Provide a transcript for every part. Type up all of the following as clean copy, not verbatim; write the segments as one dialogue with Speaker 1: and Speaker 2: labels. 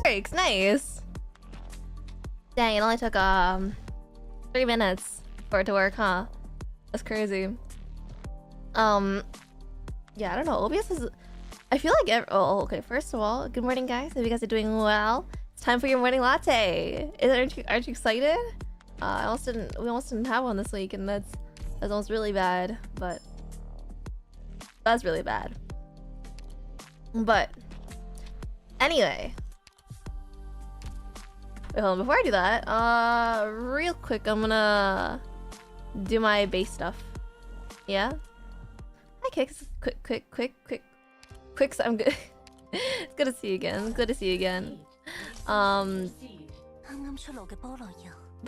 Speaker 1: Breaks, nice. Dang, it only took 3 minutes for it to work, huh? That's crazy. Yeah, I don't know. OBS is. I feel like okay. First of all, good morning, guys. Hope you guys are doing well. It's time for your morning latte. Aren't you excited? We almost didn't have one this week, and that's almost really bad. But that's really bad. But anyway. Wait, hold on. Before I do that, real quick, I'm gonna do my base stuff. Yeah? Hi, Kicks. Quicks, I'm good. It's good to see you again. Good to see you again. But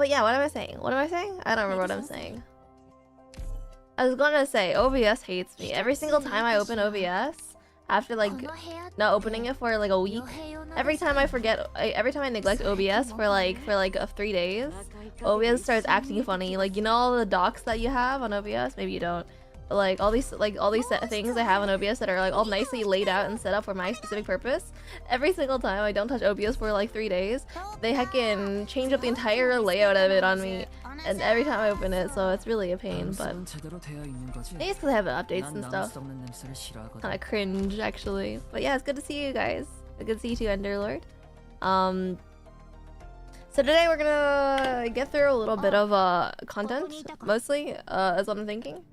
Speaker 1: yeah, what am I saying? What am I saying? I don't remember what I'm saying. I was gonna say, OBS hates me. Every single time I open OBS, after like not opening it for like a week, every time I forget, every time I neglect OBS for like 3 days, OBS starts acting funny. Like, you know all the docs that you have on OBS? Maybe you don't. But like all these things I have on OBS that are like all nicely laid out and set up for my specific purpose. Every single time I don't touch OBS for like 3 days, they heckin' change up the entire layout of it on me. And every time I open it, so it's really a pain, but maybe it's because I have updates and stuff. Kinda cringe, actually. But yeah, it's good to see you guys. It's good to see you too, Enderlord. So today we're gonna get through a little bit of content, mostly, is what I'm thinking.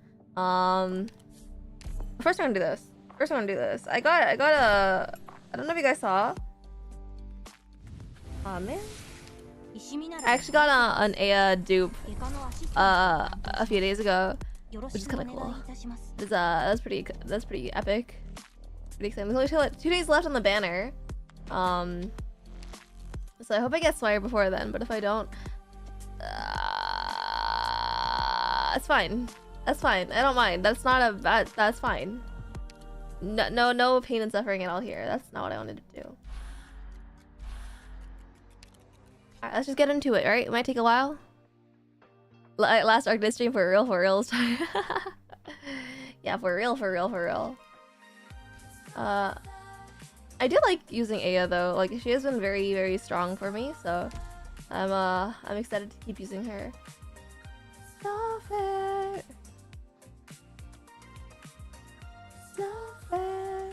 Speaker 1: First I'm gonna do this. I got a, I don't know if you guys saw. Aw, man. I actually got an Aya dupe a few days ago, which is kind of cool. That's pretty epic. Pretty exciting. There's only 2 days left on the banner. So I hope I get Swire before then, but if I don't, it's fine. That's fine. I don't mind. That's not a bad. That's fine. No pain and suffering at all here. That's not what I wanted to do. Alright, let's just get into it, right? It might take a while. Last ARKNIGHTS stream for real time. Yeah, for real. I do like using Aya though. Like, she has been very strong for me, so I'm excited to keep using her. So fair. So fair.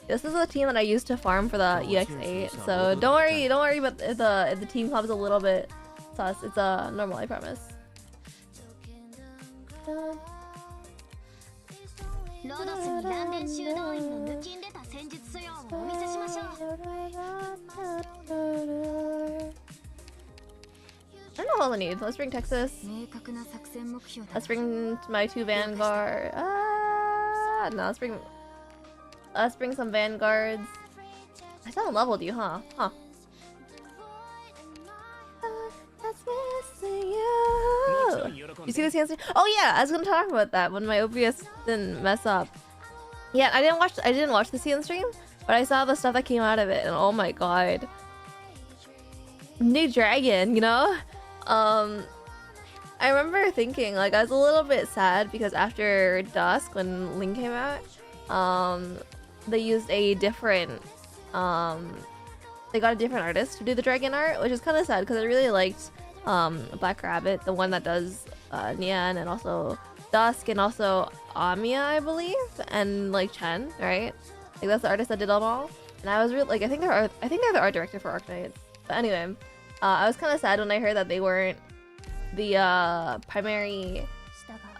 Speaker 1: This is a team that I used to farm for the EX8, so don't worry about if the team club's a little bit sus. It's normal, I promise. I don't know what I need. Let's bring Texas. Let's bring my 2 Vanguard. No, let's bring Let's bring some vanguards. I still haven't leveled you, huh? Huh. You see this answer? Oh yeah, I was gonna talk about that when my OBS didn't mess up. Yeah, I didn't watch the CN stream, but I saw the stuff that came out of it, and oh my god. New dragon, you know? I remember thinking, like, I was a little bit sad because after Dusk, when Link came out, they used a different, they got a different artist to do the dragon art, which is kind of sad because I really liked, Black Rabbit, the one that does, Nian, and also Dusk, and also Amiya, I believe, and, like, Chen, right? Like, that's the artist that did them all. And I was really, like, I think they're the art director for ARKNIGHTS. But anyway, I was kind of sad when I heard that they weren't the primary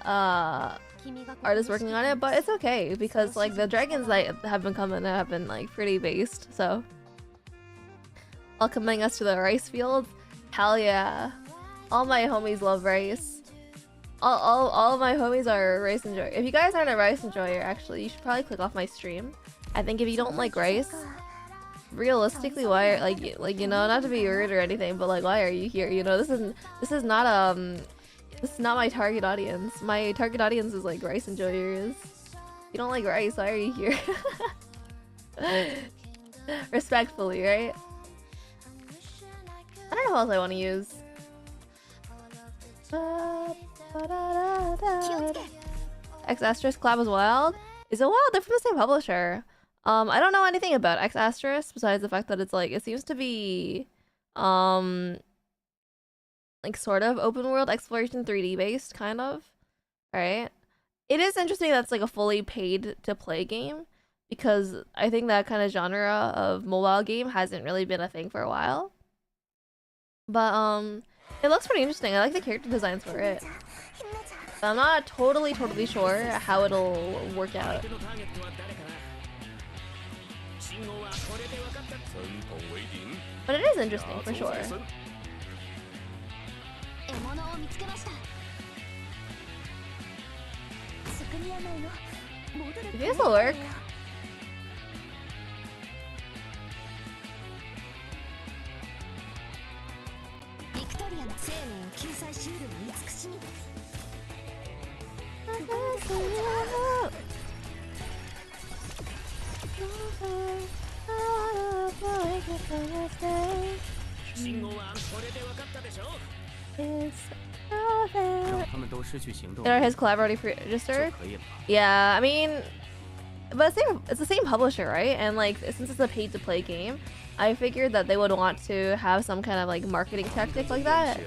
Speaker 1: artists working on it, but it's okay because like the dragons that have been coming have been like pretty based, so welcoming us to the rice fields. Hell yeah, all my homies love rice. All of my homies are rice enjoyers. If you guys aren't a rice enjoyer, actually you should probably click off my stream. I think if you don't like rice, realistically, why like you know, not to be rude or anything, but like why are you here? You know, this is not my target audience. My target audience is like rice enjoyers. If you don't like rice, why are you here? Respectfully, right? I don't know what else I want to use. X Asterisk collab was wild. Is it wild? They're from the same publisher. I don't know anything about X Asterisk besides the fact that it's like, it seems to be, like sort of open world exploration 3D based, kind of, right? It is interesting that's like a fully paid to play game because I think that kind of genre of mobile game hasn't really been a thing for a while. But, it looks pretty interesting. I like the character designs for it. But I'm not totally sure how it'll work out. But it is interesting for sure. If this will work. Are his collab already registered? Yeah, I mean, but it's the same publisher, right? And like, since it's a paid to play game, I figured that they would want to have some kind of like marketing tactic like that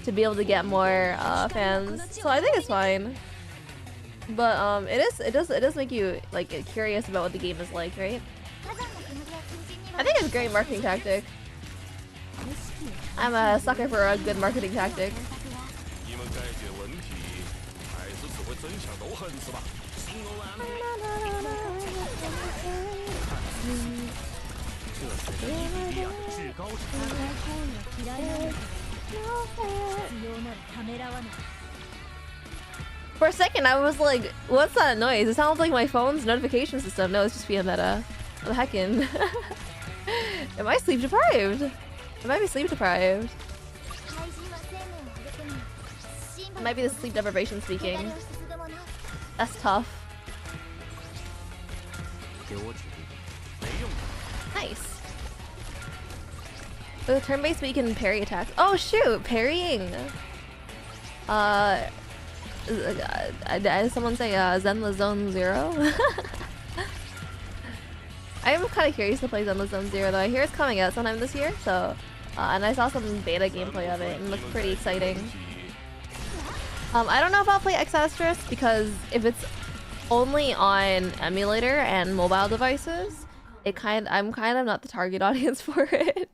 Speaker 1: to be able to get more fans. So I think it's fine. But it does make you like curious about what the game is like, right? I think it's a great marketing tactic. I'm a sucker for a good marketing tactic. For a second, I was like, what's that noise? It sounds like my phone's notification system. No, it's just via meta. What the heckin'? Am I sleep deprived? I might be sleep deprived. It might be the sleep deprivation speaking. That's tough. Nice. With a turn-based, we can parry attacks. Oh shoot, parrying. Did someone say Zenla Zone 0? I'm kind of curious to play Zenla Zone 0 though. I hear it's coming out sometime this year, so and I saw some beta gameplay of it and it looks pretty exciting. I don't know if I'll play X Asterisk because if it's only on emulator and mobile devices, I'm kind of not the target audience for it.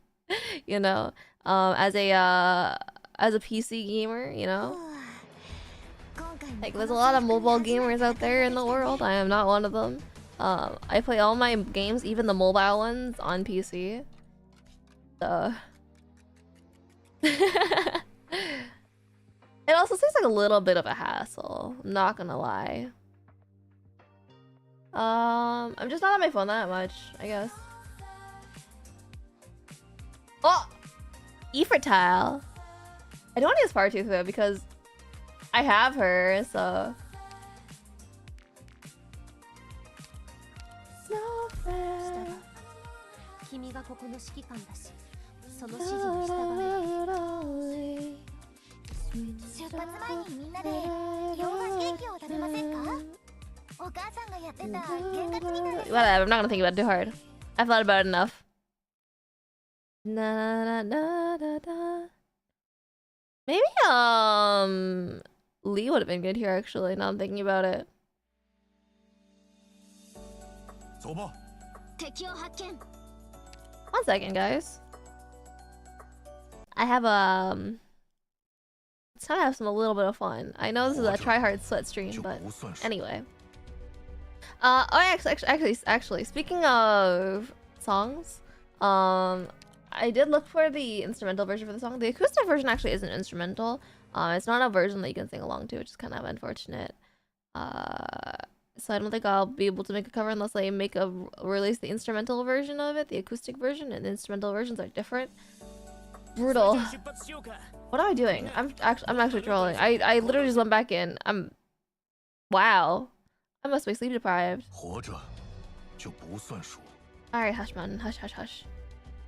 Speaker 1: You know, as a PC gamer, you know. Like, there's a lot of mobile gamers out there in the world. I am not one of them. I play all my games, even the mobile ones, on PC. So... It also seems like a little bit of a hassle. I'm not gonna lie. I'm just not on my phone that much, I guess. Oh! Efertile. I don't want to use Fartooth though because I have her, so. Whatever, I'm not gonna think about it too hard. I've thought about it enough. Maybe Lee would have been good here actually, now I'm thinking about it. One second, guys. I have let's kind of have a little bit of fun. I know this is a tryhard sweat stream, but anyway. Oh, actually, speaking of songs, I did look for the instrumental version for the song. The acoustic version actually isn't instrumental. It's not a version that you can sing along to, which is kind of unfortunate. So I don't think I'll be able to make a cover unless I release the instrumental version of it, the acoustic version, and the instrumental versions are different. Brutal. What am I doing? I'm actually trolling. I literally just went back in. Wow. I must be sleep deprived. Alright, hush man. Hush, hush, hush.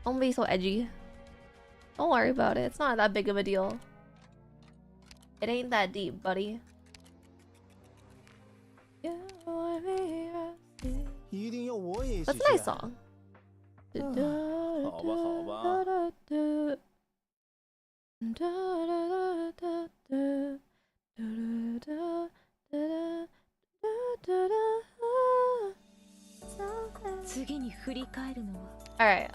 Speaker 1: Don't be so edgy. Don't worry about it. It's not that big of a deal. It ain't that deep, buddy. That's a nice song. Alright.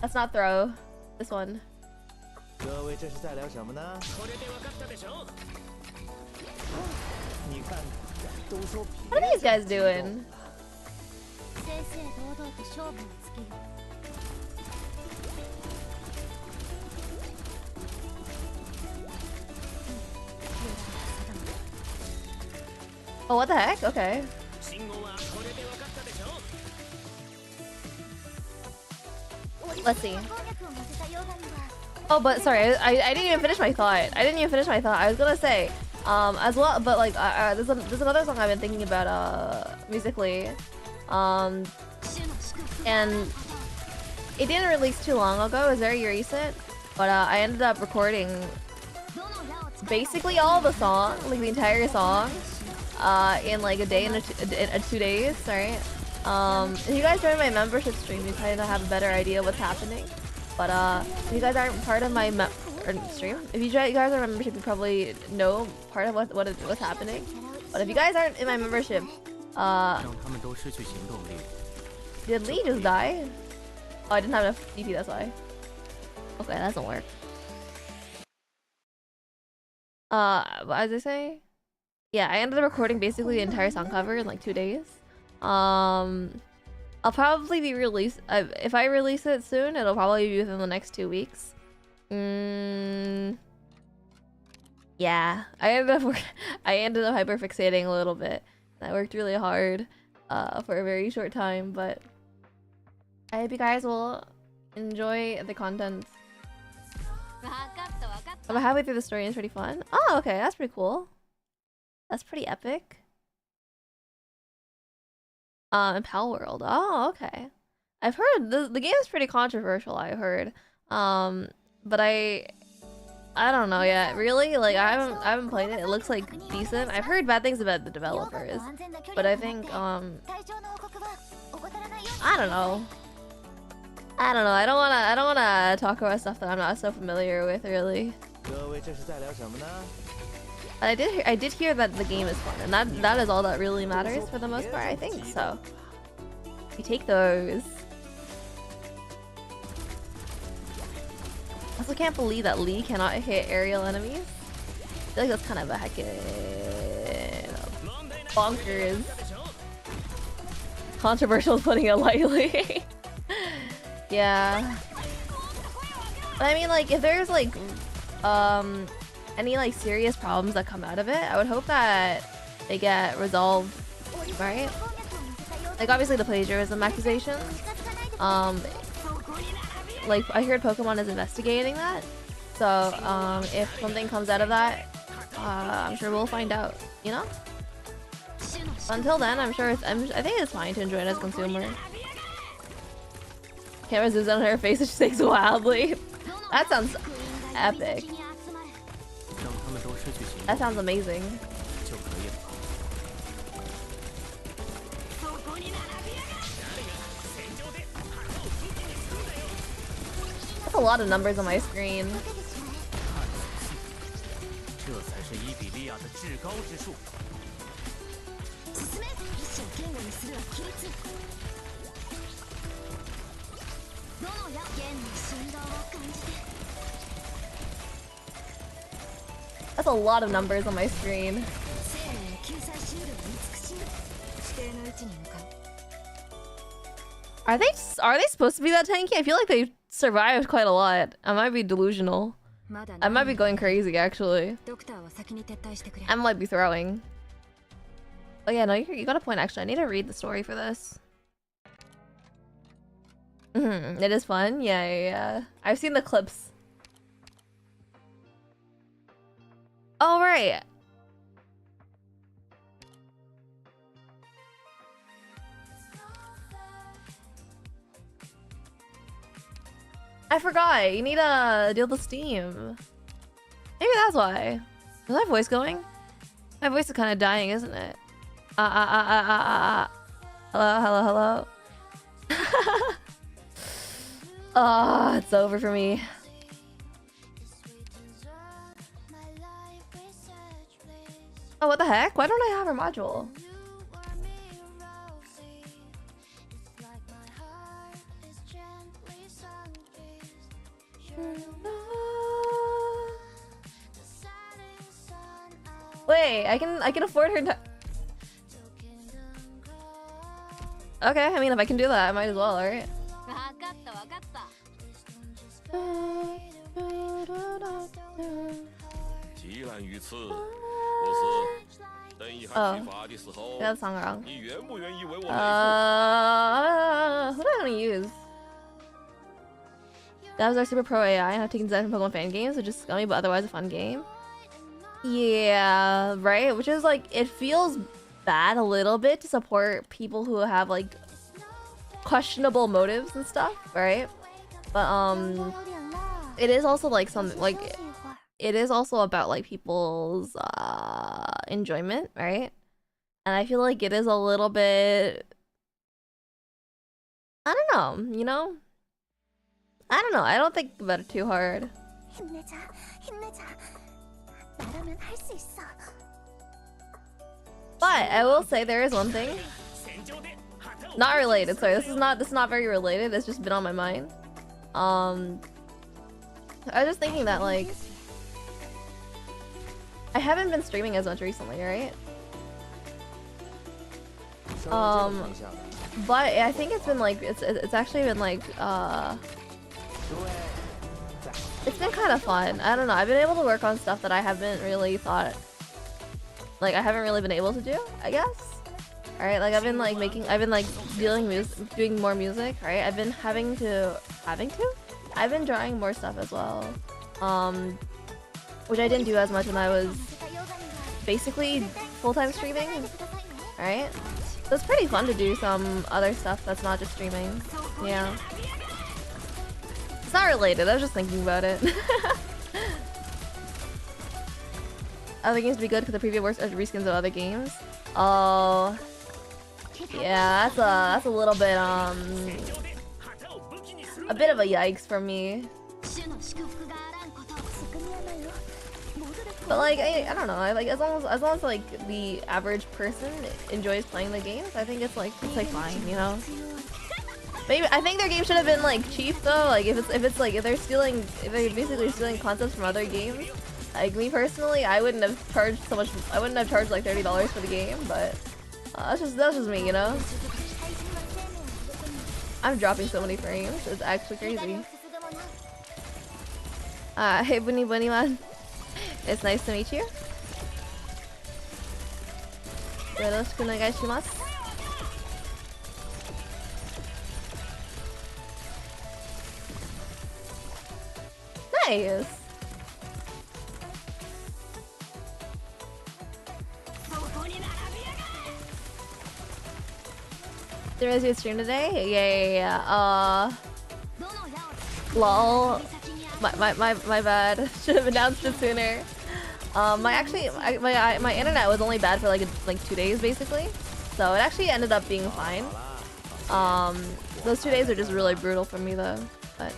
Speaker 1: Let's not throw this one. What are these guys doing? Oh, what the heck? Okay. Let's see. Oh, but sorry, I didn't even finish my thought. I was gonna say, as well, but like, there's another song I've been thinking about, musically, and it didn't release too long ago. It was very recent, but I ended up recording basically all the song, like the entire song, in like a day and 2 days. Sorry. If you guys join my membership stream, you kind of have a better idea what's happening. But if you guys aren't part of my stream, if you guys are membership, you probably know part of what's happening. But if you guys aren't in my membership, did Lee just die? Oh, I didn't have enough DP, that's why. Okay, that doesn't work. What was I saying? Yeah, I ended up recording basically the entire song cover in like 2 days. I'll probably be if I release it soon, it'll probably be within the next 2 weeks. Yeah, I ended up hyperfixating a little bit. I worked really hard for a very short time, but I hope you guys will enjoy the content. I'm halfway through the story and it's pretty fun. Oh, okay, that's pretty cool. That's pretty epic. In Pal World. Oh, okay. I've heard the game is pretty controversial. I heard, but I don't know yet. Really, like I haven't played it. It looks like decent. I've heard bad things about the developers, but I think I don't know. I don't wanna talk about stuff that I'm not so familiar with, really. But I did hear that the game is fun, and that is all that really matters for the most part, I think. So you take those. I also can't believe that Lee cannot hit aerial enemies. I feel like that's kind of a heckin' bonkers. Controversial is putting it lightly. Yeah. But I mean, like, if there's like any like serious problems that come out of it, I would hope that they get resolved, right? Like obviously the plagiarism accusations. Like I heard Pokemon is investigating that. So if something comes out of that, I'm sure we'll find out. You know. Until then, I'm sure I think it's fine to enjoy it as a consumer. Camera zooms on her face and she sings wildly. That sounds epic. That sounds amazing. That's a lot of numbers on my screen. That's a lot of numbers on my screen. Are they supposed to be that tanky? I feel like they survived quite a lot. I might be delusional. I might be going crazy actually. I might be throwing. Oh yeah, no, you got a point actually. I need to read the story for this. It is fun. Yeah. I've seen the clips. All right. I forgot. You need to deal with Steam. Maybe that's why. Is my voice going? My voice is kind of dying, isn't it? Hello. Oh, it's over for me. Oh, what the heck? Why don't I have her module? Wait, I can afford her to. Okay, I mean if I can do that, I might as well, alright? Oh, got the song wrong. Who do I want to use? That was our super pro AI and I've taken design from Pokemon fan games, which is scummy but otherwise a fun game. Yeah, right? Which is like, it feels bad a little bit to support people who have like questionable motives and stuff, right? But it is also like some like it is also about like people's enjoyment, right? And I feel like it is a little bit, I don't know, you know? I don't know, I don't think about it too hard. But I will say there is one thing. Not related, sorry, this is not very related, it's just been on my mind. I was just thinking that like I haven't been streaming as much recently, right? But I think it's been like it's actually been like it's been kind of fun. I don't know. I've been able to work on stuff that I haven't really thought like I haven't really been able to do, I guess. Alright, like I've been like doing more music, right? I've been I've been drawing more stuff as well. Which I didn't do as much when I was basically full-time streaming, right? So it's pretty fun to do some other stuff that's not just streaming. Yeah. It's not related, I was just thinking about it. Other games would be good because the preview works as reskins of other games. Oh, yeah, that's a little bit a bit of a yikes for me. But like I don't know, I like as long as like the average person enjoys playing the games, I think it's like fine, you know. Maybe I think their game should have been like cheap though. Like if they're basically stealing concepts from other games. Like me personally, I wouldn't have charged so much. I wouldn't have charged like $30 for the game, but that's just me, you know. I'm dropping so many frames. It's actually crazy. Hey Bunny man. It's nice to meet you. yoroshiku onegai shimasu. Nice. Did you guys do a stream today? Yeah. Lol. My bad. Should have announced it sooner. My internet was only bad for like 2 days basically, so it actually ended up being fine. Those 2 days are just really brutal for me though. But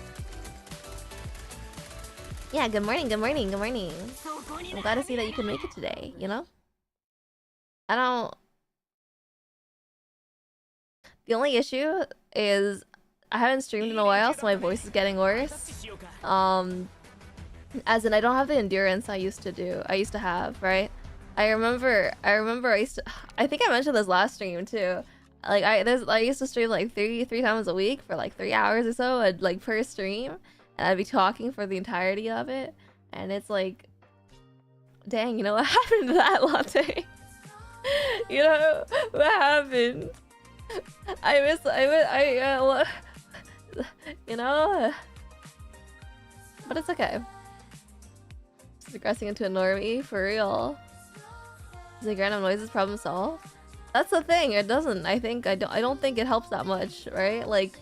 Speaker 1: yeah, good morning, good morning, good morning. I'm glad to see that you can make it today. You know, the only issue is I haven't streamed in a while, so my voice is getting worse. As in, I don't have the endurance I used to have, right? I remember I think I mentioned this last stream too. Like I used to stream like three times a week for like 3 hours or so, like per stream, and I'd be talking for the entirety of it, and it's like, dang, you know what happened to that latte? You know what happened? You know, but it's okay. Just regressing into a normie for real. Is the random noises problem solved? That's the thing. It doesn't. I don't think it helps that much, right? Like,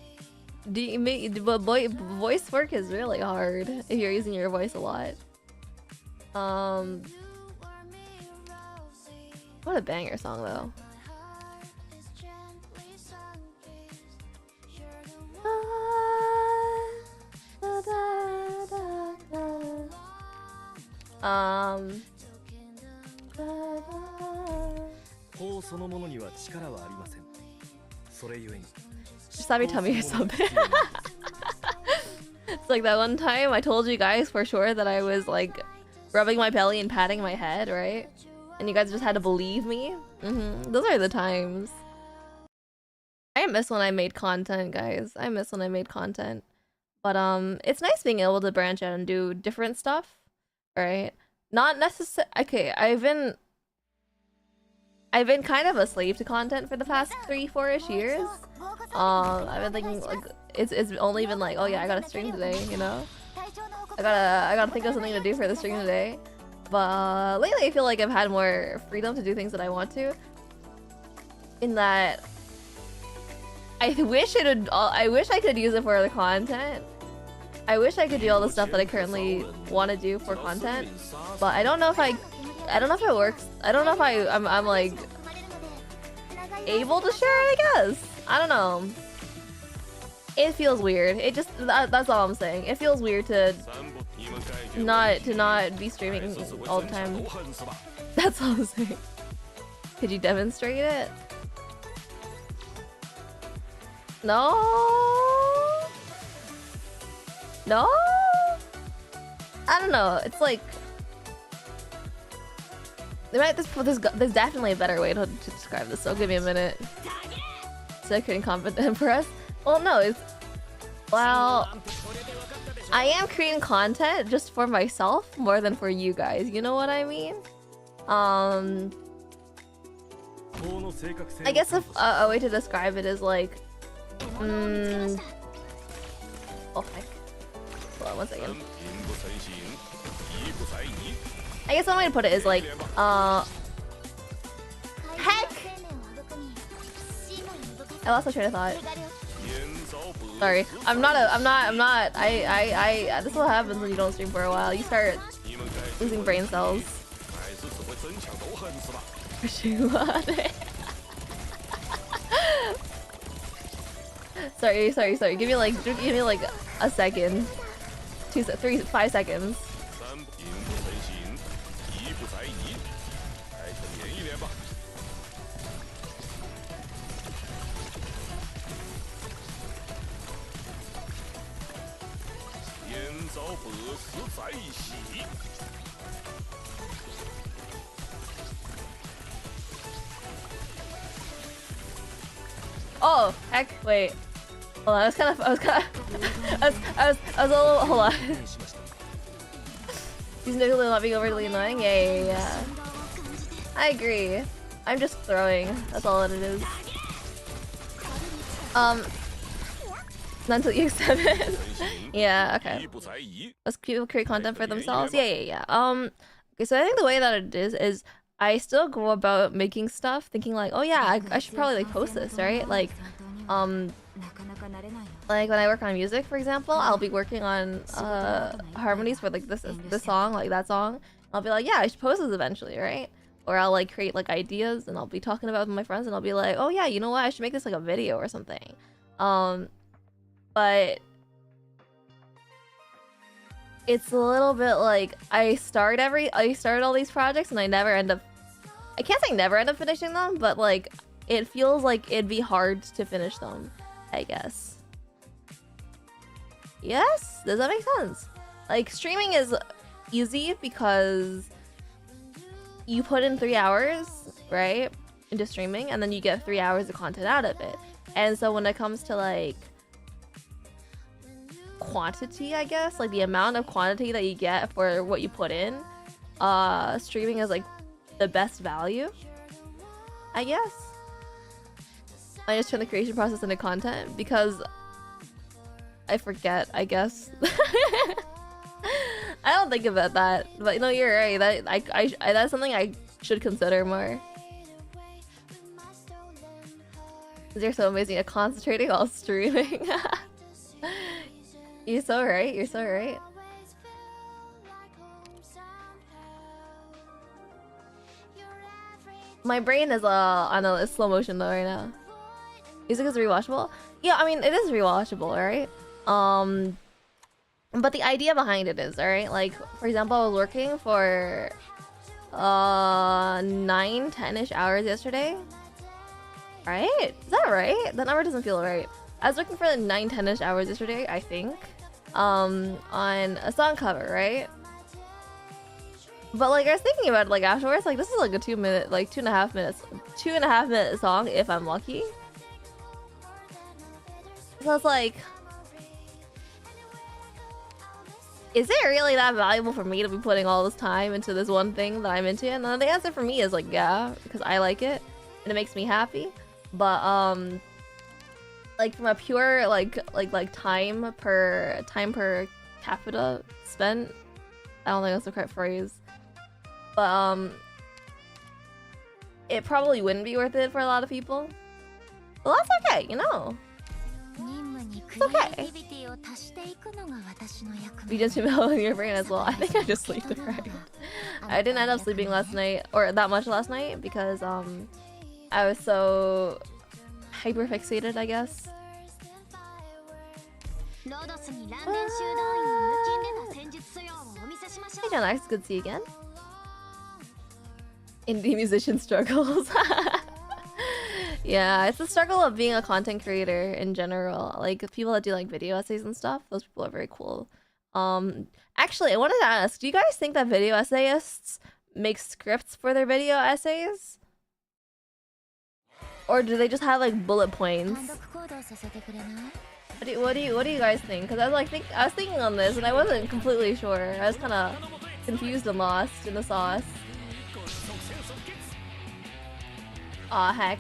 Speaker 1: voice work is really hard if you're using your voice a lot. What a banger song though. Stop your tummy or something. It's like that one time I told you guys for sure that I was like rubbing my belly and patting my head, right? And you guys just had to believe me. Those are the times. I miss when I made content, guys. I miss when I made content. But it's nice being able to branch out and do different stuff, right? Not necessarily. Okay, I've been kind of a slave to content for the past 3-4ish years. I've been thinking like it's only been like, oh yeah, I gotta stream today, you know? I gotta think of something to do for the stream today. But lately I feel like I've had more freedom to do things that I want to. In that I wish I could use it for the content. I wish I could do all the stuff that I currently want to do for content, but I don't know if it works. I don't know if I'm like able to share it, I guess. I don't know. It feels weird. It just that's all I'm saying. It feels weird to not be streaming all the time. That's all I'm saying. Could you demonstrate it? No? No? I don't know. It's like there's definitely a better way to describe this. So give me a minute. So creating content for us. Well, no, I am creating content just for myself more than for you guys. You know what I mean? I guess if a way to describe it is like, oh heck. Hold on 1 second. I guess one way to put it is like, heck! I lost my train of thought. Sorry. This is what happens when you don't stream for a while. You start losing brain cells. Sorry. Give me like a second. 5 seconds. Oh, heck, wait. Hold on, I was a little, hold on. These niggles are not being overly annoying? Yeah. I agree. I'm just throwing. That's all that it is. Not until you accept it. Yeah, okay. Let's people create content for themselves. Yeah. Okay, so I think the way that it is I still go about making stuff thinking like, oh yeah, I should probably like post this, right? Like when I work on music, for example, I'll be working on harmonies for like this song, like that song. I'll be like, yeah, I should post this eventually, right? Or I'll like create like ideas and I'll be talking about it with my friends and I'll be like, oh yeah, you know what? I should make this like a video or something. But it's a little bit like I start all these projects and I never end up. I can't say never end up finishing them, but like it feels like it'd be hard to finish them, I guess. Yes, does that make sense? Like streaming is easy because you put in 3 hours, right, into streaming, and then you get 3 hours of content out of it. And so when it comes to like quantity, I guess, like the amount of quantity that you get for what you put in, streaming is like the best value, I guess. I just turn the creation process into content because I forget, I guess. I don't think about that, but no, you're right. That's something I should consider more. You're so amazing at concentrating while streaming. You're so right. You're so right. My brain is on a slow motion though right now. Music is rewatchable. Yeah, I mean it is rewatchable, right? But the idea behind it is, alright? Like, for example, I was working for 9-10-ish hours yesterday. Right? Is that right? That number doesn't feel right. I was working for 9-10-ish hours yesterday, I think. On a song cover, right? But like I was thinking about it like afterwards, like this is like a 2-minute, like 2.5 minutes, 2.5 minute song if I'm lucky. So it's like, is it really that valuable for me to be putting all this time into this one thing that I'm into? And the answer for me is like, yeah, because I like it and it makes me happy. But like from a pure like time per capita spent, I don't think that's the correct phrase. But it probably wouldn't be worth it for a lot of people. Well, that's okay, you know. It's okay. You just email in your brain as well. I think I just sleep deprived. I didn't end up sleeping last night, or that much last night, because I was so hyper fixated, I guess. Hey John X, good to see you again. Indie musician struggles. Yeah, it's the struggle of being a content creator in general. Like people that do like video essays and stuff, those people are very cool. Actually, I wanted to ask, do you guys think that video essayists make scripts for their video essays? Or do they just have like bullet points? What do you guys think? Because I was thinking on this and I wasn't completely sure. I was kind of confused and lost in the sauce. Aw, heck.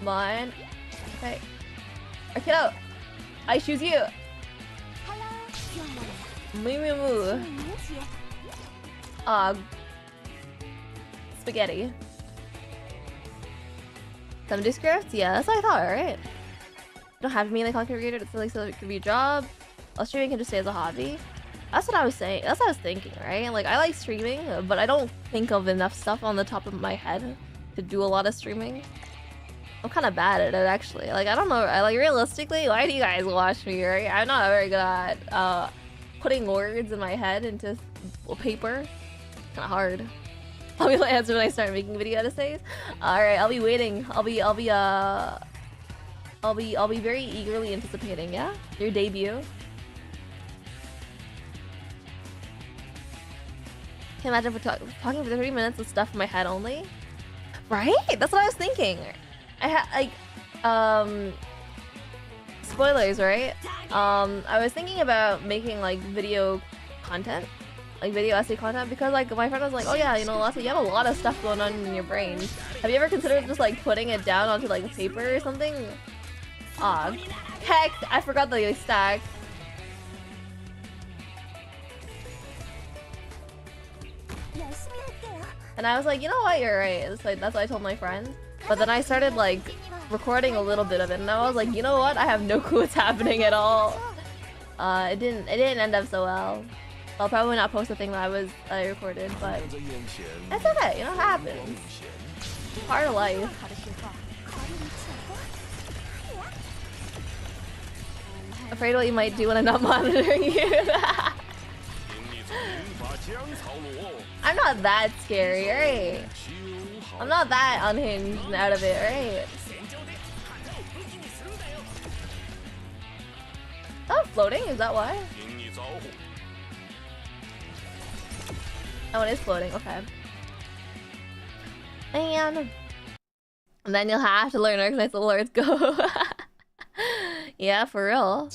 Speaker 1: Come on. Okay. Okay, no. I choose you. Moo. Spaghetti. Some do scripts? Yeah, that's what I thought, right? You don't have to be in the content creator to feel like so it could be a job. While streaming can just stay as a hobby. That's what I was saying. That's what I was thinking, right? Like, I like streaming, but I don't think of enough stuff on the top of my head to do a lot of streaming. I'm kind of bad at it, actually. Like, I don't know. Like, realistically, why do you guys watch me, right? I'm not very good at putting words in my head into paper. Kind of hard. I'll be able to answer when I start making video essays. All right, I'll be waiting. I'll be very eagerly anticipating. Yeah, your debut. Can you imagine for talking for 30 minutes with stuff in my head only? Right? That's what I was thinking. I had like spoilers, right? I was thinking about making like video content like video essay content because like my friend was like, oh yeah, you know, you have a lot of stuff going on in your brain. Have you ever considered just like putting it down onto like paper or something? Heck, I forgot the stack. And I was like, you know what, you're right. It's like, that's what I told my friend. But then I started like recording a little bit of it, and I was like, you know what? I have no clue what's happening at all. It didn't end up so well. I'll probably not post the thing that I recorded, but that's okay. You know, it happens. Part of life. Afraid what you might do when I'm not monitoring you. I'm not that scary, right? I'm not that unhinged and out of it, right? Oh, floating? Is that why? Oh, it is floating. Okay. And then you'll have to learn ARKNIGHTS the Lord's Go. Yeah, for real.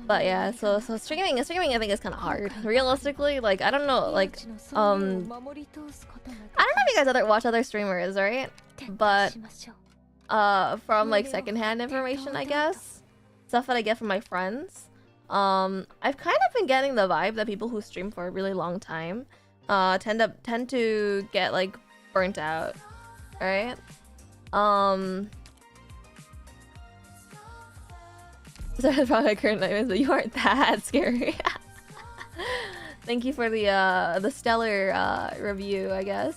Speaker 1: But yeah, so streaming I think is kind of hard. Realistically, like I don't know, like I don't know if you guys watch other streamers, right? But from like secondhand information, I guess, stuff that I get from my friends, I've kind of been getting the vibe that people who stream for a really long time tend to get like burnt out, right? So that's probably my current nightmares, but you aren't that scary. Thank you for the stellar review, I guess.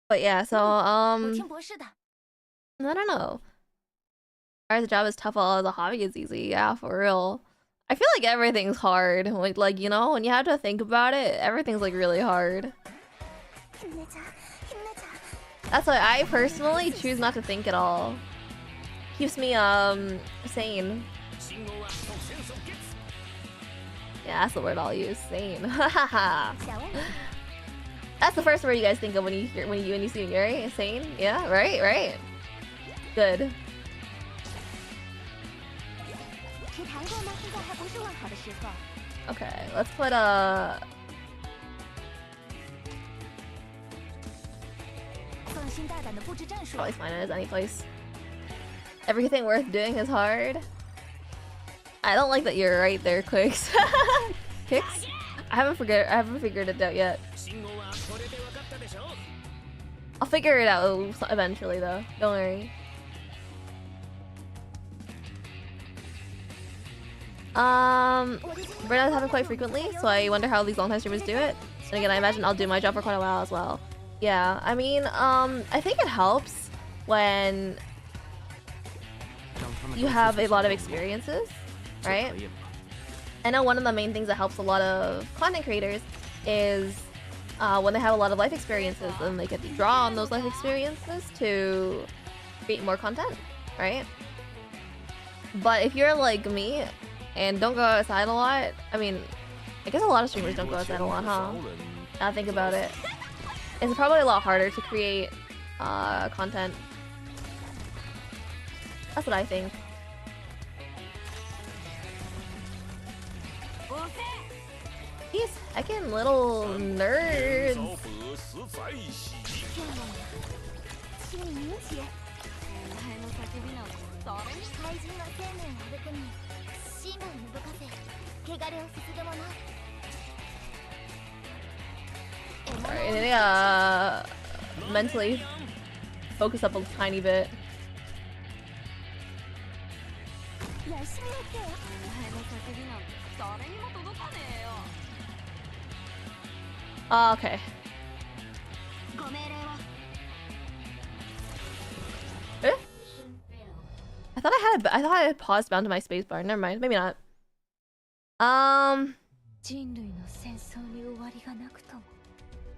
Speaker 1: But yeah, so I don't know. As a job is tough, while as a hobby is easy. Yeah, for real. I feel like everything's hard. Like, you know, when you have to think about it, everything's like really hard. That's why I personally choose not to think at all. Keeps me sane. Yeah, that's the word I'll use. Sane. That's the first word you guys think of when you see me, right? Sane? Yeah, right. Good. Okay, let's put probably fine as any place. Everything worth doing is hard. I don't like that you're right there, Quicks. Kicks? I haven't figured it out yet. I'll figure it out eventually though. Don't worry. Burnout happen quite frequently, so I wonder how these long-time streamers do it. And again, I imagine I'll do my job for quite a while as well. Yeah, I mean, I think it helps when you have a lot of experiences, right? I know one of the main things that helps a lot of content creators is when they have a lot of life experiences, and they get to draw on those life experiences to create more content, right? But if you're like me and don't go outside a lot, I mean, I guess a lot of streamers don't go outside a lot, huh? Now think about it. It's probably a lot harder to create content. That's what I think. These heckin' little nerds. Alright, I need to mentally focus up a tiny bit. Okay. Eh? I thought I had paused bound to my spacebar. Never mind. Maybe not.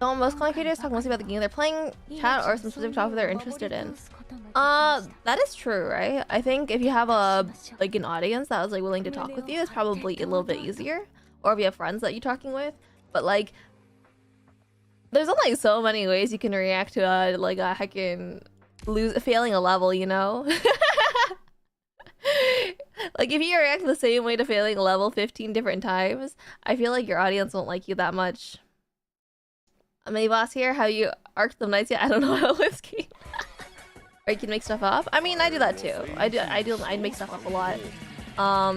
Speaker 1: So most content creators talk mostly about the game they're playing, chat, or some specific topic they're interested in. That is true, right? I think if you have an audience that was like willing to talk with you, it's probably a little bit easier. Or if you have friends that you're talking with. But like, there's only so many ways you can react to a heckin' failing a level, you know? Like, if you react the same way to failing a level 15 different times, I feel like your audience won't like you that much. Mini boss here, how you arc the nights yet? I don't know how this game. Or you can make stuff up. I mean, I do that too. I make stuff up a lot. I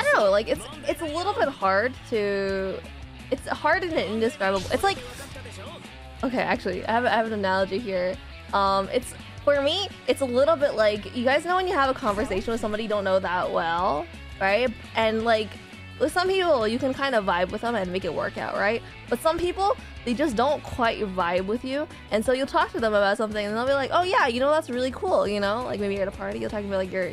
Speaker 1: don't know, like it's a little bit hard to. It's hard and indescribable. It's like, okay, actually, I have an analogy here. It's for me, it's a little bit like, you guys know when you have a conversation with somebody you don't know that well, right? And like, with some people, you can kind of vibe with them and make it work out, right? But some people, they just don't quite vibe with you, and so you'll talk to them about something, and they'll be like, "Oh yeah, you know, that's really cool," you know? Like maybe you're at a party, you'll talk about like your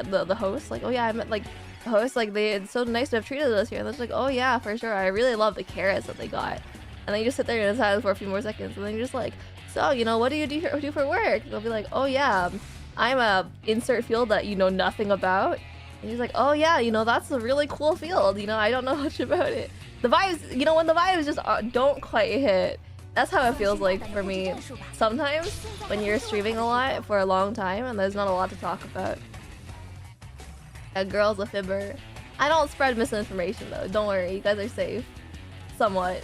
Speaker 1: the host, like, "Oh yeah, I met like the host, like it's so nice to have treated us here." And it's like, "Oh yeah, for sure, I really love the carrots that they got." And then you just sit there and silence for a few more seconds, and then you're just like, "So, you know, what do you do for work?" They'll be like, "Oh yeah, I'm a insert field that you know nothing about." And he's like, "Oh yeah, you know, that's a really cool field, you know, I don't know much about it." The vibes, you know, when the vibes just don't quite hit, that's how it feels like for me sometimes when you're streaming a lot for a long time and there's not a lot to talk about. A girl's a fibber. I don't spread misinformation though, don't worry, you guys are safe. Somewhat.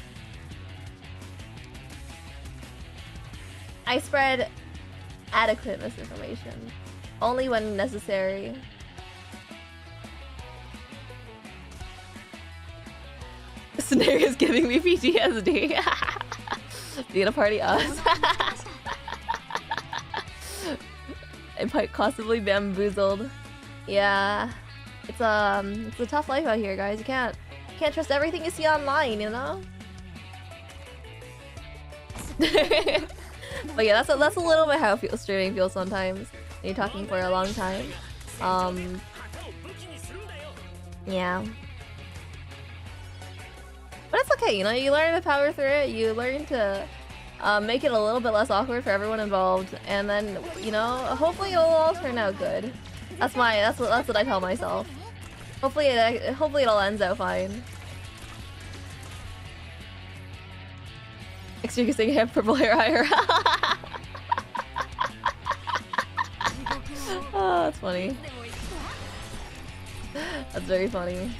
Speaker 1: I spread adequate misinformation, only when necessary. Snare is giving me PTSD. Being a party us. I'm quite possibly bamboozled. Yeah, it's a tough life out here, guys. You can't trust everything you see online, you know. But yeah, that's a little bit how streaming feels sometimes when you're talking for a long time. Yeah. But it's okay, you know, you learn to power through it, you learn to make it a little bit less awkward for everyone involved, and then, you know, hopefully it'll all turn out good. That's what I tell myself. Hopefully it all ends out fine. Experiencing hip purple hair higher. Oh, that's funny. That's very funny.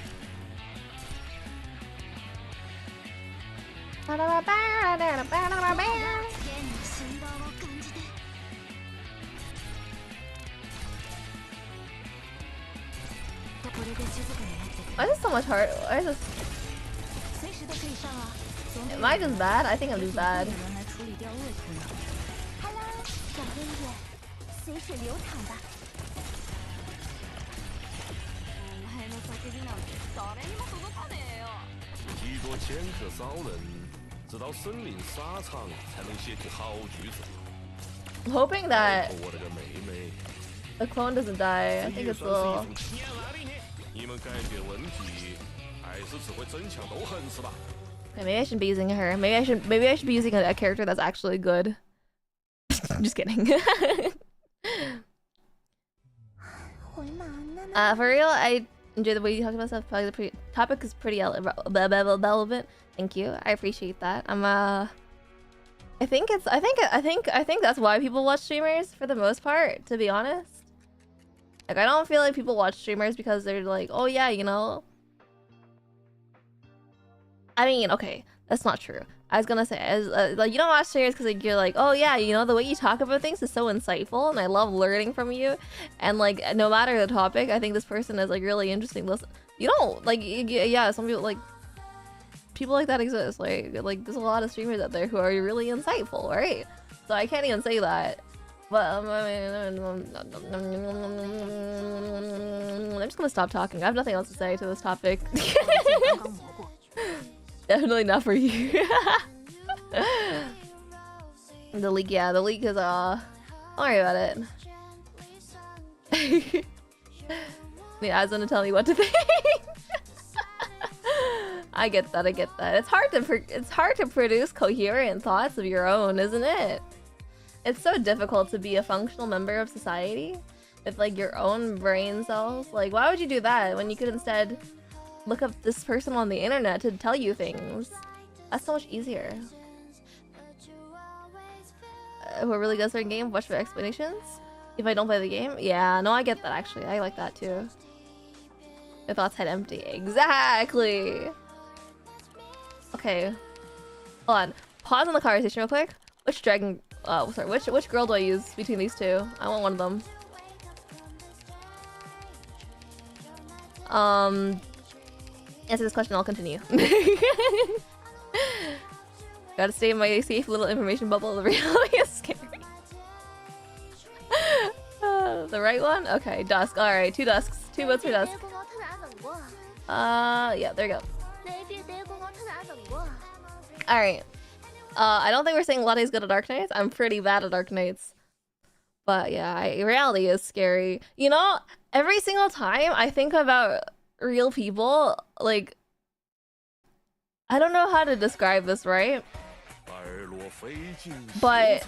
Speaker 1: Why is this so much hard? Why is this? Am I just bad? I think I'm just bad. I'm hoping that the clone doesn't die. I think it's a little... Okay, maybe I shouldn't be using her. Maybe I should be using a character that's actually good. Just kidding. For real, I enjoy the way you talk about stuff. Probably the topic is pretty relevant. Thank you. I appreciate that. I think that's why people watch streamers for the most part, to be honest. Like, I don't feel like people watch streamers because they're like, "Oh yeah, you know." I mean, okay, that's not true. I was gonna say, like, you don't watch streamers because like, you're like, "Oh yeah, you know, the way you talk about things is so insightful and I love learning from you." And like, no matter the topic, I think this person is like really interesting. Listen, you don't like, yeah, some people like that exist. Like there's a lot of streamers out there who are really insightful, right? So I can't even say that. But I'm just gonna stop talking. I have nothing else to say to this topic. Definitely not for you. The leak, yeah, the leak is don't worry about it. The ads gonna tell me what to think. I get that. It's hard to produce coherent thoughts of your own, isn't it? It's so difficult to be a functional member of society with like your own brain cells. Like, why would you do that when you could instead look up this person on the internet to tell you things? That's so much easier. who are really good at certain game, watch for explanations. If I don't play the game, yeah, no, I get that actually. I like that too. My thoughts head empty. Exactly. Okay, hold on. Pause on the conversation real quick. Which dragon? Oh, sorry. Which girl do I use between these two? I want one of them. Answer this question. I'll continue. Gotta stay in my safe little information bubble. The reality is scary. The right one? Okay, dusk. All right, 2 dusks. 2 votes for dusk. Yeah, there you go. All right. I don't think we're saying Lotte's good at Arknights. I'm pretty bad at Arknights. But yeah, reality is scary. You know, every single time I think about real people, like, I don't know how to describe this, right? But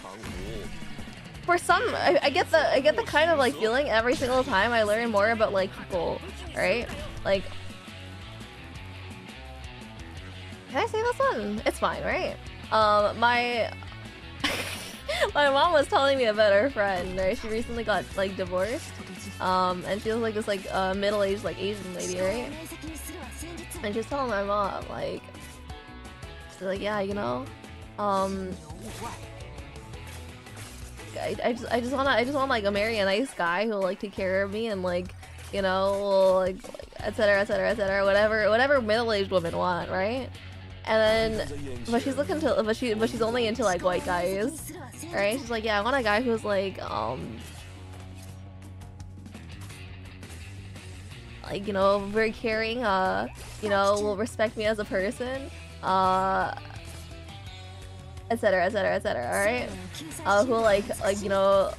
Speaker 1: for some, I get the kind of like feeling every single time I learn more about like people, right? Like, can I say this one? It's fine, right? My my mom was telling me about her friend, right? She recently got like divorced, and she was like this like middle-aged like Asian lady, right? And she's telling my mom like, she's like, yeah, you know, I just want like marry a nice guy who'll like take care of me and like, you know, like etc etc whatever middle-aged women want, right? And then, but she's looking to, but she's only into like white guys, right? She's like, yeah, I want a guy who's like you know, very caring, you know, will respect me as a person, etc etc etc. All right, who'll like you know,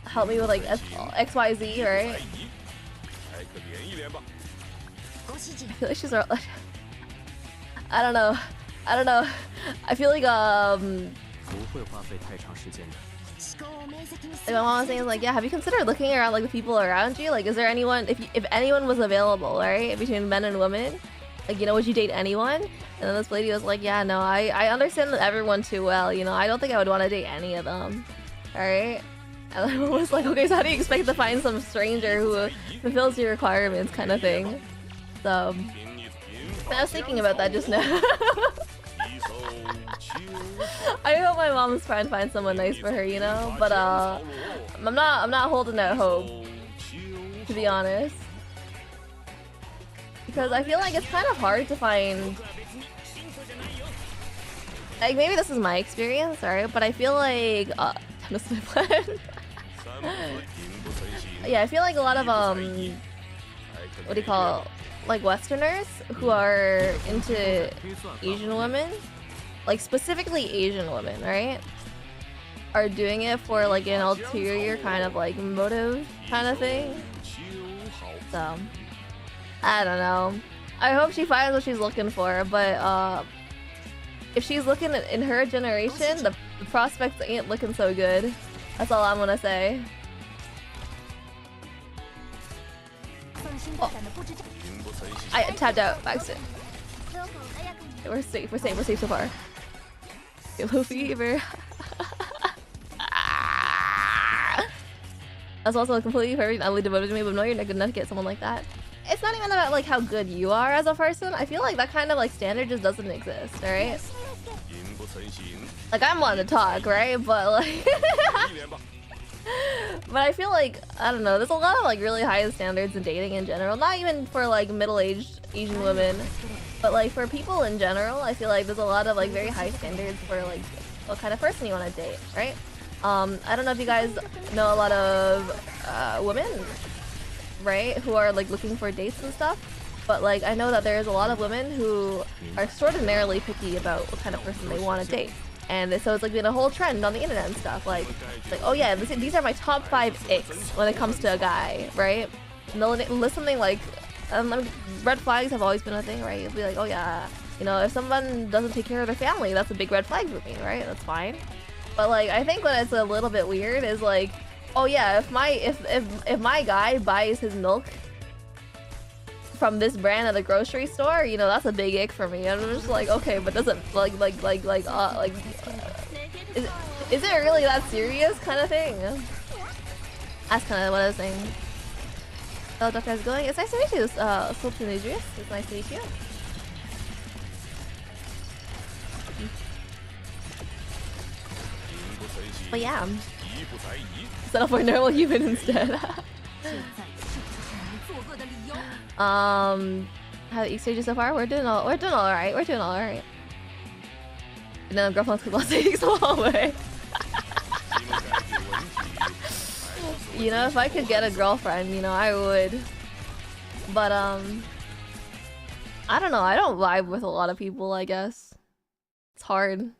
Speaker 1: help me with like XYZ, right? I feel like she's I don't know. I feel like my mom was saying like, yeah, have you considered looking around like the people around you? Like, is there anyone, if anyone was available, right, between men and women, like, you know, would you date anyone? And then this lady was like, yeah, no, I understand everyone too well, you know, I don't think I would want to date any of them, all right? And I was like, okay, so how do you expect to find some stranger who fulfills your requirements, kind of thing? So I was thinking about that just now. I hope my mom's friend finds someone nice for her, you know, but I'm not holding out hope, to be honest, because I feel like it's kind of hard to find, like, maybe this is my experience, right? But I feel like this is my plan. Yeah, I feel like a lot of what do you call, like, Westerners who are into Asian women, like specifically Asian women, right, are doing it for like an ulterior kind of like motive kind of thing. So I don't know. I hope she finds what she's looking for, but if she's looking in her generation, the prospects ain't looking so good. That's all I'm gonna say. Oh. I tapped out by accident. We're safe so far. Yellow fever. That's also completely perfect, utterly devoted to me, but no, you're not good enough to get someone like that. It's not even about like how good you are as a person. I feel like that kind of like standard just doesn't exist, alright? Like, I'm one to talk, right? But like but I feel like, I don't know, there's a lot of like really high standards in dating in general. Not even for like middle-aged Asian women, but like for people in general. I feel like there's a lot of like very high standards for like what kind of person you want to date, right? I don't know if you guys know a lot of women, right, who are like looking for dates and stuff, but like I know that there's a lot of women who are extraordinarily picky about what kind of person they want to date. And so it's like been a whole trend on the internet and stuff, like, it's like, oh yeah, these are my top 5 icks when it comes to a guy, right? And they'll list something like, red flags have always been a thing, right? You'll be like, oh yeah, you know, if someone doesn't take care of their family, that's a big red flag for me, right? That's fine. But like, I think what is a little bit weird is like, oh yeah, if my guy buys his milk from this brand at the grocery store, you know, that's a big ick for me. And I'm just like, okay, but doesn't Is it really that serious kind of thing? That's kind of what I was saying. Oh, Doctor, how's it going? It's nice to meet you, Soul Teenagers. It's nice to meet you. But yeah, set up for normal human instead. How the East stages so far? We're doing all right. We're doing all right. And then girlfriend's lost takes the whole way. You know, if I could get a girlfriend, you know, I would. But I don't know. I don't vibe with a lot of people, I guess. It's hard.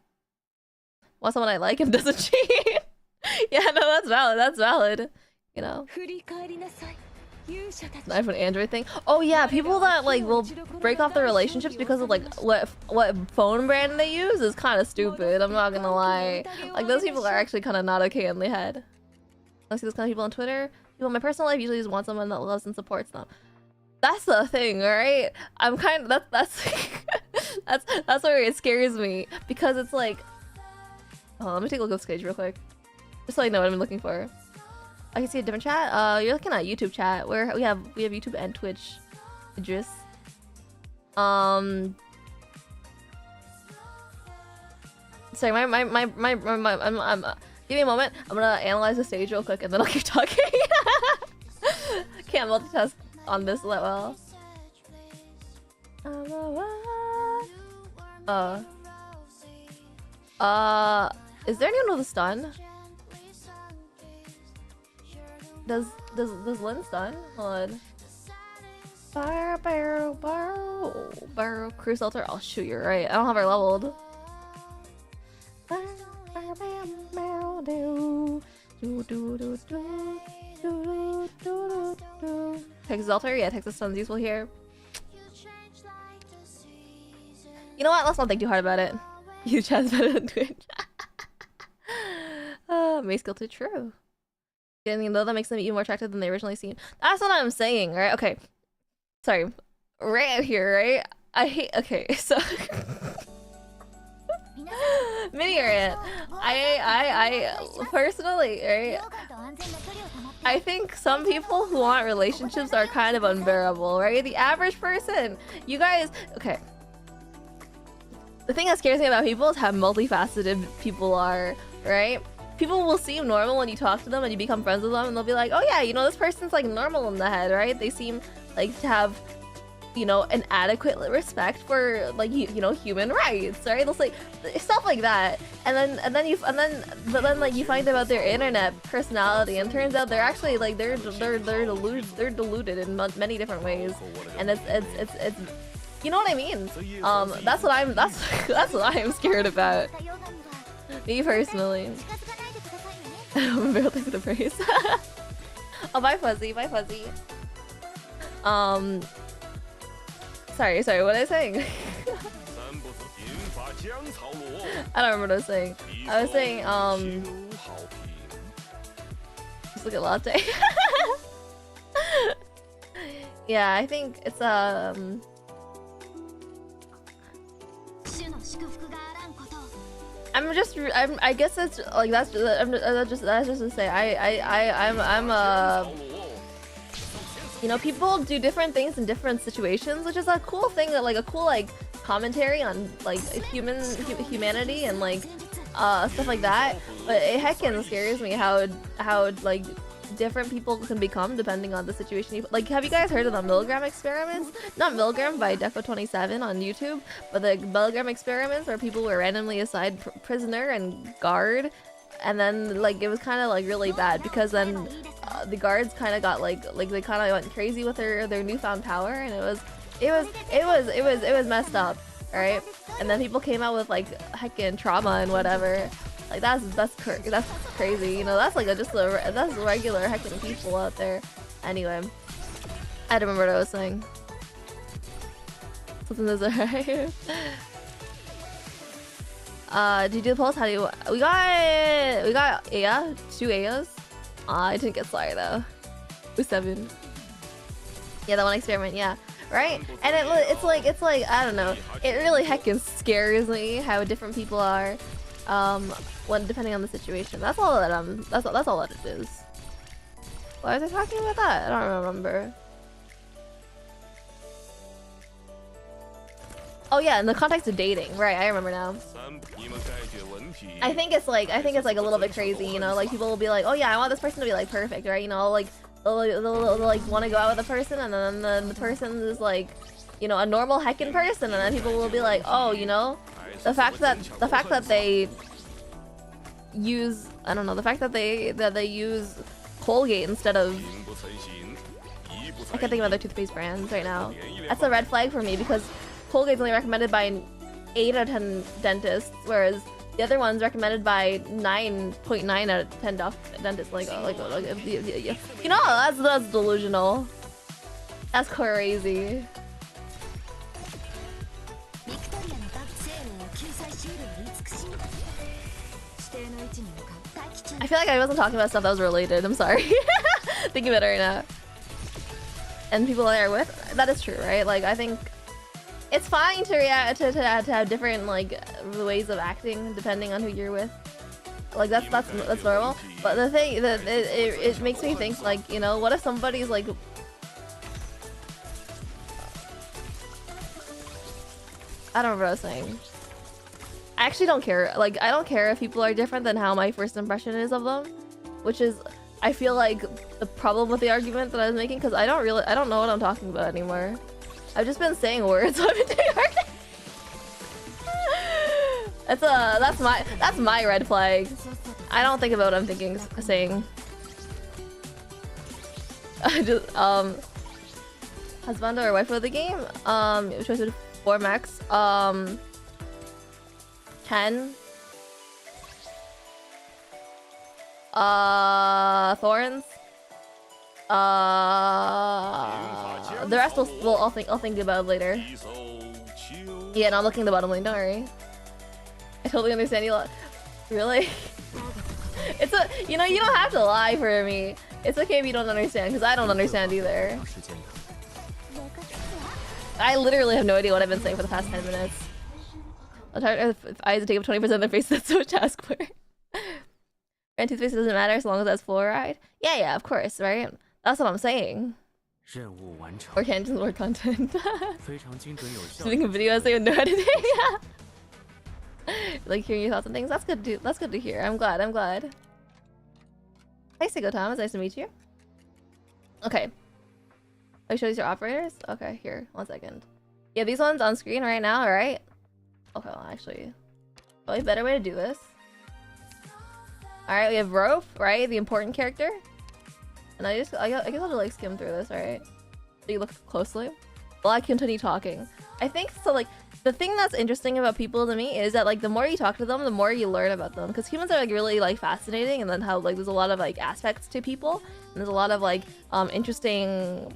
Speaker 1: Want someone I like and doesn't cheat. Yeah, no, that's valid. That's valid. You know. iPhone Android thing. Oh yeah, people that like will break off their relationships because of like what phone brand they use is kind of stupid. I'm not gonna lie. Like those people are actually kind of not okay in the head. I see those kind of people on Twitter. People in my personal life usually just want someone that loves and supports them. That's the thing, alright? I'm kind of that's that's where it scares me because it's like. Oh, let me take a look at the stage real quick, just so I know what I'm looking for. I can see a different chat. You're looking at YouTube chat where we have YouTube and Twitch. Idris. Sorry, give me a moment. I'm gonna analyze the stage real quick and then I'll keep talking. Can't multitask on this that well. Is there anyone with a stun? Does Lynn stun? Hold on. Barrow, Cruise Alter. Oh shoot, you're right. I don't have her leveled. Texas Alter? Yeah, Texas stun's useful here. You know what? Let's not think too hard about it. You chat's better than Twitch. May skill to true. You know that makes them even more attractive than they originally seemed. That's what I'm saying, right? Okay. Sorry. Right out here, right? I hate. Okay, so. Mini rant. I personally, right? I think some people who want relationships are kind of unbearable, right? The average person. You guys. Okay. The thing that scares me about people is how multifaceted people are, right? People will seem normal when you talk to them and you become friends with them, and they'll be like, oh yeah, you know, this person's like normal in the head, right? They seem like to have, you know, an adequate respect for like you know, human rights, right? They'll say stuff like that, and then you find out about their internet personality, and turns out they're actually like they're deluded in many different ways, and it's you know what I mean? That's what I'm scared about. Me personally. I'm barely thanks for the praise. Oh, bye Fuzzy, bye Fuzzy. Sorry, what was I saying? I don't remember what I was saying. I was saying, just look at latte. Yeah, I think it's I guess it's like that's just to say I'm you know, people do different things in different situations, which is a cool thing, like a cool like commentary on like humanity and like stuff like that. But it heckin' scares me how like different people can become depending on the situation. Like, have you guys heard of the milligram experiments? Not milligram by Deco27 on YouTube, but the milligram experiments where people were randomly assigned prisoner and guard, and then like it was kind of like really bad because then the guards kind of got like they kind of went crazy with their newfound power, and it was messed up, right? And then people came out with like heckin' trauma and whatever. Like that's crazy, you know. That's like that's regular heckin' people out there. Anyway, I don't remember what I was saying. Something is alright. Did you do the pulse? How do you? We got Aya, 2 Ayas. I didn't get Slayer though. It was 7. Yeah, that one experiment. Yeah, right. And it's like I don't know. It really heckin' scares me how different people are. when depending on the situation. That's all that that's all that it is. Why was I talking about that? I don't remember. Oh yeah, in the context of dating, right? I remember now. I think it's like a little bit crazy, you know. Like people will be like, oh yeah, I want this person to be like perfect, right? You know, like they'll like want to go out with a person, and then the person is like, you know, a normal heckin' person, and then people will be like, oh, you know, the fact that they use, I don't know, the fact that they use Colgate instead of, I can't think of other toothpaste brands right now. That's a red flag for me because Colgate's only recommended by 8 out of 10 dentists, whereas the other one's recommended by 9.9 out of 10 dentists. Like, you know, that's delusional. That's crazy. I feel like I wasn't talking about stuff that was related. I'm sorry. Thinking about it right now. And people that are with, that is true, right? Like, I think it's fine to react to have different like ways of acting depending on who you're with. Like that's normal. But the thing that it makes me think, like, you know, what if somebody's like, I don't remember what I was saying. I actually don't care. Like, I don't care if people are different than how my first impression is of them, which is, I feel like, the problem with the argument that I was making, because I don't know what I'm talking about anymore. I've just been saying words. I've been doing that's my red flag. I don't think about what I'm saying. I just husband or wife of the game. Choice of 4 max. Ken. Thorns. The rest I'll think about later. Yeah, no, I'm looking at the bottom lane, don't worry. I totally understand you. Really? It's you know, you don't have to lie for me. It's okay if you don't understand, because I don't understand either. I literally have no idea what I've been saying for the past 10 minutes. If I take up 20% of their face, that's so much to ask for. And toothpaste doesn't matter as long as that's fluoride. Yeah, of course, right? That's what I'm saying. Or can't just more content. Doing a video essay with no editing. Like hearing your thoughts on things. That's good to hear. I'm glad. Hi, Sigo Thomas. Nice to meet you. Okay. Oh, show these your operators? Okay, here. 1 second. Yeah, these ones on screen right now, alright? Okay, well, actually. Probably a better way to do this. Alright, we have Rope, right? The important character. And I guess I'll just like skim through this, right? So you look closely. While I continue talking. I think so, like, the thing that's interesting about people to me is that, like, the more you talk to them, the more you learn about them. Because humans are, like, really, like, fascinating, and then how, like, there's a lot of, like, aspects to people. And there's a lot of, like, interesting,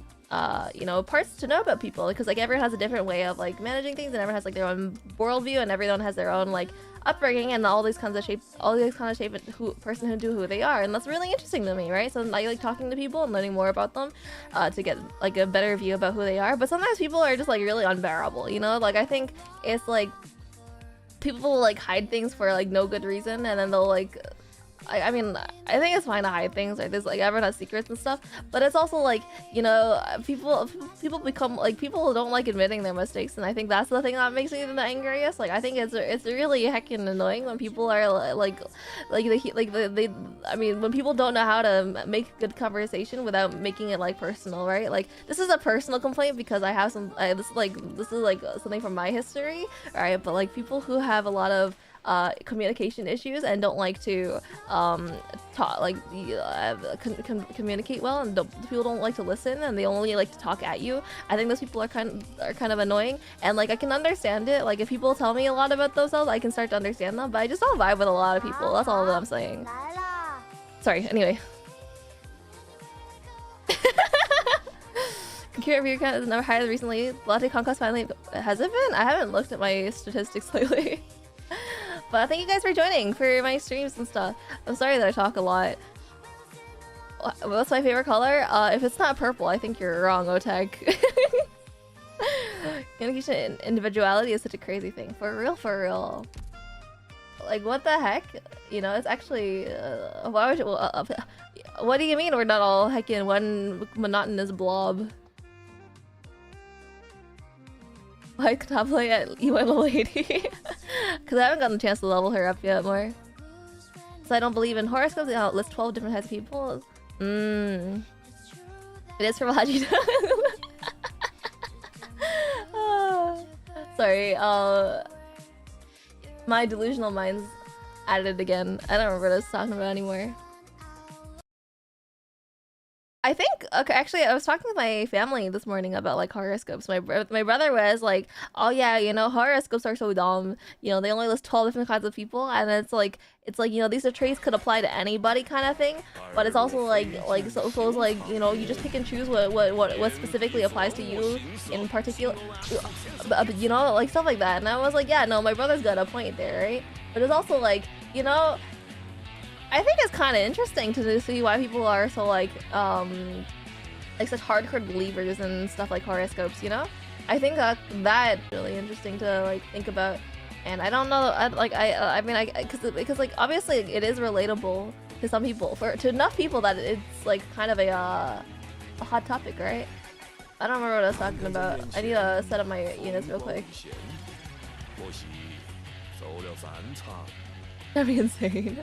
Speaker 1: you know, parts to know about people. Because, like, everyone has a different way of, like, managing things, and everyone has, like, their own worldview, and everyone has their own, like, upbringing, and all these kinds of shape who they are, and that's really interesting to me, right? So I like talking to people and learning more about them to get like a better view about who they are. But sometimes people are just like really unbearable, you know? Like I think it's like people will like hide things for like no good reason, and then they'll like I mean, I think it's fine to hide things, right? There's like everyone has secrets and stuff, but it's also like, you know, people become like, people don't like admitting their mistakes, and I think that's the thing that makes me the angriest. Like I think it's really heckin' annoying when people are like they I mean, when people don't know how to make good conversation without making it like personal, right? Like this is a personal complaint because I have some this is like something from my history, right? But like people who have a lot of communication issues and don't like to talk, like communicate well, and people don't like to listen, and they only like to talk at you. I think those people are kind of annoying, and like I can understand it. Like if people tell me a lot about themselves, I can start to understand them, but I just don't vibe with a lot of people. That's all that I'm saying. Sorry. Anyway. Computer review count is never higher recently. Latte Conquest finally has it been? I haven't looked at my statistics lately. But thank you guys for joining for my streams and stuff. I'm sorry that I talk a lot. What's my favorite color? If it's not purple, I think you're wrong, Otek. Communication and individuality is such a crazy thing. For real, for real. like what the heck? You know, it's actually why would you, what do you mean we're not all heckin' one monotonous blob? Why could I play at EY level 80? Because I haven't gotten a chance to level her up yet more. So I don't believe in horoscopes. I'll list 12 different types of people. It is for Vagina. Sorry, my delusional mind's at it again. I don't remember what I was talking about anymore. I think, okay, actually, I was talking with my family this morning about like horoscopes. My brother was like, "Oh yeah, you know, horoscopes are so dumb. You know, they only list 12 different kinds of people, and it's like you know, these are traits could apply to anybody kind of thing. But it's also like so it's like, you know, you just pick and choose what specifically applies to you in particular, you know, like stuff like that." And I was like, yeah, no, my brother's got a point there, right? But it's also like, you know, I think it's kind of interesting to see why people are so like such hardcore believers in stuff like horoscopes, you know? I think that's really interesting to like think about, and I don't know, I mean, because like obviously it is relatable to some people, to enough people that it's like kind of a hot topic, right? I don't remember what I was talking about. I need to set up my units real quick. That'd be insane.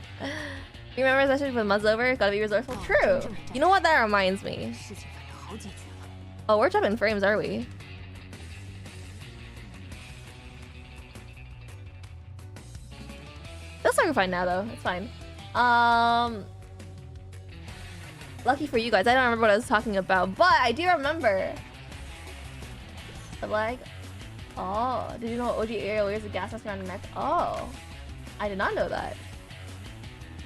Speaker 1: You remember that shit when Mud's over? Gotta be resourceful? True! You know what that reminds me? Oh, we're jumping frames, are we? They'll start fine now, though. It's fine. Lucky for you guys, I don't remember what I was talking about, but I do remember. Like, oh, did you know OG area wears a gas mask around your neck? Oh, I did not know that.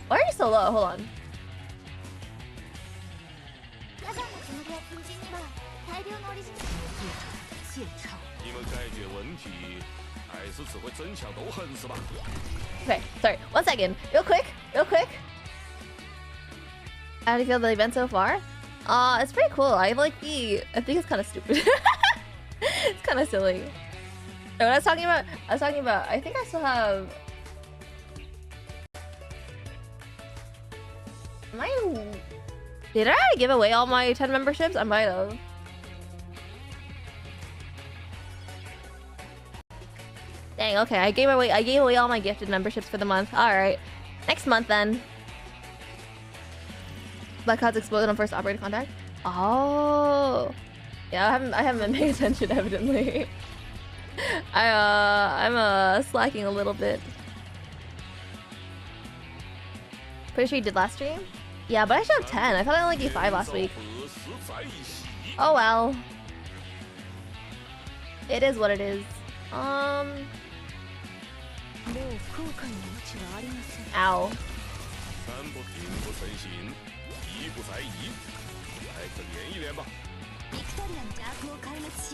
Speaker 1: Why are you so low? Hold on. Okay, sorry. 1 second. Real quick. How do you feel the event so far? It's pretty cool. I think it's kind of stupid. It's kind of silly. So what I was talking about, I think I still have... Did I give away all my 10 memberships? I might have. Dang, okay, I gave away all my gifted memberships for the month. Alright. Next month then. Black Clouds exploded on first operator contact. Oh. Yeah, I haven't been paying attention evidently. I'm slacking a little bit. Pretty sure you did last stream? Yeah, but I should have 10. I thought I only gave 5 last week. Oh well. It is what it is. Ow.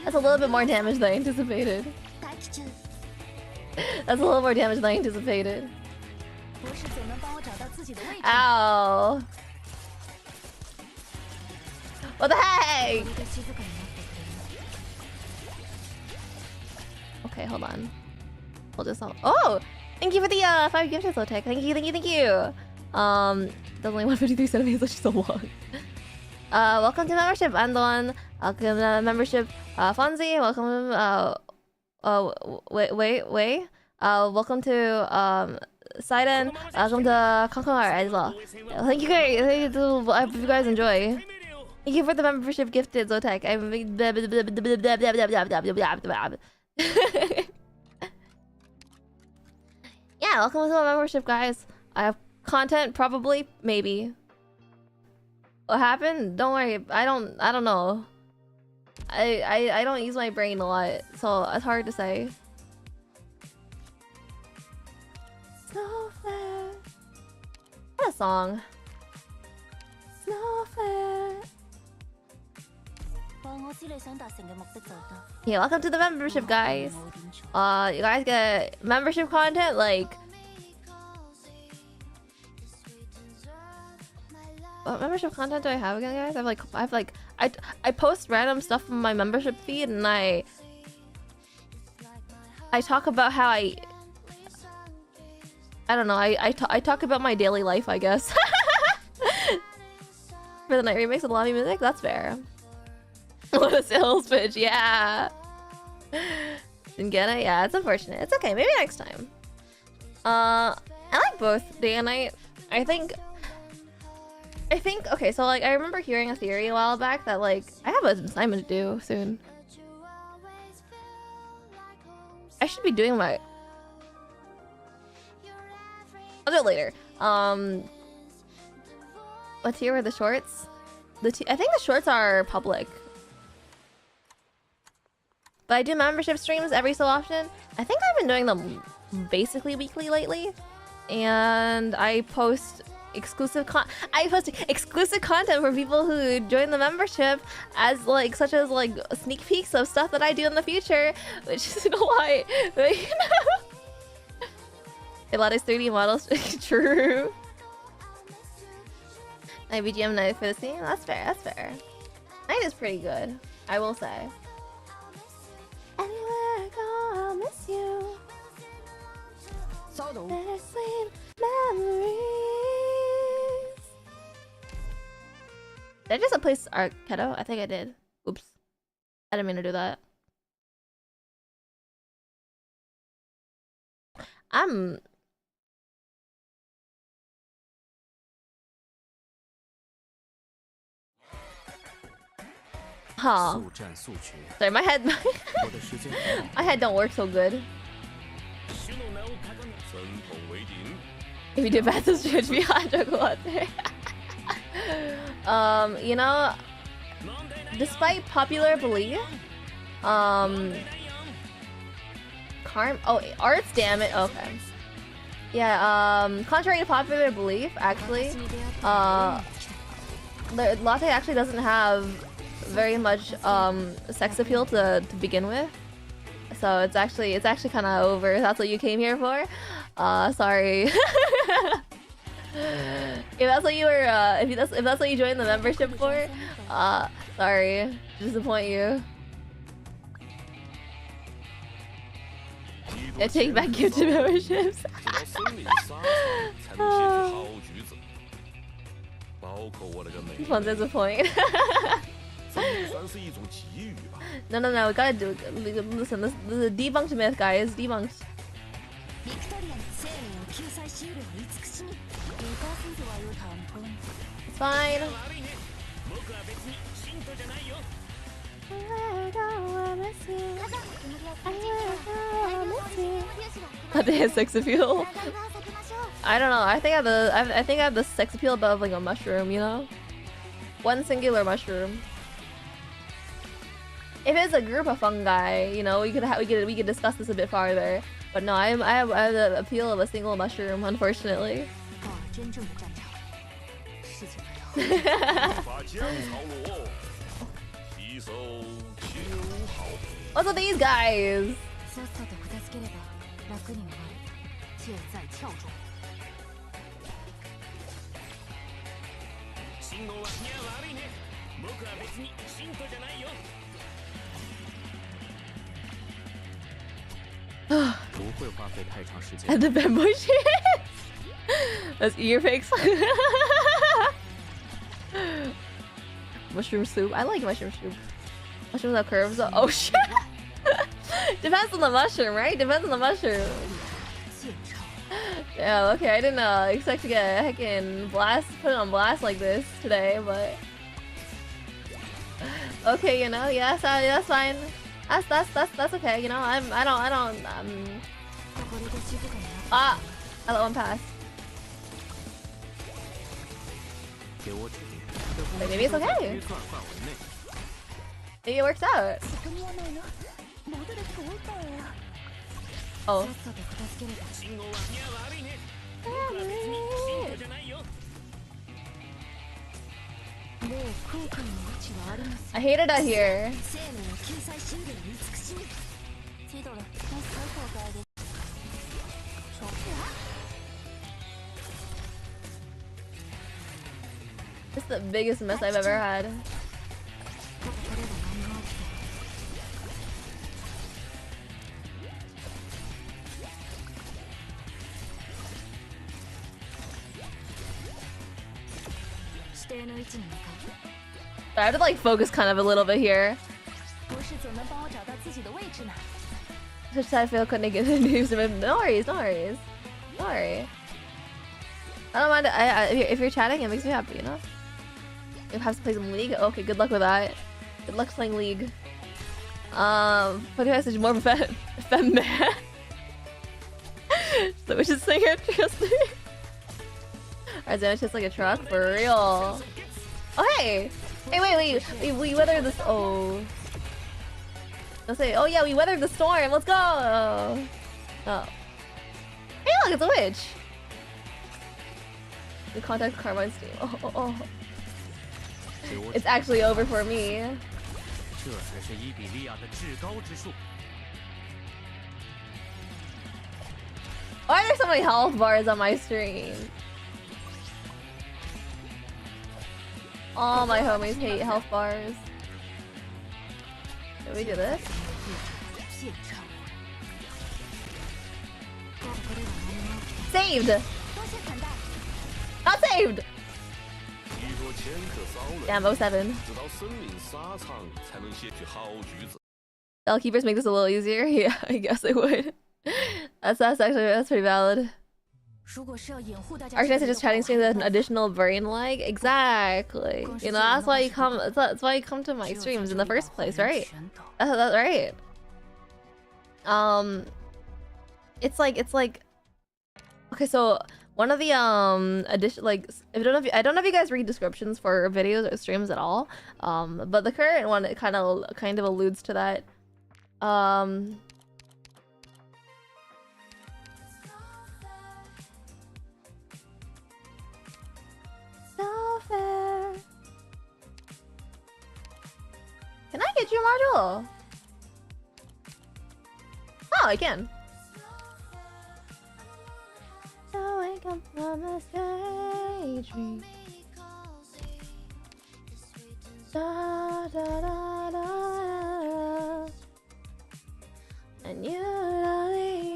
Speaker 1: That's a little bit more damage than I anticipated. That's a little more damage than I anticipated. Ow. What the heck? Okay, hold on. Hold this on. Oh! Thank you for the 5 gifted slow tech. Thank you. There's only 153 centimeters, which is so long. Welcome to membership, Andon. Welcome to membership, Fonzie. Welcome, wait. Welcome to, Sidon. Welcome to Konkongar as well. Thank you guys. I hope you guys enjoy. Thank you for the membership gifted, Zotek. Yeah, welcome to the membership, guys. I have content, probably, maybe. What happened? Don't worry. I don't know. I don't use my brain a lot, so it's hard to say. Snowflake. What a song. Snowflake. Yeah, welcome to the membership, guys. You guys get membership content like... What membership content do I have again, guys? I post random stuff from my membership feed, and I talk about how I I don't know. I talk about my daily life, I guess. For the night remix of lobby music, that's fair. What a sales pitch, yeah. Didn't get it? Yeah, it's unfortunate. It's okay, maybe next time. I like both day and night. I think, okay, so like, I remember hearing a theory a while back that like, I have an assignment to do soon. I should be doing my... I'll do it later. What tier were the shorts? I think the shorts are public. But I do membership streams every so often. I think I've been doing them basically weekly lately. And I post exclusive content for people who join the membership as like such as like sneak peeks of stuff that I do in the future, which is why a lot of 3D models. True. My BGM night for the scene? That's fair, that's fair. Night is pretty good, I will say. Anywhere I go, I'll miss you. Bittersweet memories. Did I just place Arketo? I think I did. Oops. I didn't mean to do that. Huh. Sorry, my head my head don't work so good. If you do bad, this should be you know, despite popular belief, arts, damn it, okay. Yeah, contrary to popular belief, actually, the latte actually doesn't have very much sex appeal to begin with, so it's actually kind of over. If that's what you came here for. Sorry. If that's what you were, if that's what you joined the membership for, sorry, disappoint you. I take back gifted memberships. Fun disappoint. No, we gotta do it. Listen, this is a debunked myth, guys. Debunked. It's fine. They have sex appeal. I don't know. I think I have the sex appeal above like a mushroom, you know? One singular mushroom. If it's a group of fungi, you know, we could discuss this a bit farther. But no, I have the appeal of a single mushroom, unfortunately. What's with these guys? And the bamboo shit. That's ear pics. Mushroom soup. I like mushroom soup. Mushrooms have curves. Oh shit. Depends on the mushroom, right? Depends on the mushroom. Yeah, okay. I didn't expect to get a heckin' put it on blast like this today, but okay, you know, yeah, that's fine. That's okay, you know. I let one pass. Wait, maybe it's okay. Maybe it works out. Oh. I hate it out here. This is the biggest mess I've ever had. I have to like focus kind of a little bit here. Just I feel couldn't get news. No worries, no worries. Don't worry. I don't mind. If you're chatting, it makes me happy, you know? You have to play some League? Okay, good luck with that. Good luck playing League. Funny message, more of a femme man. So we should sing it just Alright, damn, it's just like a truck? For real. Oh, hey! Hey, wait, we weathered this. Oh. Let's say, oh yeah, we weathered the storm. Let's go! Oh. Hey, look, it's a witch! We contact Carmine's team. Oh. It's actually over for me. Why are there so many health bars on my stream? All my homies hate health bars. Can we do this? Saved! Not saved! Damn, 07. Keepers make this a little easier? Yeah, I guess they would. That's pretty valid. ARKNIGHTS are just chatting streams with an additional brain lag? Exactly. You know, that's why you come to my streams in the first place, right? That's right. It's like okay, so one of the addition, like, I don't know if you guys read descriptions for videos or streams at all. But the current one, it kind of alludes to that. So fair. Can I get you a module? Oh, I can. So wake up from a daydream. Da da da da. And you lonely,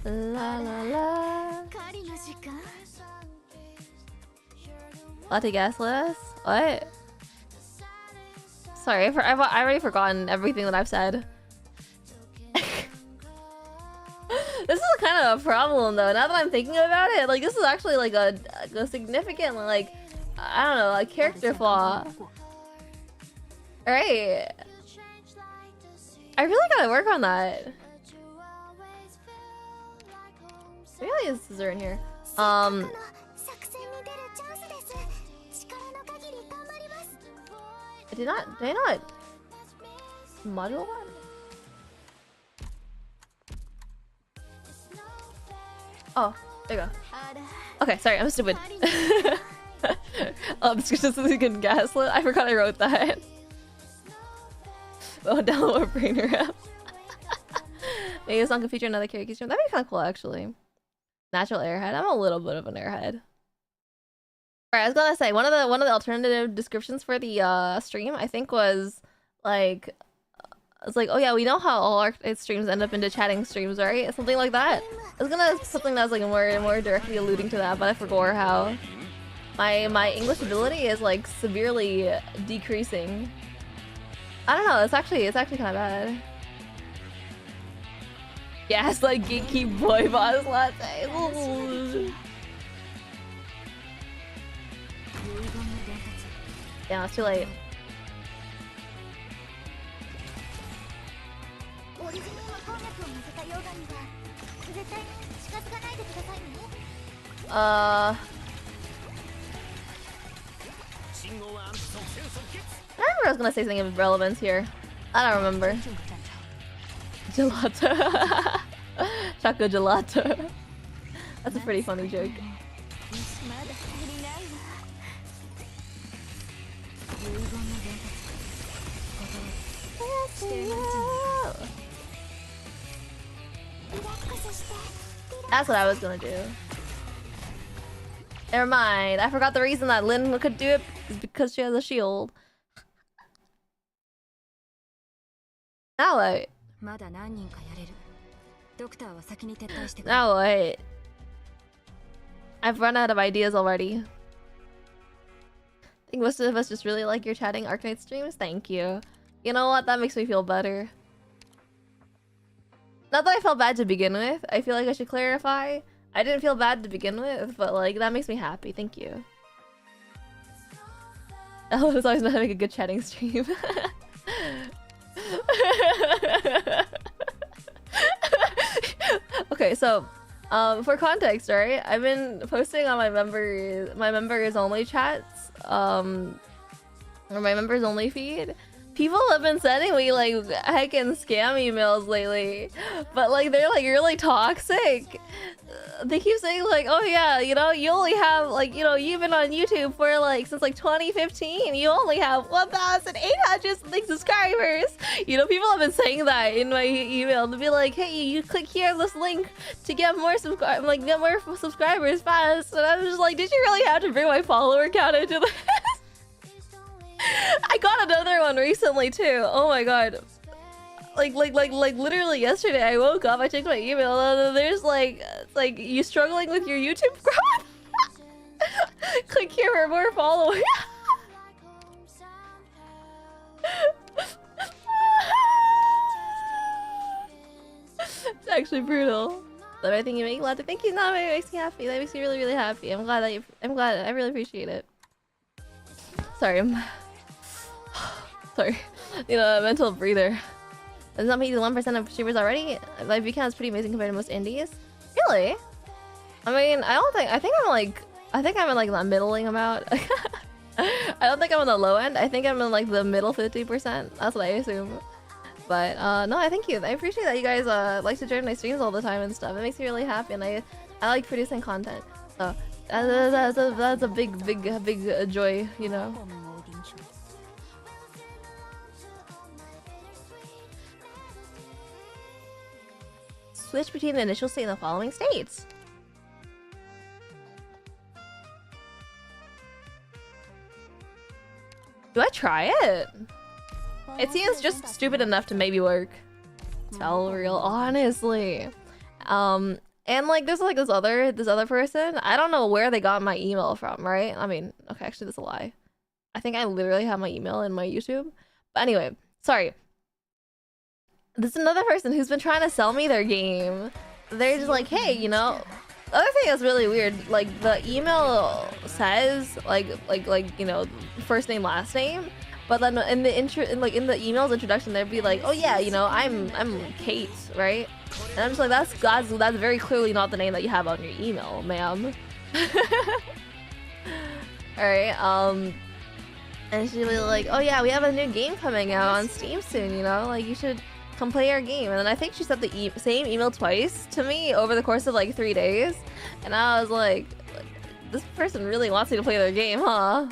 Speaker 1: la la la. Latte gasless? What? Sorry, I've already forgotten everything that I've said. This is kind of a problem though, now that I'm thinking about it. Like, this is actually like a significant, like, I don't know, like, character flaw. Alright. I really gotta work on that. Maybe I'll use scissor in here. Did I not module that? Oh, there you go. Okay, sorry, I'm stupid. Description so you can gaslit. I forgot I wrote that. Oh, download more brain rap. Maybe this song could feature another karaoke stream. That'd be kind of cool, actually. Natural airhead. I'm a little bit of an airhead. Alright, I was gonna say one of the alternative descriptions for the stream, I think, was like, it's like, oh yeah, we know how all our streams end up into chatting streams, right? Something like that. I was gonna something that was like more directly alluding to that, but I forgot how. My English ability is like severely decreasing. I don't know. It's actually kind of bad. Yeah, it's like geeky boy boss latte. Ooh. Yeah, it's too late. I remember I was gonna say something of relevance here. I don't remember. Gelato. Choco gelato. That's a pretty funny joke. That's what I was gonna do. Never mind. I forgot the reason that Lynn could do it is because she has a shield. Now what? Now what? I've run out of ideas already. think most of us just really like your chatting ARKNIGHTS streams. Thank you. You know what? That makes me feel better. Not that I felt bad to begin with. I feel like I should clarify. I didn't feel bad to begin with, but like that makes me happy. Thank you. I was always not having a good chatting stream. Okay, so for context, right? I've been posting on my members only chats, or my members only feed. People have been sending me like heckin' scam emails lately, but like they're like really toxic. They keep saying like, oh yeah, you know, you only have like, you know, you've been on YouTube for like since like 2015. You only have 1,800 something subscribers. You know, people have been saying that in my email to be like, hey, you click here on this link to get more get more subscribers fast. And I was just like, did you really have to bring my follower count into this? I got another one recently too. Oh my god. Like literally yesterday I woke up, I checked my email, and there's like, it's like, you struggling with your YouTube growth? Click here for more followers. It's actually brutal. But I think you make a lot of thank you. No, it makes me happy. That makes me really, really happy. I'm glad that I'm glad. I really appreciate it. Sorry, sorry. You know, a mental breather. Does not meet the 1% of streamers already. Live VCAM is pretty amazing compared to most indies. Really? I mean, I think I'm in like the middling amount. I don't think I'm on the low end. I think I'm in like the middle 50%. That's what I assume. But no, I thank you. I appreciate that you guys like to join my streams all the time and stuff. It makes me really happy, and I like producing content. So that's a big joy, you know. Switch between the initial state and the following states. Do I try it? It seems just stupid enough to maybe work. Tell real, honestly. And like there's like this other person. I don't know where they got my email from, right? I mean, okay, actually that's a lie. I think I literally have my email in my YouTube. But anyway, sorry. There's another person who's been trying to sell me their game. They're just like, hey, you know, the other thing that's really weird, like the email says like you know, first name, last name, but then in the in the email's introduction they'd be like, oh yeah, you know, I'm Kate, right? And I'm just like, that's very clearly not the name that you have on your email, ma'am. Alright, and she was like, oh yeah, we have a new game coming out on Steam soon, you know, like you should come play our game. And then I think she sent the same email twice to me over the course of like 3 days, and I was like, this person really wants me to play their game, huh?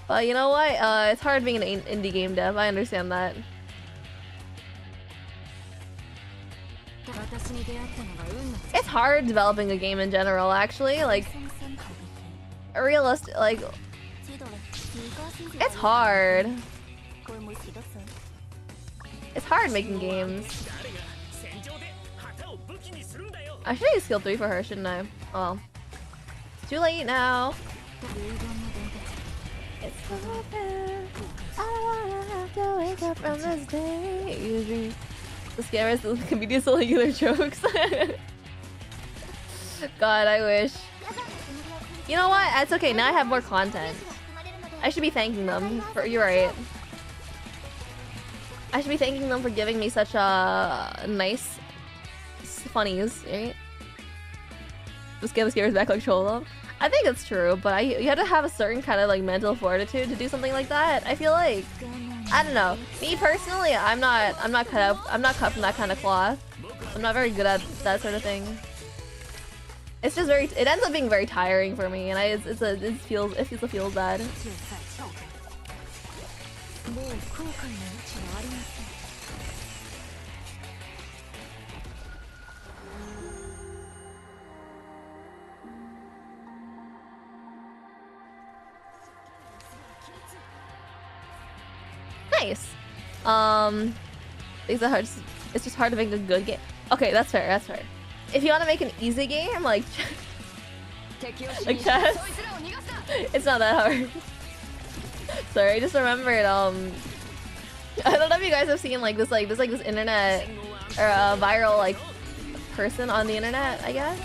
Speaker 1: But you know what? It's hard being an indie game dev. I understand that. It's hard developing a game in general, actually. Like, realistic, like, it's hard. It's hard making games. I should use skill 3 for her, shouldn't I? Oh, it's too late now. It's open. I don't wanna have to wake up from this day. The scammers, the comedians selling their jokes. God, I wish. You know what? It's okay. Now I have more content. I should be thanking them for. You're right. I should be thanking them for giving me such nice funnies, right? Just get the scammers back, like troll them. I think it's true, but you have to have a certain kind of like mental fortitude to do something like that. I feel like, I don't know. Me personally, I'm not cut from that kind of cloth. I'm not very good at that sort of thing. It's just it ends up being very tiring for me, and it feels bad. Nice. It's hard. It's just hard to make a good game. Okay, that's fair. That's fair. If you want to make an easy game, like Like chess. It's not that hard. Sorry, I just remembered. I don't know if you guys have seen like this internet or a viral like person on the internet, I guess,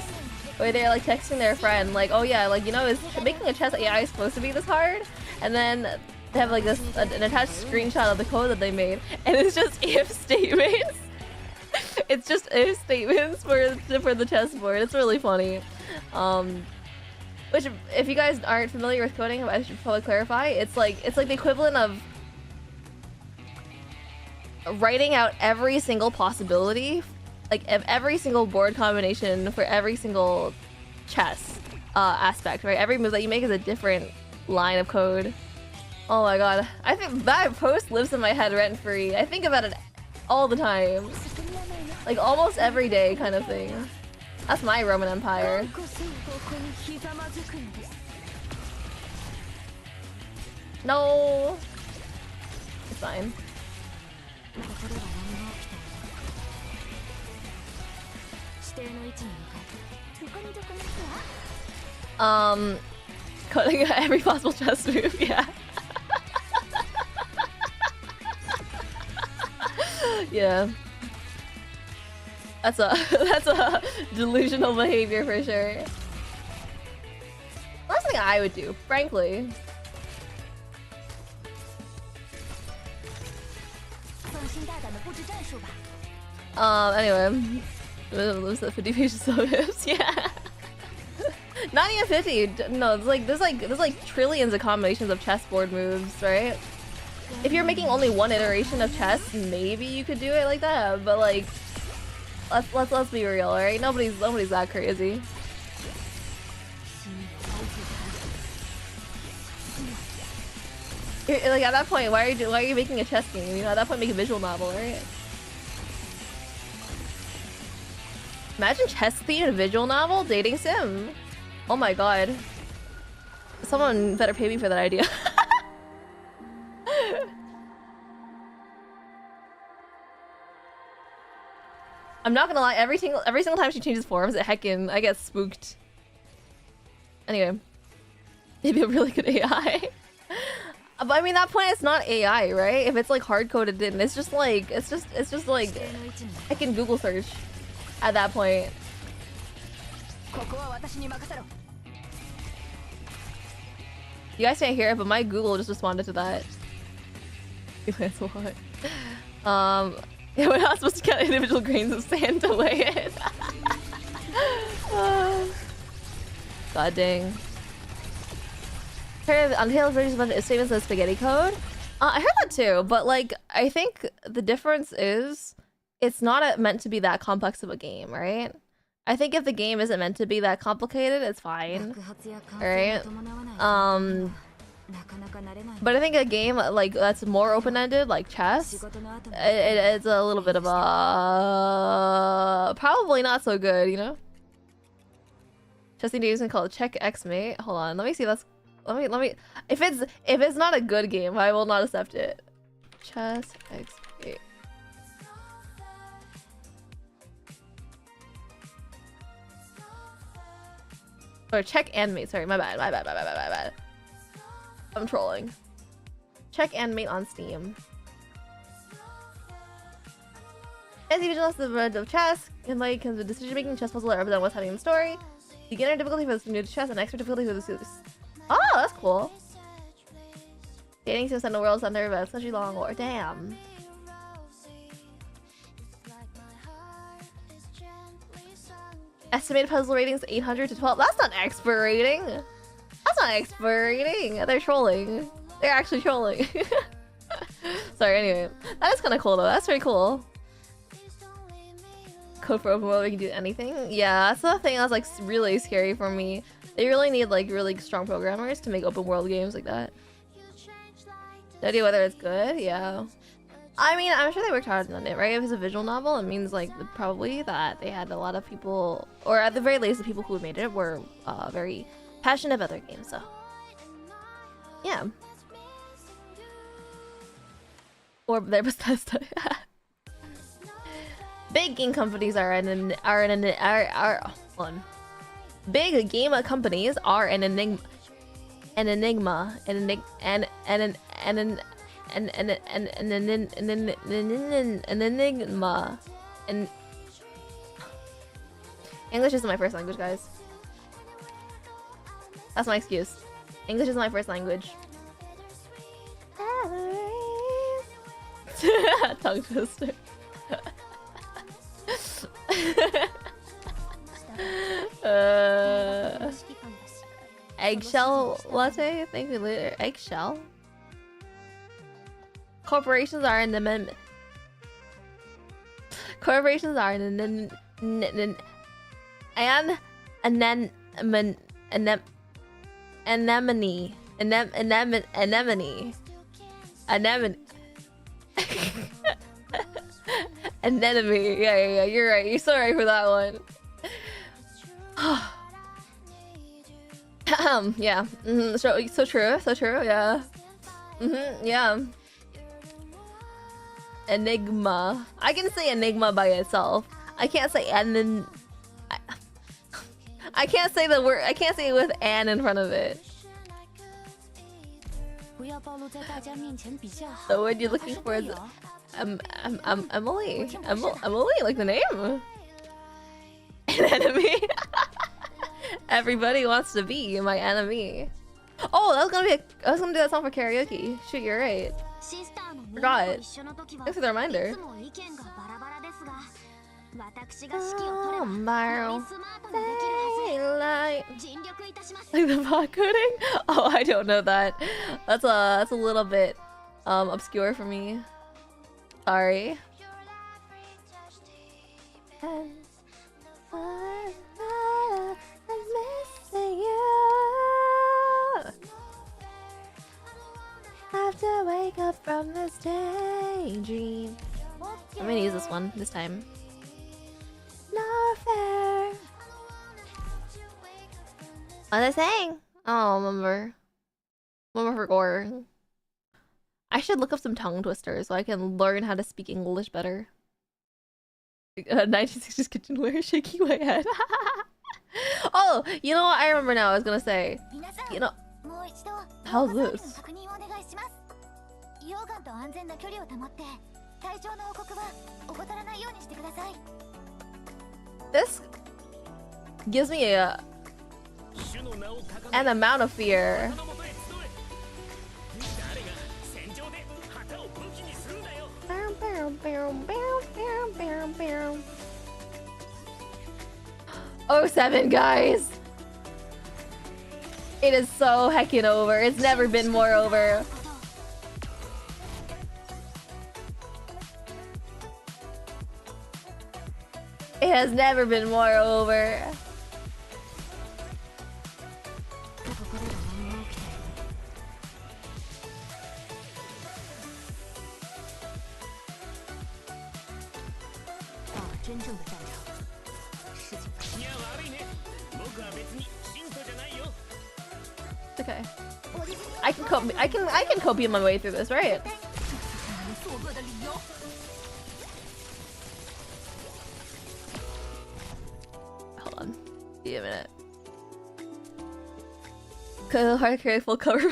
Speaker 1: where they're like texting their friend like, oh yeah, like, you know, is making a chess AI supposed to be this hard? And then they have like this an attached screenshot of the code that they made, and it's just if statements. It's just if statements for the chessboard. It's really funny. Which, if you guys aren't familiar with coding, I should probably clarify. It's like the equivalent of writing out every single possibility, like every single board combination for every single chess aspect, right? Every move that you make is a different line of code. Oh my god, I think that post lives in my head rent free. I think about it all the time, like almost every day, kind of thing. That's my Roman Empire. No, it's fine. Cutting every possible chess move, yeah. Yeah. That's a delusional behavior for sure. That's something I would do, frankly. Anyway, there's the 50 pages of this, yeah. Not even 50. No, there's like trillions of combinations of chessboard moves, right? If you're making only one iteration of chess, maybe you could do it like that. But like, let's be real, alright? Nobody's that crazy. Like at that point, why are you making a chess game? You know, at that point, make a visual novel, right? Imagine chess-themed visual novel dating sim. Oh my god. Someone better pay me for that idea. I'm not gonna lie, every single time she changes forms, I get spooked. Anyway, maybe a really good AI. But I mean, that point it's not AI, right? If it's like hard coded in, it's just like I can Google search at that point. You guys can't hear it, but my Google just responded to that. That's what. Yeah, we're not supposed to get individual grains of sand to weigh it. God dang. Heard of Untailed version of statements in the spaghetti code? I heard that too, but like, I think the difference is it's not meant to be that complex of a game, right? I think if the game isn't meant to be that complicated, it's fine, right? But I think a game like that's more open-ended, like chess, it's a little bit of a probably not so good, you know. Chessing games can call it Check X Mate. Hold on, let me see. Let me. If it's not a good game, I will not accept it. Chess X Mate. Or check and mate. Sorry, my bad. I'm trolling. Check and mate on Steam. As you just the road of chess, and like the decision-making chess puzzle that represent what's happening in the story. Beginner difficulty for the new to chess, and expert difficulty for the Oh, that's cool. Dating sim in the world center about such a long war. Damn. Estimated puzzle ratings 800 to 12. That's not expert rating. That's not expert rating. They're trolling. They're actually trolling. Sorry, anyway. That is kind of cool though. That's very cool. Code for open world, we can do anything. Yeah, that's the thing that's like really scary for me. They really need like really strong programmers to make open world games like that. No idea whether it's good. Yeah. I mean, I'm sure they worked hard on it, right? If it's a visual novel, it means like probably that they had a lot of people, or at the very least, the people who made it were very passionate about their game. So, yeah. Or they're Bethesda. Big game companies are hold on. Big game companies are an enigma. An enigma. Enigma. And English isn't my first language, guys. That's my excuse. English isn't my first language. Tongue twister. Eggshell latte? Thank you later. Eggshell? Corporations are an amendment. Corporations are an anemone. Anemone. Yeah. You're right. You're so right for that one. Yeah. So true. Yeah. Yeah. Enigma. I can say enigma by itself. I can't say I can't say the word. I can't say it with "an" in front of it. The word you're looking for is Emily. Emily, like the name. An enemy. Everybody wants to be my enemy. Oh, I was gonna do that song for karaoke. Shoot, you're right. Forgot. Thanks for the reminder. Like the pot coding? Oh, I don't know that. That's a little bit obscure for me. Sorry. Have to wake up from this daydream. I'm gonna use this one this time. Not fair. What was I saying? Oh, remember for gore. I should look up some tongue twisters so I can learn how to speak English better. 1960s kitchenware, shaking my head. Oh, you know what? I remember now. I was gonna say, you know, how's this? This gives me an amount of fear. Oh, 07, guys. It is so heckin' over. It's never been more over. It has never been more over. Okay. I can copy my way through this, right? Hold on. Give me a minute. Cause hard carry full cover.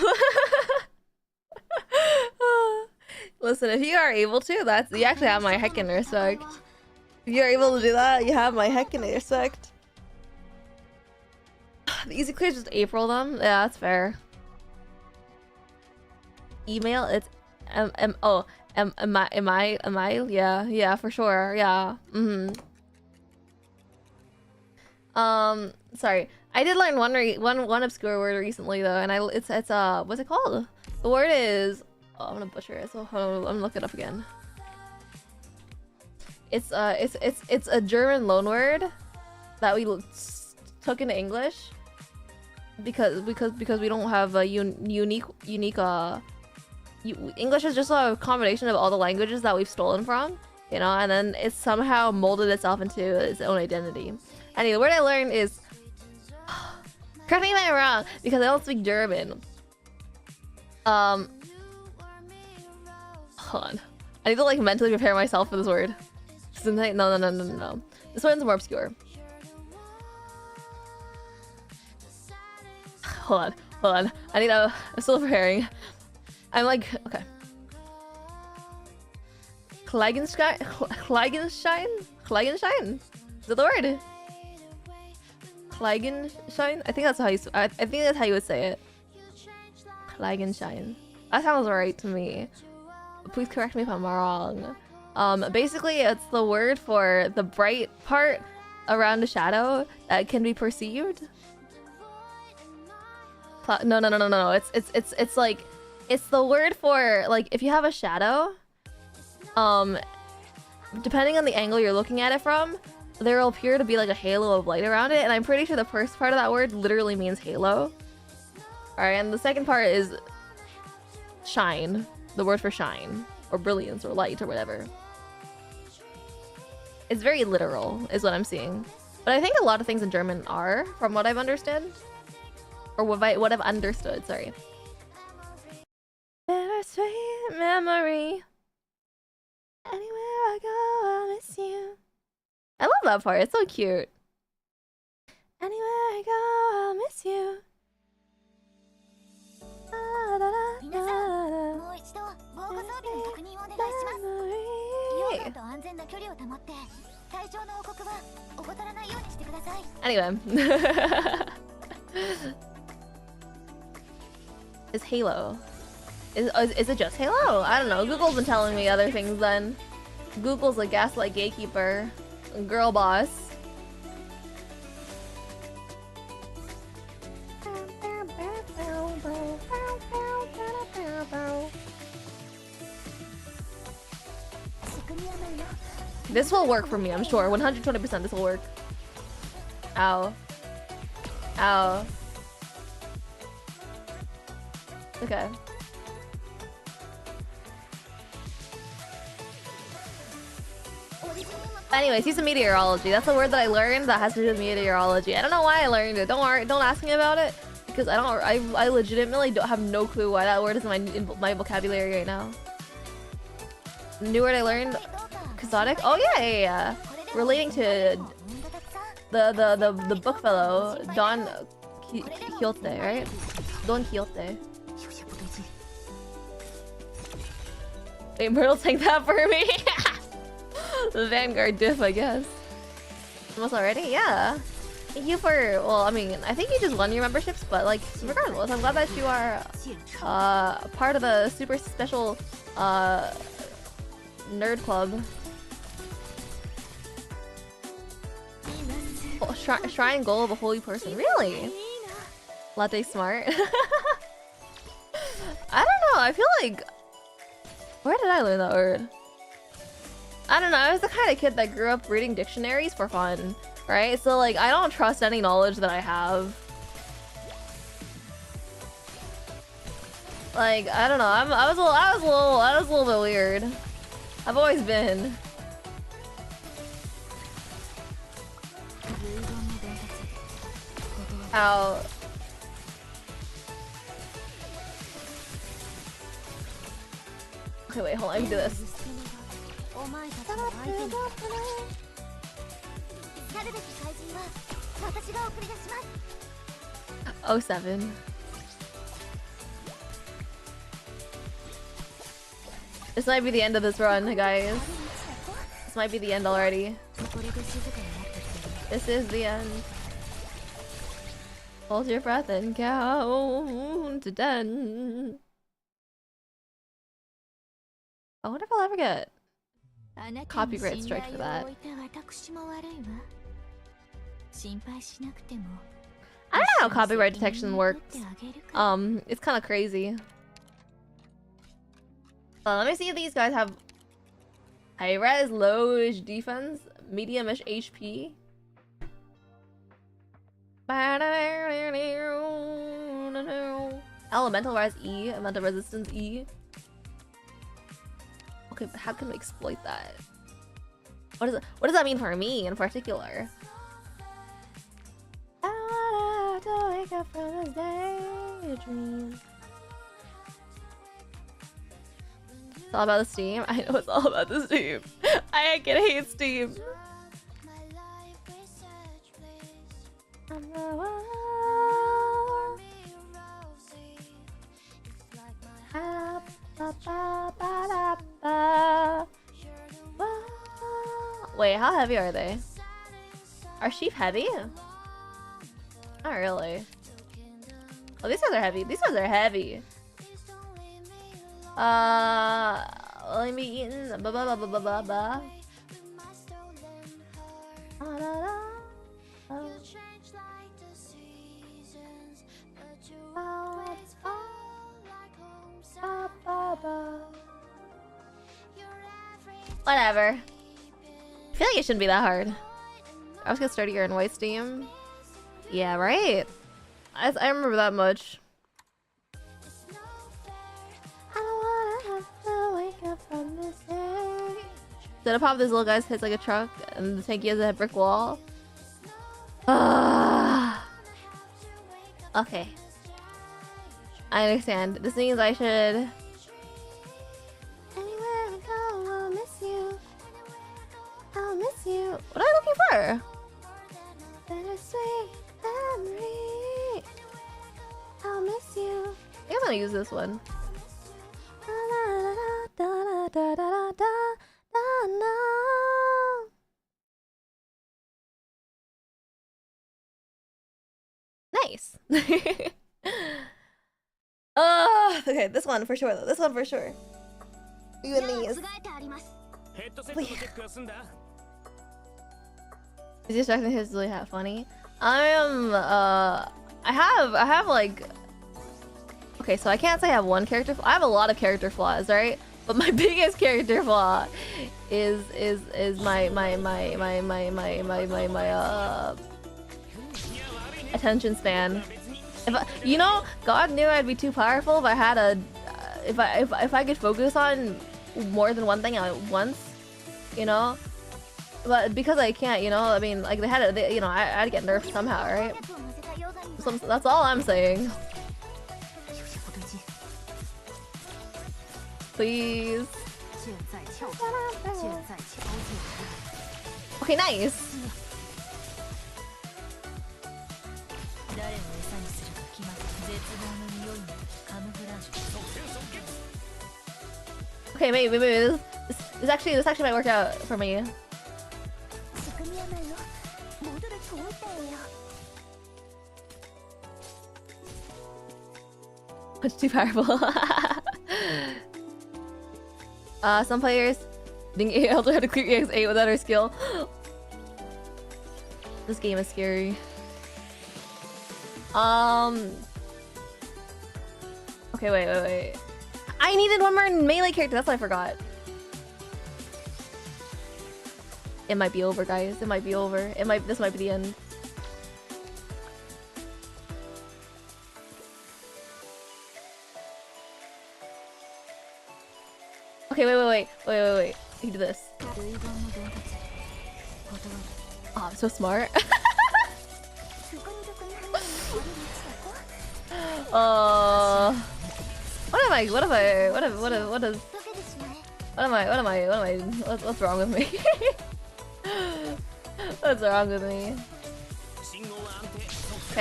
Speaker 1: Listen, if you are able to, you actually have my heckin' respect. If you're able to do that, you have my heckin' respect. The easy clear is just April them. Yeah, that's fair. Email, it's am I? Yeah, for sure. Yeah. Sorry. I did learn one obscure word recently though, and it's what's it called? The word is, oh, I'm gonna butcher it, so hold on, I'm gonna look it up again. It's a German loanword that we took into English because we don't have a unique English is just a combination of all the languages that we've stolen from, you know, and then it's somehow molded itself into its own identity. Anyway, the word I learned is, correct me if I'm wrong, because I don't speak German. Hold on. I need to like mentally prepare myself for this word. No. This one's more obscure. hold on. I need a silver herring. I'm like, okay. Klagenstein? Klagenstein? Is that the word? Klagenstein? I think that's how you. I think that's how you would say it. Klagenstein. That sounds right to me. Please correct me if I'm wrong. Basically, it's the word for the bright part around a shadow that can be perceived. No. It's like, it's the word for, like, if you have a shadow, depending on the angle you're looking at it from, there will appear to be like a halo of light around it, and I'm pretty sure the first part of that word literally means halo. Alright, and the second part is shine, the word for shine, or brilliance, or light, or whatever. It's very literal, is what I'm seeing. But I think a lot of things in German are, from what I've understood. Or what I've understood, sorry. Bittersweet memory. Anywhere I go, I'll miss you. I love that part, it's so cute. Anywhere I go, I'll miss you. Anyway. Is Halo. Is it just Halo? I don't know. Google's been telling me other things then. Google's a gaslight gatekeeper. Girl boss. This will work for me, I'm sure. 120% this will work. Ow. Ow. Okay. Anyways, use a meteorology. That's a word that I learned that has to do with meteorology. I don't know why I learned it. Don't worry, don't ask me about it, because I legitimately don't have no clue why that word is in my vocabulary right now. New word I learned, exotic. Oh yeah. Relating to the book fellow Don Quixote, right? Don Quixote. Wait, Myrtle take that for me. The Vanguard diff, I guess. Almost already? Yeah. Thank you for, well, I mean, I think you just won your memberships, but like, regardless, I'm glad that you are part of the super special nerd club. Oh, shrine goal of a holy person. Really? Latte smart. I don't know, I feel like... Where did I learn that word? I don't know, I was the kind of kid that grew up reading dictionaries for fun, right? So like, I don't trust any knowledge that I have. Like, I don't know, I was a little bit weird. I've always been. Ow. Okay, wait, hold on, I can do this. Oh, 7. This might be the end of this run, guys. This might be the end already. This is the end. Hold your breath and count to 10. I wonder if I'll ever get copyright strike for that. I don't know how copyright detection works. It's kind of crazy. Let me see if these guys have high res, lowish defense, medium-ish HP. Elemental res E, elemental resistance E. Okay, but how can we exploit that? What does that mean for me in particular? I don't have to wake up from this daydream. It's all about the Steam. I know it's all about the Steam. I can hate Steam. Wait, how heavy are they? Are sheep heavy? Not really. Oh, these guys are heavy. These guys are heavy. Let me eating. Ba ba ba ba ba ba ba. Whatever. I feel like it shouldn't be that hard. I was gonna start a year in White Steam. Yeah, right? I remember that much. I don't wanna have to wake up from this day. Did I pop this little guy's hits like a truck and the tanky has a brick wall? Okay. I understand. This means I should... Anywhere I go, I'll miss you. I'll miss you. What am I looking for? Bittersweet memory. I'll miss you. I think I'm gonna use this one. Nice. Okay, this one for sure though. This one for sure. You and these. Is distracting his really funny? I have like, okay, so I can't say I have one character flaw. I have a lot of character flaws, right? But my biggest character flaw is my attention span. If I, you know, God knew I'd be too powerful if I had a if I could focus on more than one thing at once, you know. But because I can't, you know, I mean, like they had you know, I had to get nerfed somehow, right? So that's all I'm saying. Please. Okay, nice. Okay, maybe this actually might work out for me. It's too powerful. Some players being able to clear EX8 without her skill. This game is scary. Okay, wait. I needed one more melee character. That's what I forgot. It might be over, guys. It might be over. This might be the end. Okay, wait. You do this. Oh, I'm so smart. What's wrong with me? What's wrong with me?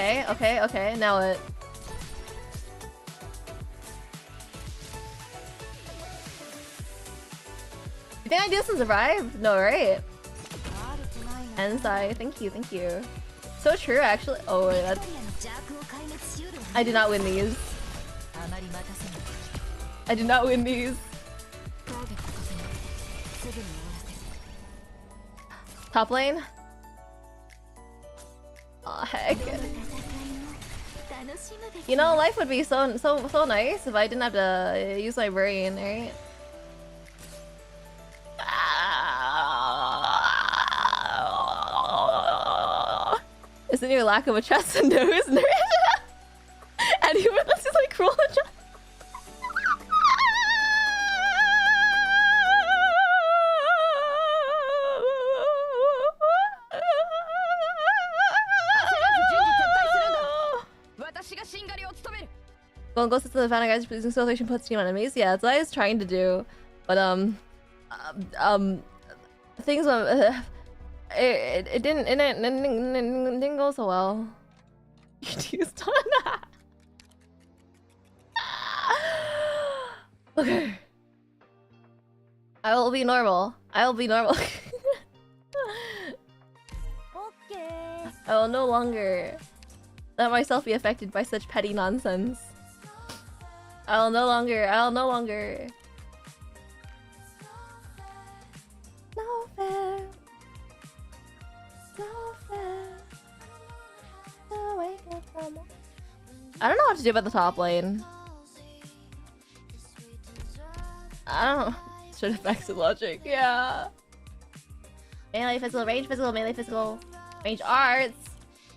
Speaker 1: Okay, now what? You think I do this and survive? No, right? Ensai, thank you. So true, actually. Oh, wait, that's... I did not win these. I did not win these. Top lane? Aw, heck. You know, life would be so nice if I didn't have to use my brain, right? Isn't your lack of a chest and nose? And even this is like cruel and just. Go and go sit to the fan guys producing civilization puts team on enemies. Yeah, that's what I was trying to do. But things it didn't go so well. You used on that. Okay. I will be normal. I will no longer let myself be affected by such petty nonsense. I'll no longer. No fair. No fair. No wake up from... I don't know what to do about the top lane. I don't know. Should affect the logic. Yeah. Melee physical, range physical, melee physical, range arts,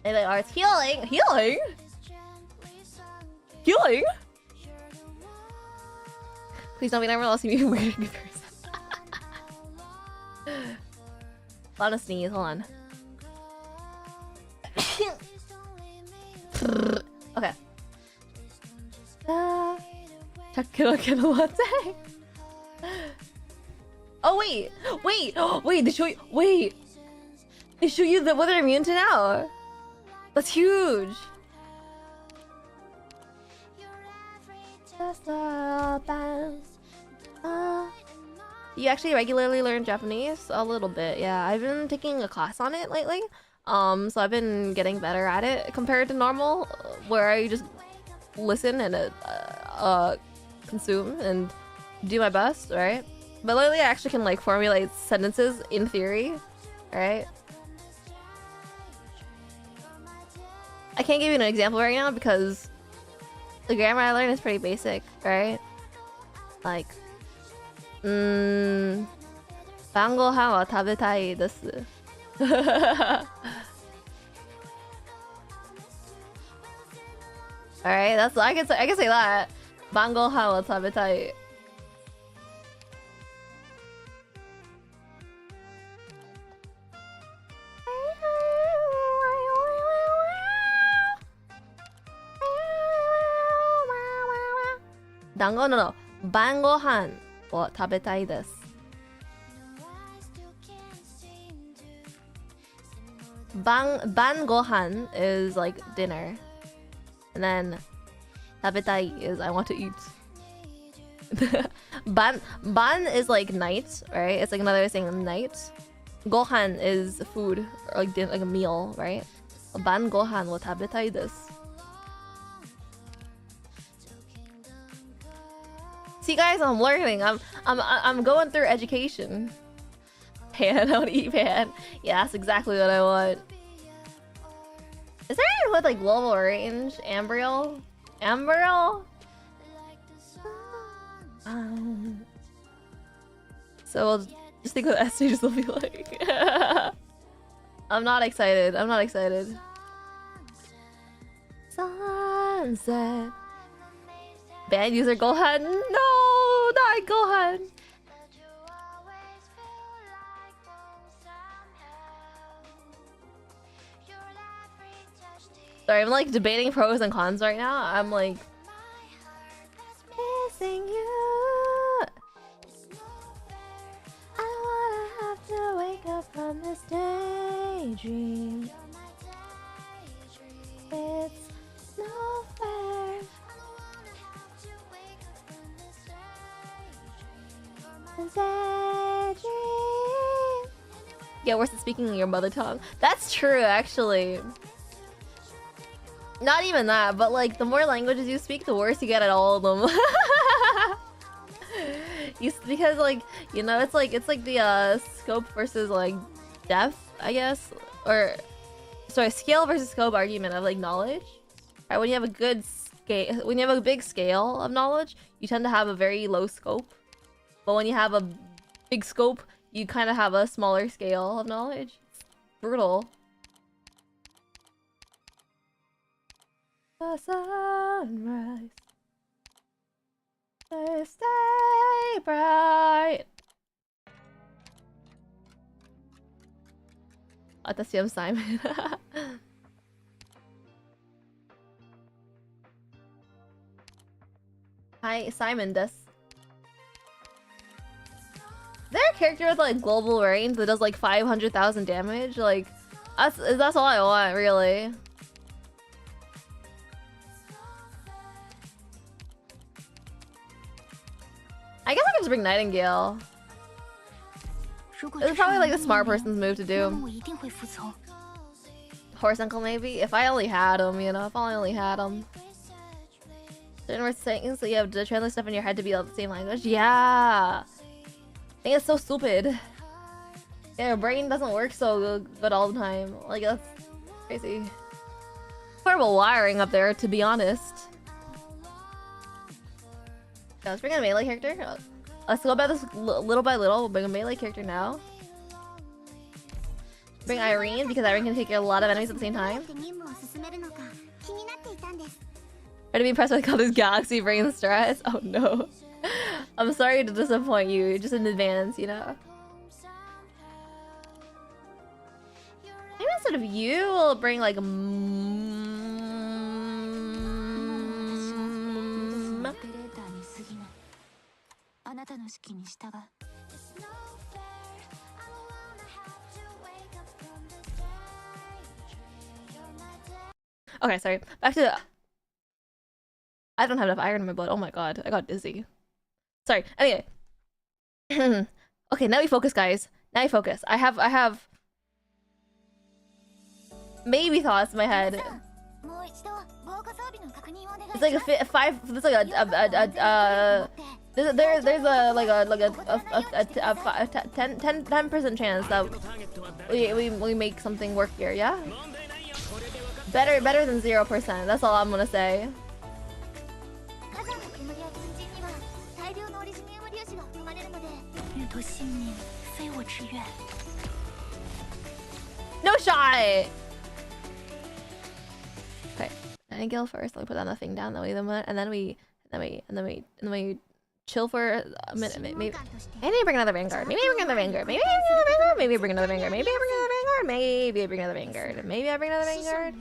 Speaker 1: melee arts, healing, healing. Please don't be never lost me weird in comparison. Hold on a sneeze, hold on. Okay. Chocolate latte. Oh wait, they show you. They show you what they're immune to now. That's huge. You actually regularly learn Japanese? A little bit, yeah. I've been taking a class on it lately. So I've been getting better at it compared to normal, where I just listen and consume and do my best, right? But lately I actually can like formulate sentences in theory, right? I can't give you an example right now because the grammar I learned is pretty basic, right? Like, 晩ご飯は食べたいです. Alright, that's I can say that. 晩ご飯は食べたい. No. 晩ご飯を食べたいです. Ban gohan is like dinner. And then 食べたい is I want to eat. ban is like night, right? It's like another way of saying night. Gohan is food, or like like a meal, right? Ban gohan wo tabetai desu. See guys, I'm learning. I'm going through education. Pan, I want to eat pan. Yeah, that's exactly what I want. Is there anyone with like global range? Ambriel? So we'll just think what S stages will be like. I'm not excited. Sunset. Band user Gohan? No, not Gohan. Sorry, I'm like debating pros and cons right now. I'm like missing you. I wanna have to wake up from this daydream. It's no fair. Yeah, worse than speaking in your mother tongue. That's true, actually. Not even that, but like the more languages you speak, the worse you get at all of them. Because like, you know, it's like the scope versus like depth, I guess, or sorry, scale versus scope argument of like knowledge. Right? When you have a good scale, when you have a big scale of knowledge, you tend to have a very low scope. But when you have a big scope, you kind of have a smaller scale of knowledge. It's brutal. The sunrise. Stay bright. Atashi, I'm Simon. Hi, Simon desu. Is there a character with like global range that does like 500,000 damage? Like, that's all I want, really. I guess I could just bring Nightingale. It's probably like the smart person's move to do. Horse uncle maybe? If I only had him, you know, if I only had him. Certain words saying so you have to translate stuff in your head to be all the same language. Yeah. I think it's so stupid. Yeah, your brain doesn't work so good all the time. Like, that's crazy. Horrible wiring up there, to be honest. Yeah, let's bring in a melee character. Let's go about this little by little. We'll bring a melee character now. Bring Irene, because Irene can take a lot of enemies at the same time. Try to be impressed with Color's Galaxy brain stress. Oh no. I'm sorry to disappoint you, just in advance, you know? Maybe instead of you, we'll bring like Okay, sorry. Back to I don't have enough iron in my blood. Oh my god, I got dizzy. Sorry. Anyway. Okay, now we focus, guys. Now we focus. I have maybe thoughts in my head. It's like a five. It's like a there's a like a 10% chance that we make something work here. Yeah. Better than 0%. That's all I'm gonna say. No shot. Okay, and Gil first. Let me put that thing down. That way, and then we chill for a minute. Maybe bring another Vanguard. Maybe bring another Vanguard. Maybe bring another Vanguard. Maybe bring another Vanguard. Maybe bring another Vanguard. Maybe I bring another Vanguard.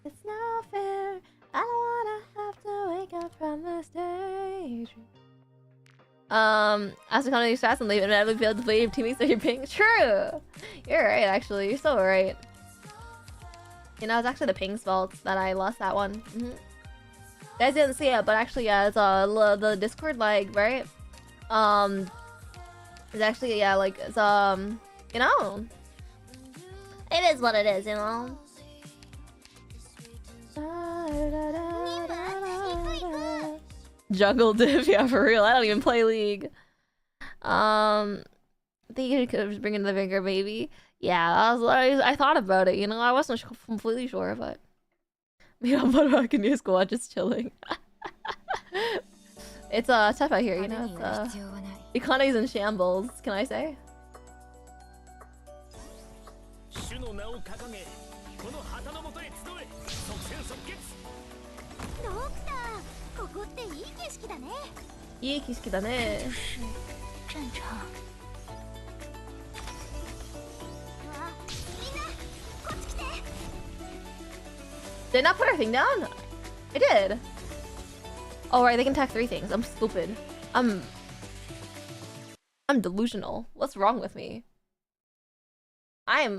Speaker 1: It's not fair. I don't wanna have to wake up from the stage. Ask the economy fast and leave it inevitably fail to play your teammates so you're ping. True! You're right, actually. You're so right. You know, it's actually the ping's fault that I lost that one. You guys didn't see it, but actually, yeah, it's the Discord lag, right? It's actually, yeah, like, it's, you know. It is what it is, you know? Jungle diff, yeah, for real. I don't even play League. I think you could bring in the Vigor baby. Yeah, I thought about it, you know. I wasn't completely sure, but maybe I'm not in your squad just chilling. It's tough out here, you know. It's economy's in shambles. Can I say? Did I not put our thing down? I did. Oh right, they can attack 3 things. I'm stupid. I'm delusional. What's wrong with me? I'm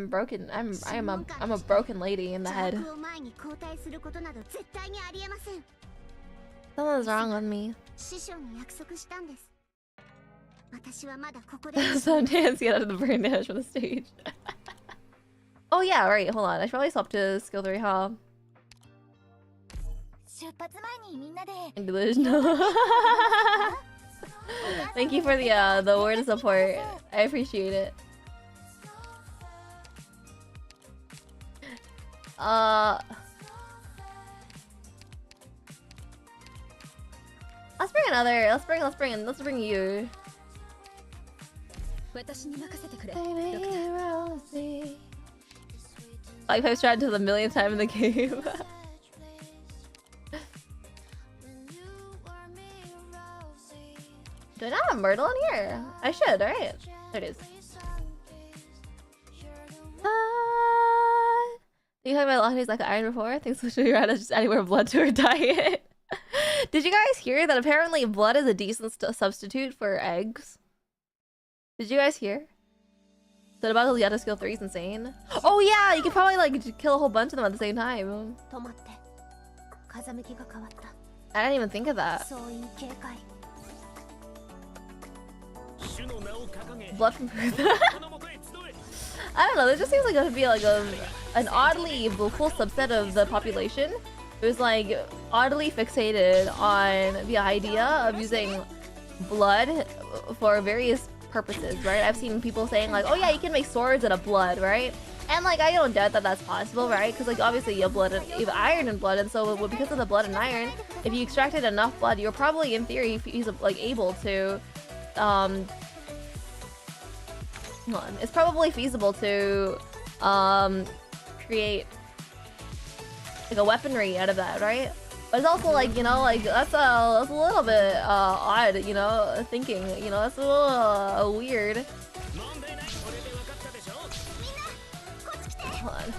Speaker 1: broken. I'm a broken lady in the head. Something's wrong with me. Sometimes get out of the brain damage from the stage. Oh yeah, right, hold on. I should probably swap to skill 3, huh? Delusional. Thank you for the word of support. I appreciate it. Let's bring another. Let's bring you. Like I've tried to the millionth time in the game. Do I not have Myrtle in here? I should, right? There it is. You talking about Lockheed's like iron before? Thanks for showing your just adding more blood to her diet. Did you guys hear that apparently blood is a decent substitute for eggs? Did you guys hear? So about the Yata skill 3 is insane. Oh yeah, you could probably like kill a whole bunch of them at the same time. I didn't even think of that. Blood from I don't know, it just seems like it would be like an oddly vocal subset of the population who's like oddly fixated on the idea of using blood for various purposes, right? I've seen people saying like, oh yeah, you can make swords out of blood, right? And like, I don't doubt that that's possible, right? Because like, obviously you have blood and you have iron and blood, and so because of the blood and iron, if you extracted enough blood, you're probably in theory like able to it's probably feasible to create like a weaponry out of that, right? But it's also like, you know, like that's a little bit odd, you know, thinking, you know, that's a little weird. Hold on.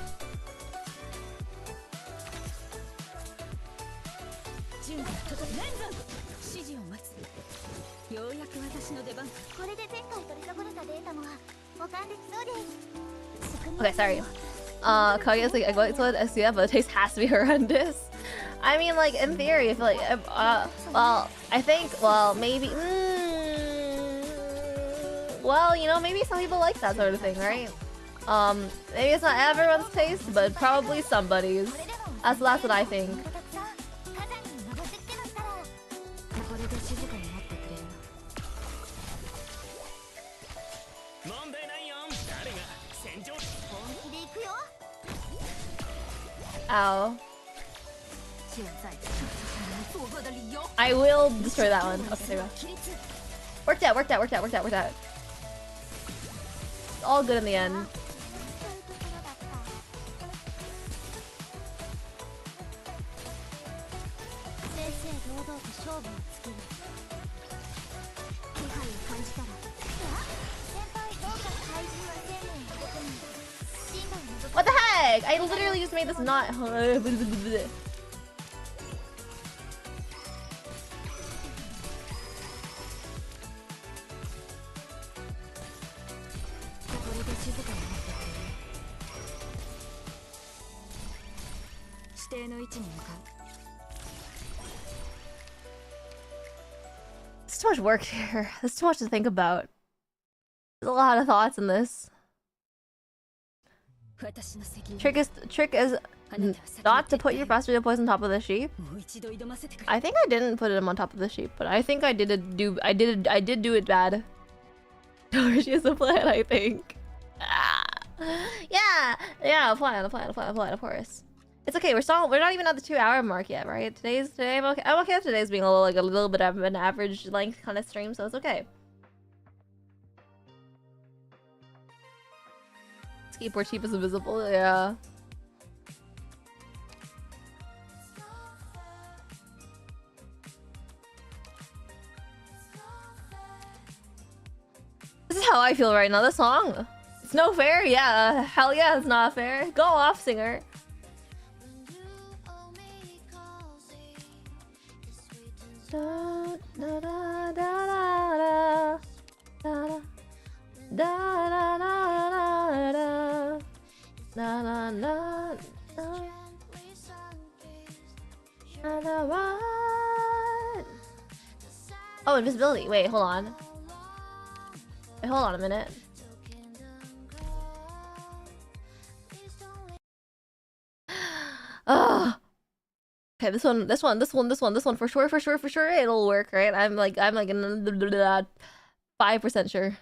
Speaker 1: Okay, sorry. Kaguya's like, I go to SCF, but the taste has to be horrendous. I mean, like, in theory, I feel like, well, I think, well, maybe, well, you know, maybe some people like that sort of thing, right? Maybe it's not everyone's taste, but probably somebody's. That's what I think. Ow. I will destroy that one. Okay, there we go. Worked out. It's all good in the end. What the heck? I literally just made this not. There's too much work here. There's too much to think about. There's a lot of thoughts in this. Trick is not to put your frustrated poison on top of the sheep. I think I didn't put him on top of the sheep, but I think I did do it bad. She has a plan, I think. Yeah, a plan, of course. It's okay. We're not even at the 2-hour mark yet, right? Today I'm okay with today's being a little bit of an average length kind of stream, so it's okay. Skateboard sheep is invisible, yeah. This is how I feel right now. The song. It's no fair, yeah. Hell yeah, it's not fair. Go off, singer. Da da da da da da da da. Oh, invisibility. Wait, hold on. Wait, hold on a minute. Ugh. Okay, this one for sure, it'll work, right? I'm like 5% sure.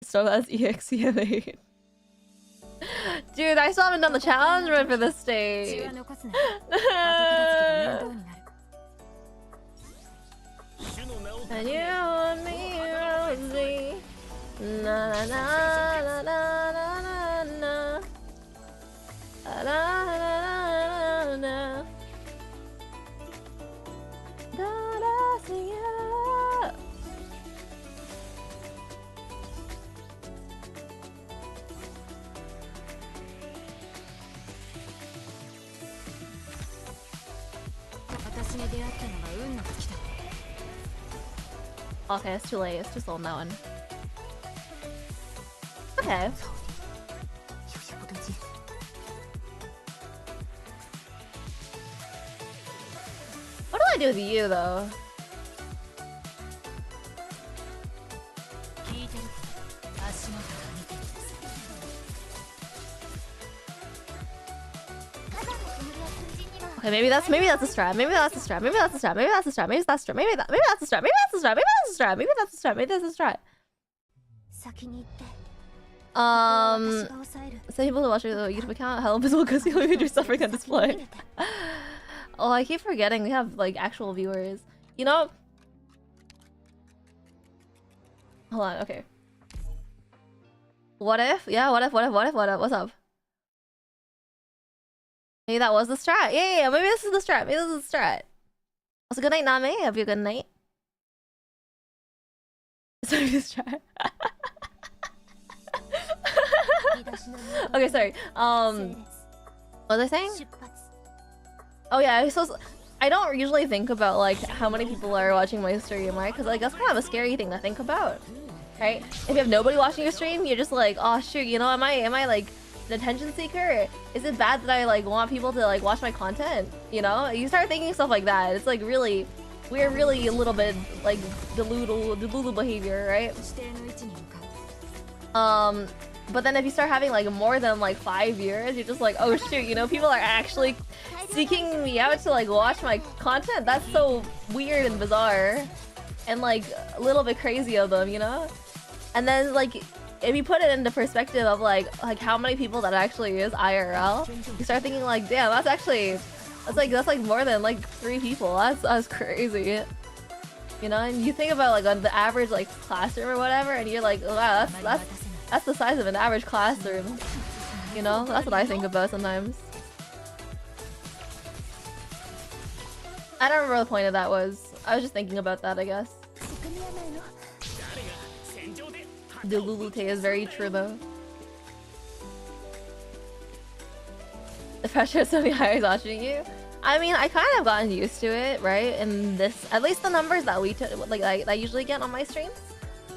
Speaker 1: So that's EXCM8. Dude, I still haven't done the challenge run for this stage. And you and me, Rosie. Na na na na na na na. Na na na na. Da da sing it up. Okay, it's too late. It's too slow on that one. Okay. What do I do with you, though? Okay, maybe that's a strat. Maybe that's a strat. Maybe that's a strat. Maybe that's a strat. Maybe that's a strat. Maybe that's a strat. Maybe that's a strat. Maybe that's a strat. Maybe that's a strat. Maybe that's a strat. Some people who watch your YouTube account help visible because you look at your suffering on display. Oh, I keep forgetting we have like actual viewers. You know? Hold on, okay. What if? Yeah, what if? What's up? Maybe that was the strat. Yeah. Maybe this is the strat. Maybe this is the strat. Also, good night, Name. Have you a good night? Sorry, the strat. Okay, sorry. What was I saying? Oh yeah, so I don't usually think about like how many people are watching my stream, right? Because like that's kind of a scary thing to think about, right? If you have nobody watching your stream, you're just like, oh shoot, you know, am I like an attention seeker? Is it bad that I like want people to like watch my content? You know, you start thinking stuff like that. It's like we're really a little bit like deluded behavior, right? But then if you start having like more than like 5 years, you're just like, oh shoot, you know, people are actually seeking me out to like watch my content. That's so weird and bizarre and like a little bit crazy of them, you know? And then like if you put it into perspective of like how many people that actually is IRL, you start thinking like, damn, that's like more than like 3 people. That's crazy. You know, and you think about like on the average like classroom or whatever, and you're like, wow, that's the size of an average classroom. You know, that's what I think about sometimes. I don't remember what the point of that was. I was just thinking about that, I guess. Delulute is very true though. The pressure of so many eyes watching you. I mean, I kind of gotten used to it, right? And this, at least the numbers that I usually get on my streams.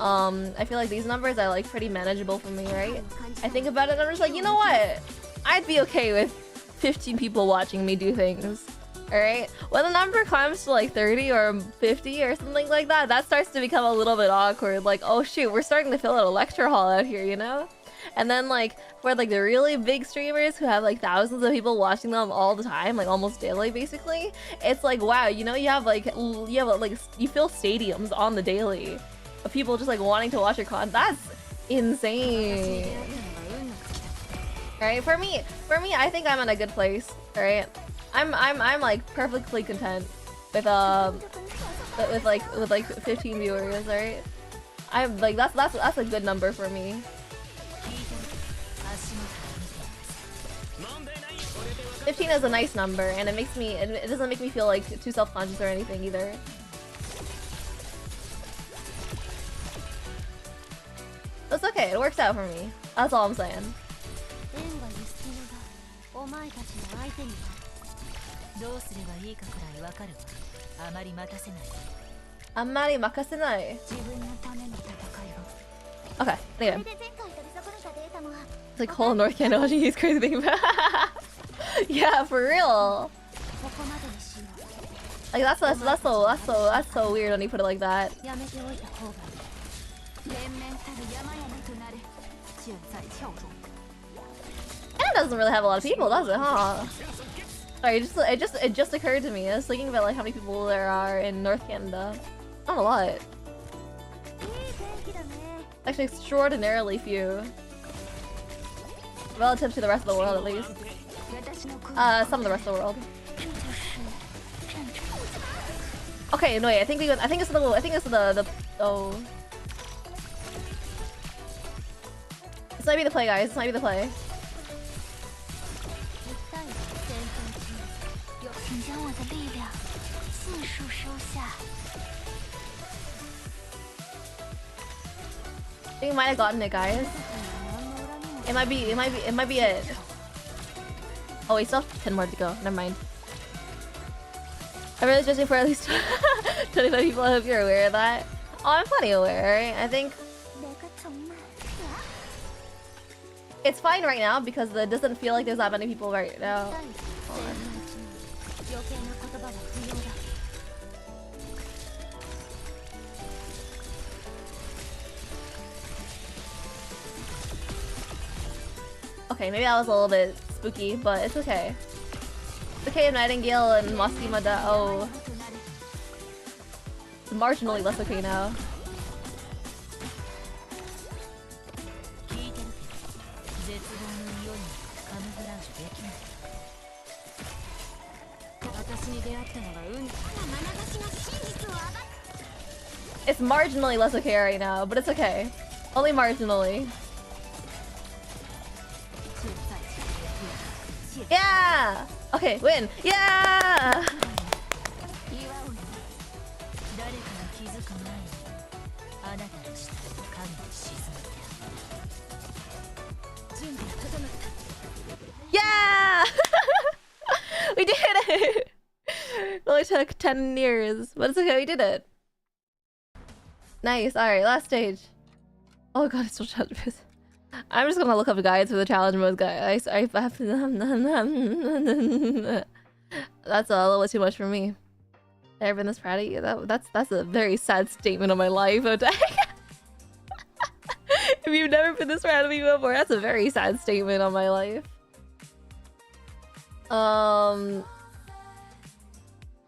Speaker 1: I feel like these numbers are like pretty manageable for me, right? I think about it and I'm just like, you know what? I'd be okay with 15 people watching me do things. Alright? When the number climbs to like 30 or 50 or something like that, that starts to become a little bit awkward. Like, oh shoot, we're starting to fill out a lecture hall out here, you know? And then like, for like the really big streamers who have like thousands of people watching them all the time, like almost daily basically, it's like, wow, you know, you fill stadiums on the daily of people just like wanting to watch your content. That's insane. Right? For me, I think I'm in a good place, right? I'm like perfectly content with like 15 viewers, right? I'm like that's a good number for me. $15 is a nice number, and it doesn't make me feel like too self-conscious or anything either. It's okay, it works out for me. That's all I'm saying. Amari makasenai. Okay, anyway. It's like whole North Canada watching these crazy things. Yeah, for real. Like that's so weird when you put it like that. Canada doesn't really have a lot of people, does it, huh? Sorry, it just occurred to me. I was thinking about like how many people there are in North Canada. Not a lot. Actually, extraordinarily few. Relative to the rest of the world, at least. Some of the rest of the world. Okay, no wait. I think it's the oh. This might be the play, guys. This might be the play. I think we might have gotten it, guys. It might be it. Oh, we still have 10 more to go. Never mind. I'm really judging for at least 25 people. I hope you're aware of that. Oh, I'm plenty aware, right? I think it's fine right now because it doesn't feel like there's that many people right now. Hold on. Okay, maybe that was a little bit spooky, but it's okay. Okay, Nightingale and Maskimada. Oh. It's marginally less okay now. It's marginally less okay right now, but it's okay. Only marginally. Yeah! Okay, win! Yeah! Yeah! We did it! It only took 10 years, but it's okay, we did it. Nice, alright, last stage. Oh god, it's still challenge modes. I'm just gonna look up guides for the challenge modes, guys. I have to... That's a little bit too much for me. I've never been this proud of you. That's a very sad statement of my life, Otak. If you've never been this proud of me before, that's a very sad statement on my life.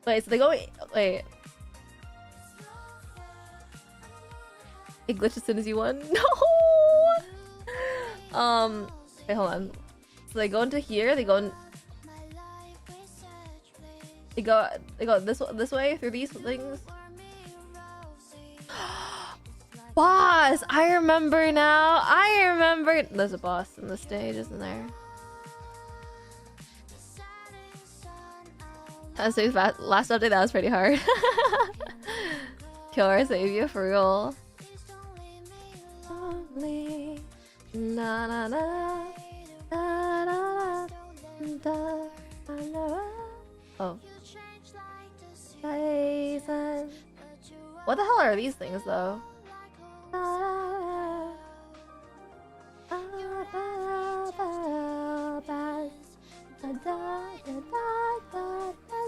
Speaker 1: Wait, so they go... Wait. It glitched as soon as you won? No! Wait, hold on. So they go into here, they go in... They go this way through these things. Boss! I remember now! I remember! There's a boss in the stage, isn't there? Last update, that was pretty hard. Kill or save you for real. Na na na na na na na. Oh. What the hell are these things though? I'm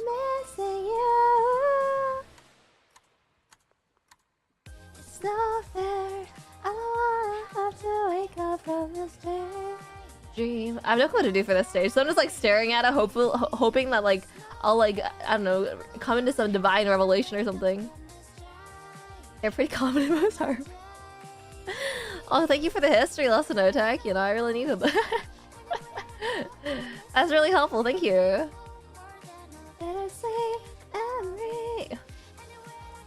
Speaker 1: missing you. It's not fair. I don't wanna have to wake up from this dream. I have no clue what to do for this stage, so I'm just like staring at it, hoping that like I'll like, I don't know, come into some divine revelation or something. They're pretty common in most harbor. Oh, thank you for the history lesson, Otak. You know, I really needed that. That's really helpful, thank you. Bittersweet memory.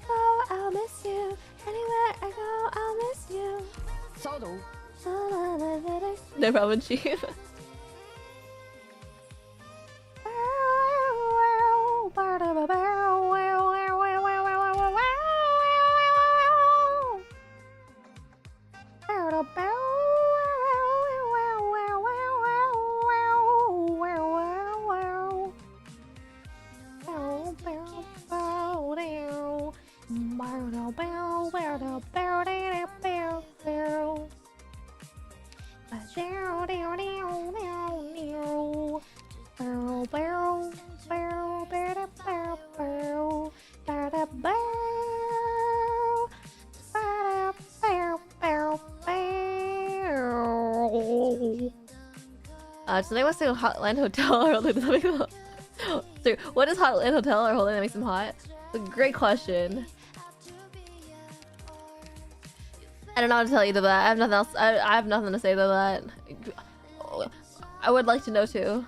Speaker 1: Oh, I'll miss you. Anywhere I go, I'll miss you. No problem, Chief. Today was to Hotland Hotel or Holding that makes him hot. So, what is Hotland Hotel or Holding that makes him hot? It's a great question. I don't know how to tell you to that. I have nothing else. I have nothing to say to that. I would like to know too.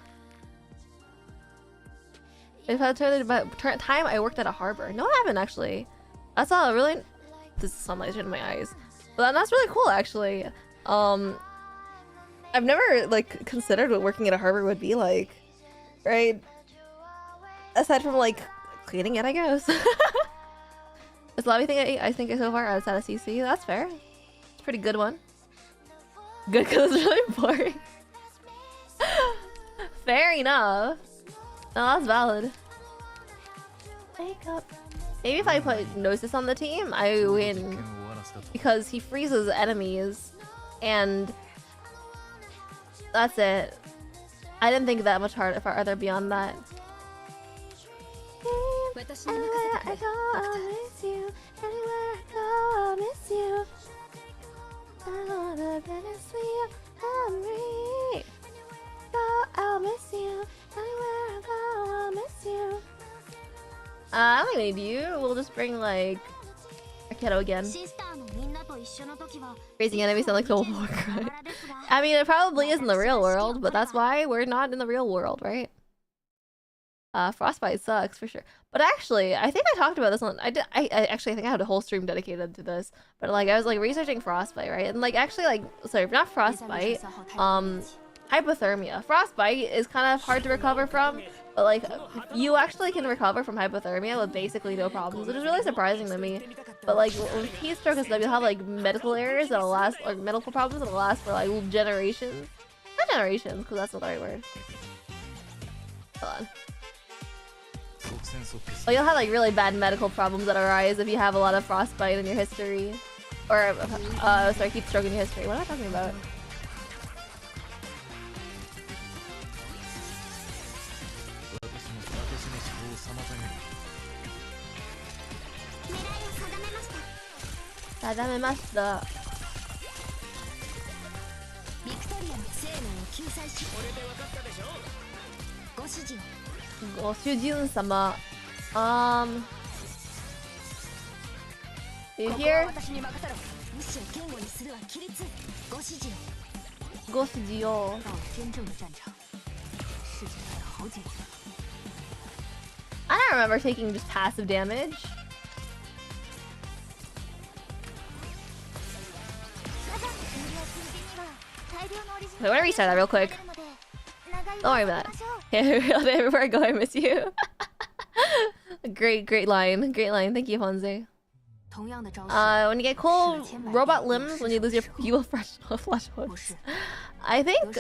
Speaker 1: If I turned about time I worked at a harbor. No, I haven't actually. That's all really. This is sunlight in my eyes. But that's really cool actually. I've never like considered what working at a harbor would be like, right? Aside from like cleaning it, I guess. It's the only thing I think so far outside of CC. That's fair. It's a pretty good one. Good because it's really boring. Fair enough. No, that's valid. Wake up. Maybe if I put Gnosis on the team, I win because he freezes enemies, and that's it. I didn't think that much farther beyond that. Anywhere I go, I'll miss you. Anywhere I go, I'll miss you. I wanna bittersweet memory. Go, I'll miss you. Anywhere I go, I'll I don't need you. We'll just bring like a kiddo again. Raising enemies sound like the war cry. I mean, it probably is in the real world, but that's why we're not in the real world, right? Frostbite sucks for sure. But actually, I think I talked about this one. I actually think I had a whole stream dedicated to this. But like, I was like researching frostbite, right? And like, actually, like, sorry, not frostbite. Hypothermia. Frostbite is kind of hard to recover from, but like, you actually can recover from hypothermia with basically no problems, which is really surprising to me. But like, with heat stroke and stuff, you'll have like medical errors that'll last, or medical problems that'll last for like generations. Not generations, because that's not the right word. Hold on. Well, you'll have like really bad medical problems that arise if you have a lot of frostbite in your history, or sorry, heat stroke in your history. What am I talking about? You here? I don't remember taking just passive damage. Wait, I want to restart that real quick. Don't worry about that. Before I go, I miss you. Great line. Great line. Thank you, Fonzie. When you get cool robot limbs, when you lose your fuel flesh wounds. I think...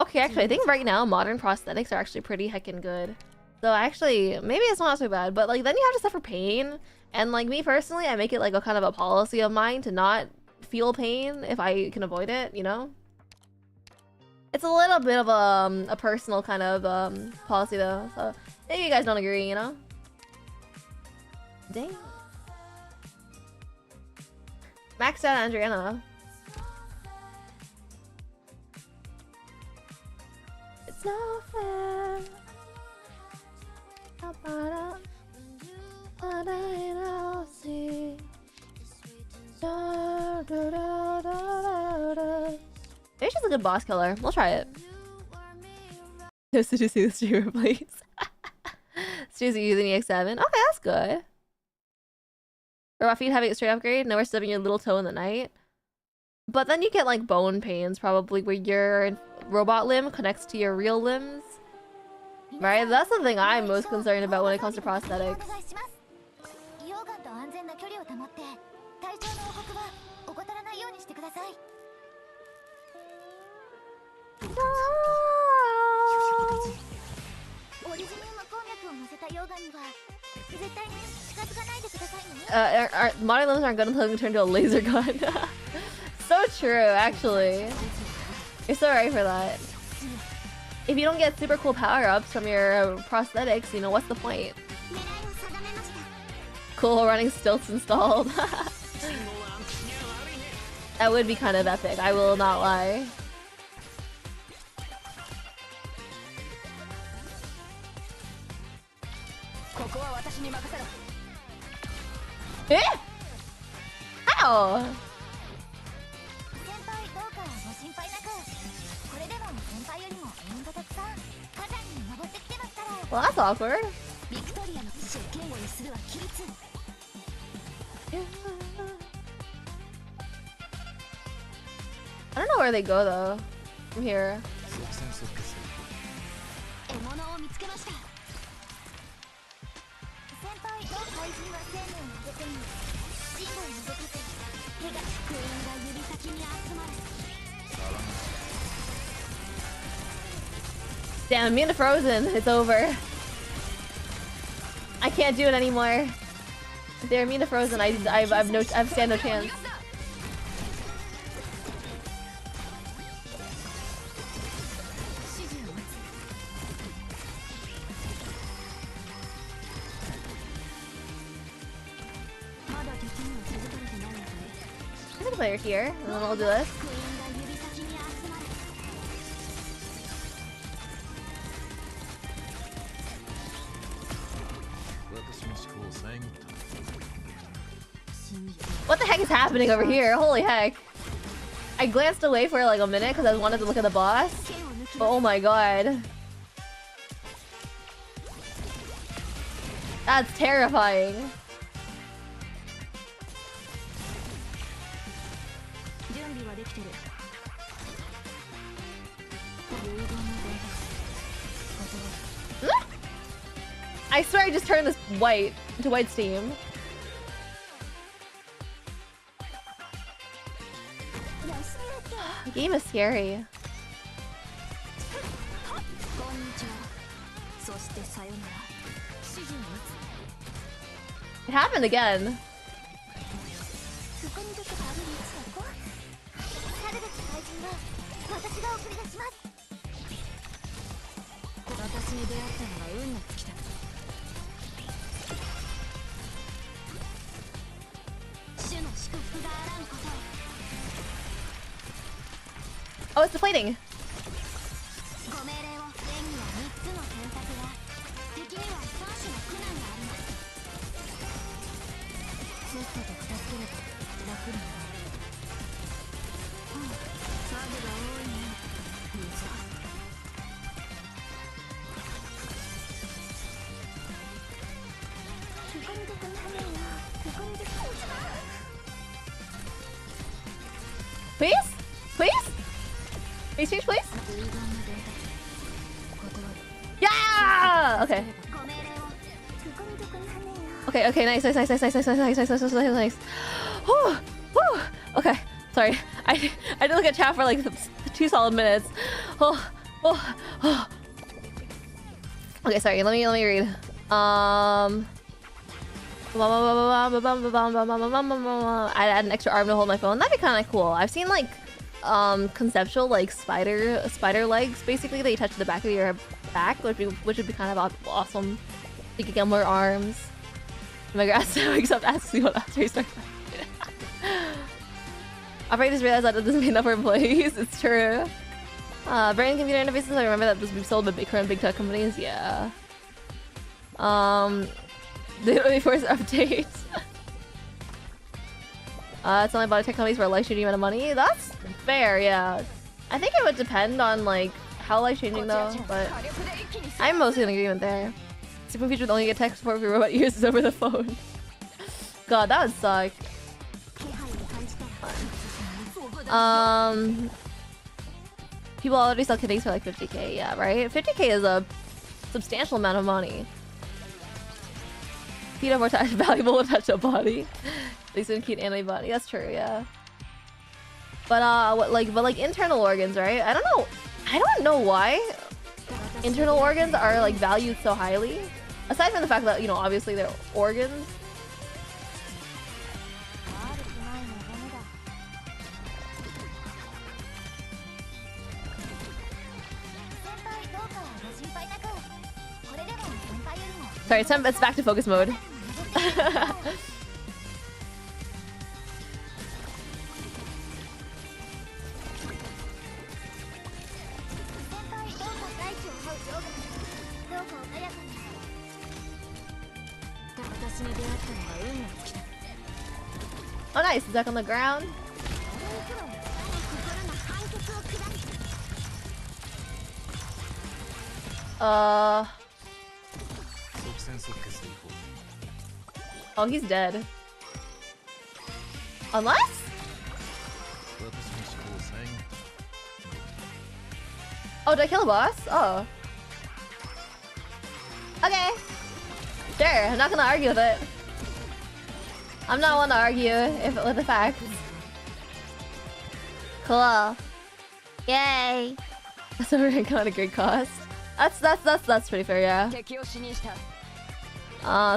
Speaker 1: Okay, actually, I think right now modern prosthetics are actually pretty heckin' good. So actually, maybe it's not so bad, but like then you have to suffer pain. And like me personally, I make it like a kind of a policy of mine to not feel pain if I can avoid it, you know? It's a little bit of a personal kind of policy though, so maybe you guys don't agree, you know? Dang. Maxed out Adriana. It's not fair. Maybe she's a good boss killer. We'll try it. Just to see the streamer, please. Stu's using EX7. Okay, that's good. Robot feet having a straight upgrade. Nowhere stubbing your little toe in the night. But then you get like bone pains, probably, where your robot limb connects to your real limbs. Right? That's the thing I'm most concerned about when it comes to prosthetics. Our modern limbs aren't good until we turn to a laser gun. So true, actually. You're so right for that. If you don't get super cool power-ups from your prosthetics, you know, what's the point? Cool, running stilts installed. That would be kind of epic, I will not lie. Eh? How? Well, that's awkward. I don't know where they go though from here. Damn, I'm immune to frozen. It's over. I can't do it anymore. If they're immune to frozen, I stand no chance. I'm gonna play her here, and then we'll do this. What the heck is happening over here? Holy heck. I glanced away for like a minute because I wanted to look at the boss. But oh my god. That's terrifying. I swear I just turned this white into white steam. The game is scary. It happened again. Oh, it's deflating. Please? Please? Please change, please? Yeah! Okay. Okay, okay, nice, nice, nice, nice, nice, nice, nice, nice, nice, nice, nice, nice. Whew, whew. Okay, sorry. I didn't look at chat for like 2 solid minutes. Oh, oh, oh. Okay, sorry. Let me read. I'd add an extra arm to hold my phone. That'd be kind of cool. I've seen like conceptual like spider legs. Basically, they touch the back of your back, which would be kind of awesome. You could get more arms. My grass wakes up asks me what after he starts. Operators just realized that it doesn't mean that for employees. It's true. Brain computer interfaces. I remember that this will be sold by current big tech companies. Yeah. They don't really force updates. It's only about tech companies for a life-changing amount of money. That's fair, yeah. I think it would depend on like how life-changing though, but I'm mostly in agreement there. Super feature would only get tech support if your robot uses over the phone. God, that would suck. People already sell kitties for like 50k, yeah, right? 50k is a substantial amount of money. Feet are more valuable to touch a body. They said cute antibody. That's true, yeah. But like internal organs, right? I don't know why internal organs are like valued so highly. Aside from the fact that, you know, obviously they're organs. Sorry, it's back to focus mode. Oh nice, duck on the ground. Oh, he's dead. Unless? Oh, did I kill a boss? Oh. Okay. Sure, I'm not gonna argue with it. I'm not one to argue with the facts. Cool. Yay. That's a really kind of great cost. That's pretty fair, yeah.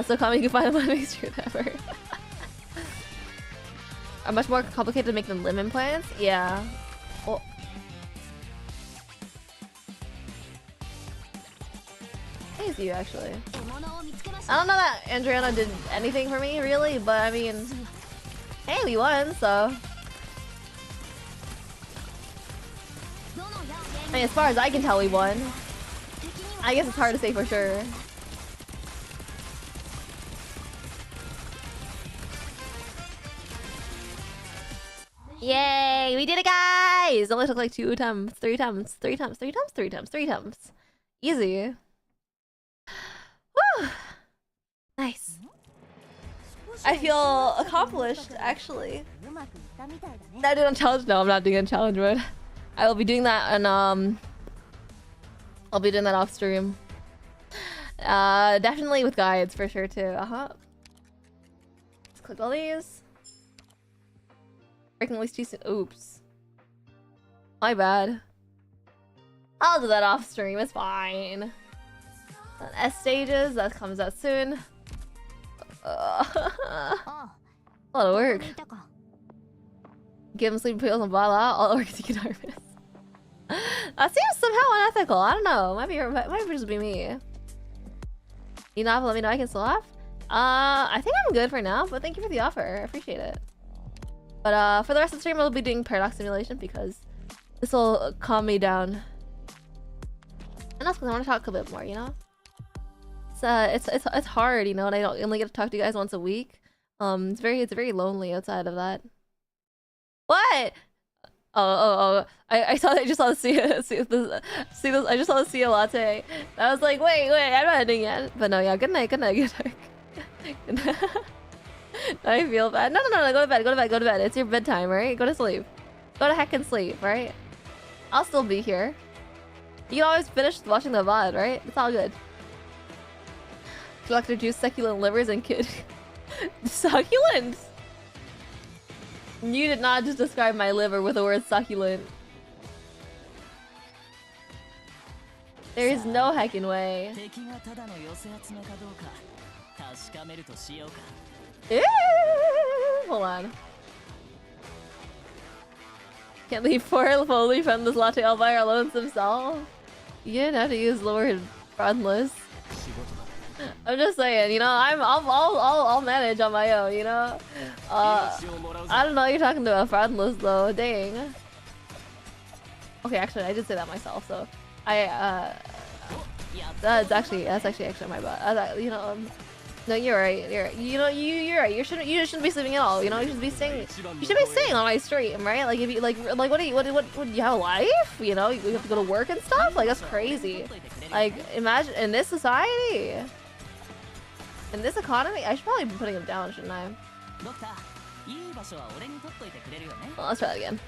Speaker 1: So Kami can find a money screwdriver. Are much more complicated to make than limb implants? Yeah. Well, thanks you actually. I don't know that Adriana did anything for me really, but I mean, hey, we won, so. I mean, as far as I can tell, we won. I guess it's hard to say for sure. Yay! We did it, guys! It only took like 2 times, 3 times, 3 times, 3 times, 3 times, 3 times. Easy. Woo! Nice. I feel accomplished, actually. Not doing a challenge? No, I'm not doing a challenge mode. I will be doing that and I'll be doing that off stream. Definitely with guides for sure too. Let's click all these. Breaking at least 2 soon. Oops. My bad. I'll do that off stream, it's fine. S stages, that comes out soon. A lot of work. Give him sleeping pills and bottle out. All the work to get harvest. That seems somehow unethical. I don't know. Might just be me. You not let me know I can still off? I think I'm good for now, but thank you for the offer. I appreciate it. But for the rest of the stream, I'll be doing paradox simulation because this will calm me down. And also because I want to talk a bit more, you know? It's hard, you know, and I don't only get to talk to you guys once a week. It's very lonely outside of that. What? Oh! I just saw the I just saw the sea latte. I was like, wait, I'm not ending yet. But no, yeah, good night. I feel bad. No, go to bed. It's your bedtime, right? Go to sleep. Go to heck and sleep, right? I'll still be here. You can always finish watching the VOD, right? It's all good. Collector juice, succulent livers, and kid. Succulent? You did not just describe my liver with the word succulent. There is no heckin' way. Ew, hold on. Can't leave poor fully from this latte all by our lonesome self. You didn't have to use the word friendless. I'm just saying, you know, I'll manage on my own, you know. I don't know what you're talking about friendless though. Dang. Okay, actually, I did say that myself, so that's actually my bad. You know, no, you're right. You're right. You're right. You shouldn't be sleeping at all. You know, you should be staying on my stream, right? Like if you like what do you have a life? You know, you have to go to work and stuff. Like that's crazy. Like imagine in this society. In this economy, I should probably be putting him down, shouldn't I? Well, let's try that again.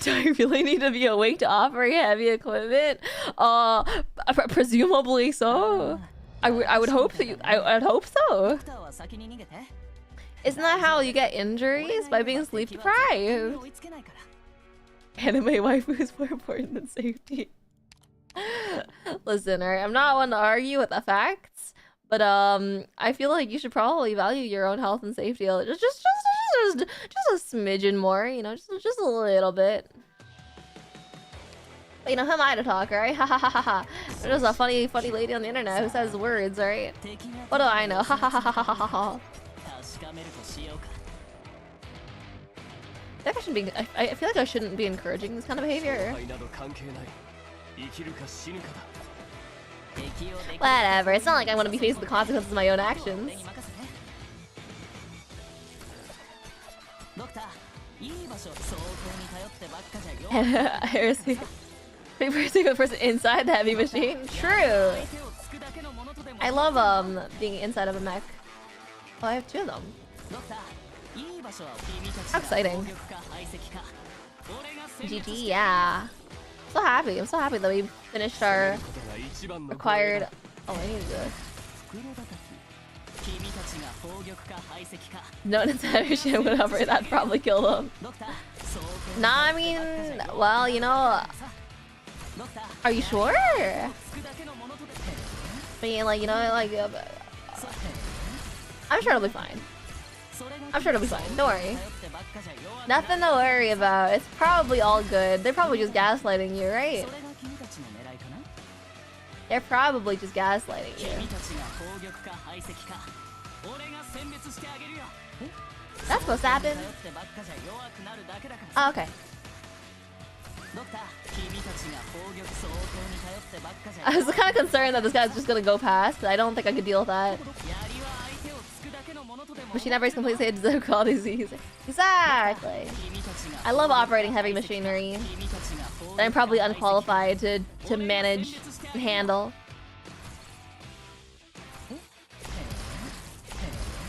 Speaker 1: Do I really need to be awake to operate heavy equipment? Presumably so. I would hope so. I'd hope so. Isn't that how you get injuries? By being sleep deprived? Anime waifu is more important than safety. Listen, alright, I'm not one to argue with the facts. But I feel like you should probably value your own health and safety just a smidgen more, you know, just a little bit. But, you know, who am I to talk, right? Ha ha ha ha ha. There's a funny lady on the internet who says words, right? What do I know? Ha ha ha ha ha ha ha. I feel like I shouldn't be encouraging this kind of behavior. Whatever, it's not like I want to be facing the consequences of my own actions. Reversing a person inside the heavy machine? True! I love being inside of a mech. Oh, I have 2 of them. How exciting. GG, yeah. I'm so happy that we finished our required... Oh, I need to do this. No, it's heavy shit would hover, that'd probably kill them. Nah, I mean, well, you know... Are you sure? I mean, like, you know, like... I'm sure it'll be fine. Don't worry. Nothing to worry about. It's probably all good. They're probably just gaslighting you, right? They're probably just gaslighting you. That's supposed to happen. Oh, okay. I was kind of concerned that this guy's just gonna go past. I don't think I could deal with that. Machine average completely deserve quality disease. Exactly. I love operating heavy machinery that I'm probably unqualified to manage and handle.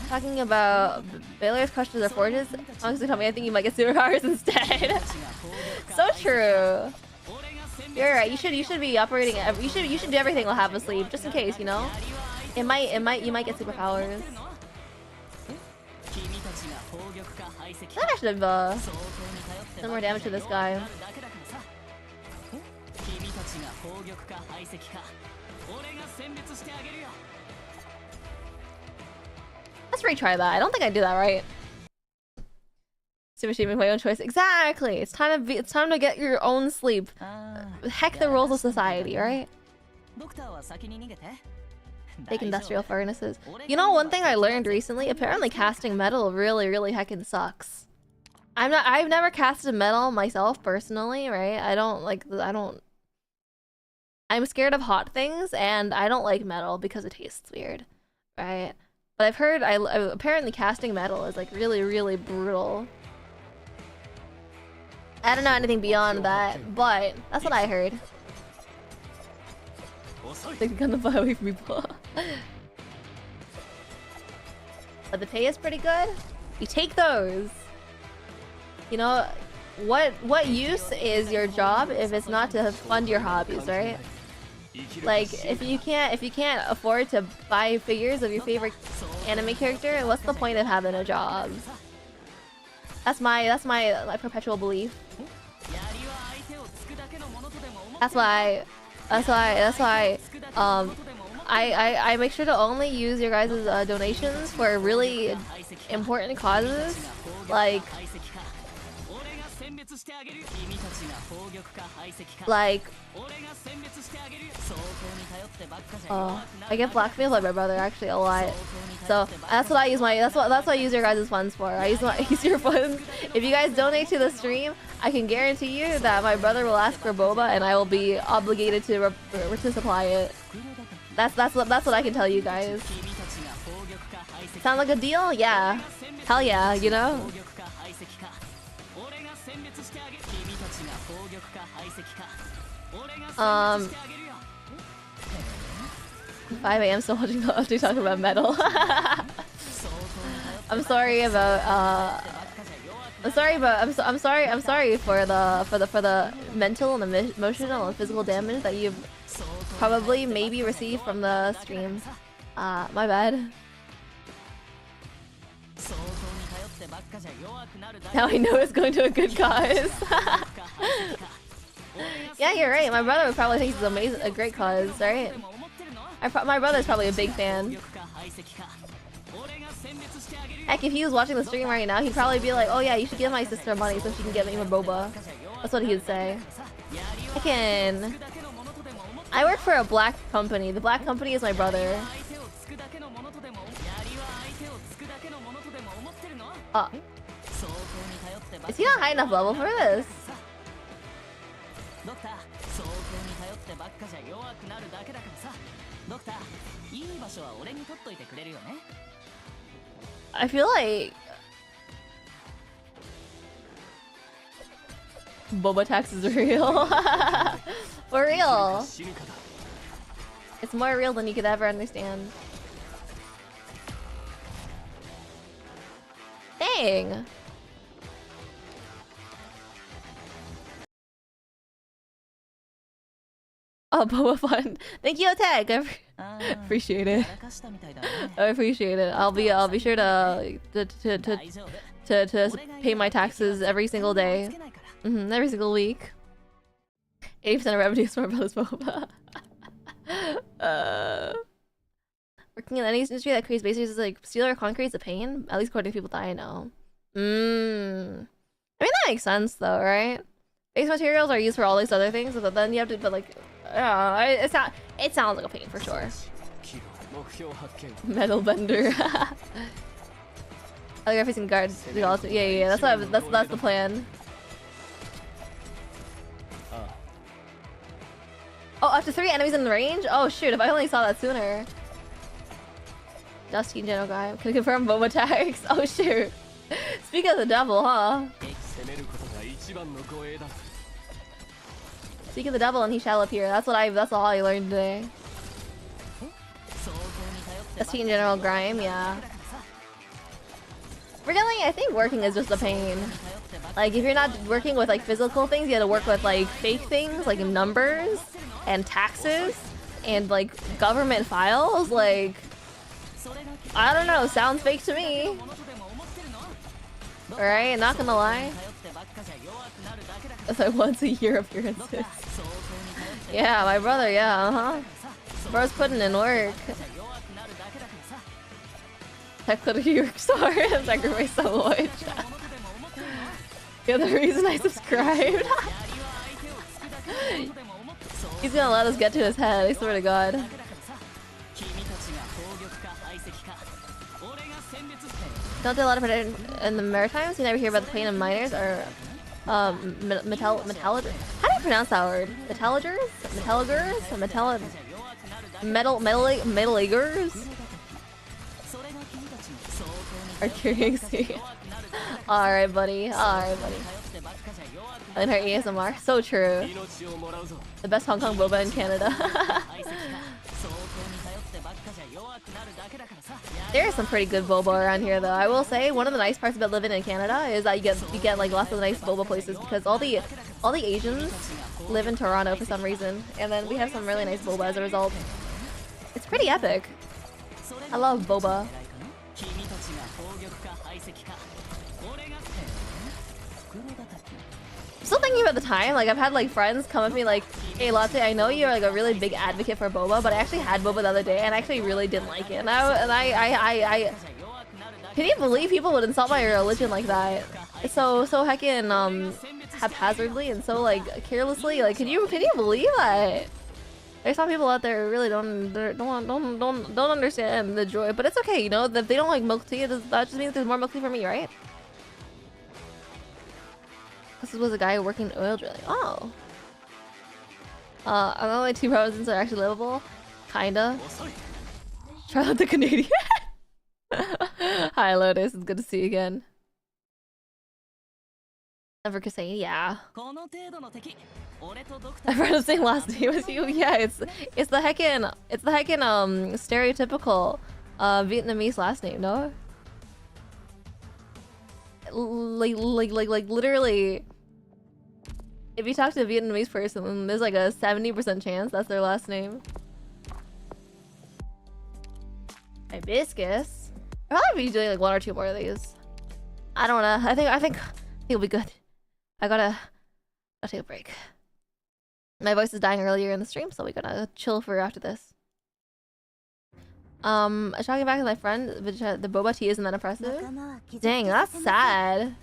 Speaker 1: Talking about Baylor's crushes or forges, honestly tell me I think you might get superpowers instead. So true. You're right. You should be operating. You should do everything while half asleep, just in case, you know. You might get superpowers. I should have done more damage to this guy. Let's retry that. I don't think I do that right. Super sheep, make my own choice. Exactly. It's time to get your own sleep. Heck the rules of society, right? Take industrial furnaces. You know, one thing I learned recently, apparently casting metal really heckin' sucks. I've never casted metal myself personally, right? I'm scared of hot things and I don't like metal because it tastes weird, right? But I've heard apparently casting metal is like really brutal. I don't know anything beyond that, but that's what I heard. They're gonna fly away from people. But the pay is pretty good. You take those. You know, what use is your job if it's not to fund your hobbies, right? Like if you can't afford to buy figures of your favorite anime character, what's the point of having a job? That's my perpetual belief. That's why I make sure to only use your guys' donations for really important causes, like I get blackmailed by my brother actually a lot, so that's what I use your guys' funds for. I use your funds. If you guys donate to the stream, I can guarantee you that my brother will ask for boba and I will be obligated to supply it. That's what I can tell you guys. Sound like a deal? Yeah. Hell yeah, you know? 5 AM still watching the update talking about metal. I'm sorry for the mental and emotional and physical damage that you've probably maybe received from the stream. My bad. Now I know it's going to a good cause. Yeah, you're right. My brother would probably think it's amazing, a great cause, right? My brother's probably a big fan. Heck, if he was watching the stream right now, he'd probably be like, "Oh yeah, you should give my sister money so she can get me more boba." That's what he'd say. I work for a black company. The black company is my brother. Is he not high enough level for this? I feel like boba tax is real. For real. It's more real than you could ever understand. Dang. Oh, boba fun. Thank you, Tag. Appreciate it. I appreciate it. I'll be sure to pay my taxes every single day. Every single week. 80% of revenue is for my brother's boba. Working in any industry that creates base is like steel or concrete is a pain. At least according to people that I know. I mean that makes sense though, right? Base materials are used for all these other things, but then you have to put like, it sounds like a pain for sure. Metal bender. Other facing guards. Yeah. That's the plan. Oh, up to 3 enemies in the range? Oh shoot! If I only saw that sooner. Dusty General guy. Can confirm boba tags? Oh shoot! Speak of the devil, huh? Speak of the devil and he shall appear. That's all I learned today. ST in general grime, yeah. Really, I think working is just a pain. Like, if you're not working with like physical things, you have to work with like fake things, like numbers and taxes and like government files. Like, I don't know, sounds fake to me. Alright, not gonna lie. It's like once a year appearances. Yeah, my brother, yeah, Bro's putting in work. I could have worked so hard and sacrificed so much. You're the reason I subscribed. He's gonna let us get to his head, I swear to God. Don't do a lot of it in the Maritimes? You never hear about the pain of miners or metallurgers? How do you pronounce that word? Metallurgers? Metallurgers? Are carrying C. Alright, buddy. Alright, buddy. And her ASMR. So true. The best Hong Kong boba in Canada. There is some pretty good boba around here, though. I will say one of the nice parts about living in Canada is that you get like lots of nice boba places because all the Asians live in Toronto for some reason, and then we have some really nice boba as a result. It's pretty epic. I love boba. I'm still thinking about the time. Like, I've had like friends come at me like, "Hey Latte, I know you're like a really big advocate for boba, but I actually had boba the other day and I actually really didn't like it." And I can you believe people would insult my religion like that? It's so heckin' haphazardly and so like carelessly. Like, can you believe that? There's some people out there who really don't understand the joy, but it's okay, you know, that they don't like milk tea. That just means there's more milk tea for me, right? This was a guy working oil drilling. Oh. Are the only 2 provinces are actually livable? Kinda. Charlotte the Canadian. Hi Lotus, it's good to see you again. Never could say yeah. I've heard the same last name as you. Yeah, it's the heckin' stereotypical Vietnamese last name, no? Like literally, if you talk to a Vietnamese person, there's like a 70% chance that's their last name. Hibiscus. I'll probably be doing like 1 or 2 more of these. I don't know. I think it'll be good. I gotta take a break. My voice is dying earlier in the stream, so we gotta chill for after this. Talking back to my friend, the boba tea isn't that impressive? Dang, that's sad.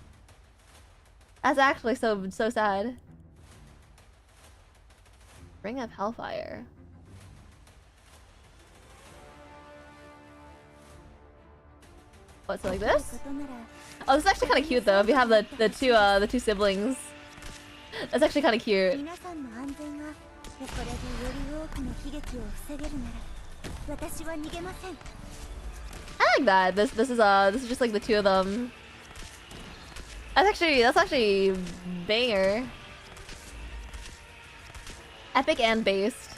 Speaker 1: That's actually so sad. Ring of Hellfire. What's like this? Oh, this is actually kind of cute though. If you have the two siblings, that's actually kind of cute. I like that. This is just like the 2 of them. That's actually banger. Epic and based.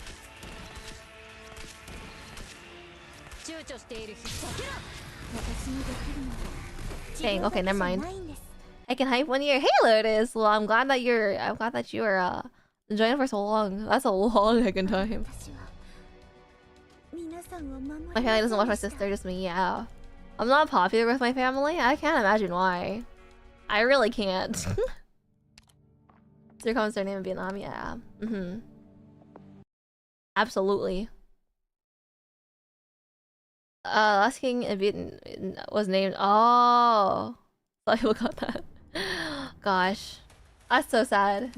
Speaker 1: Dang, okay, never mind. I can hype 1 year. Hey Lotus! Well, I'm glad that you're enjoying for so long. That's a long heckin' time. My family doesn't watch my sister, just me, yeah. I'm not popular with my family. I can't imagine why. I really can't. Is your common surname in Vietnam? Yeah. Absolutely. Last king in Vietnam was named. Oh, I got that. Gosh, that's so sad.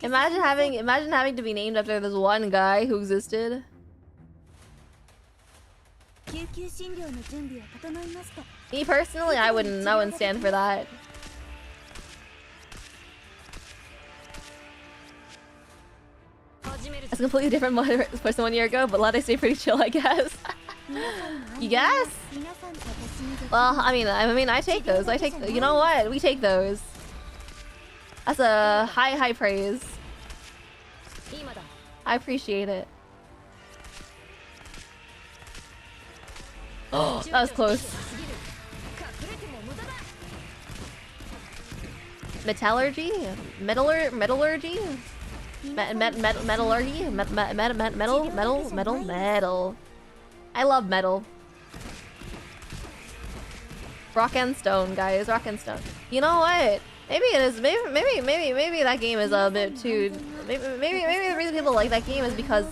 Speaker 1: Imagine having to be named after this one guy who existed. Me personally, I wouldn't stand for that. It's a completely different person 1 year ago, but Latte stay pretty chill, I guess. You guess? Well, I mean, I take those. You know what? We take those. That's a high praise. I appreciate it. Oh, that was close. Metallurgy? Metallurgy? Metallurgy? Metal. I love metal. Rock and stone, guys. Rock and stone. You know what? Maybe it is. Maybe that game is a bit too. Maybe the reason people like that game is because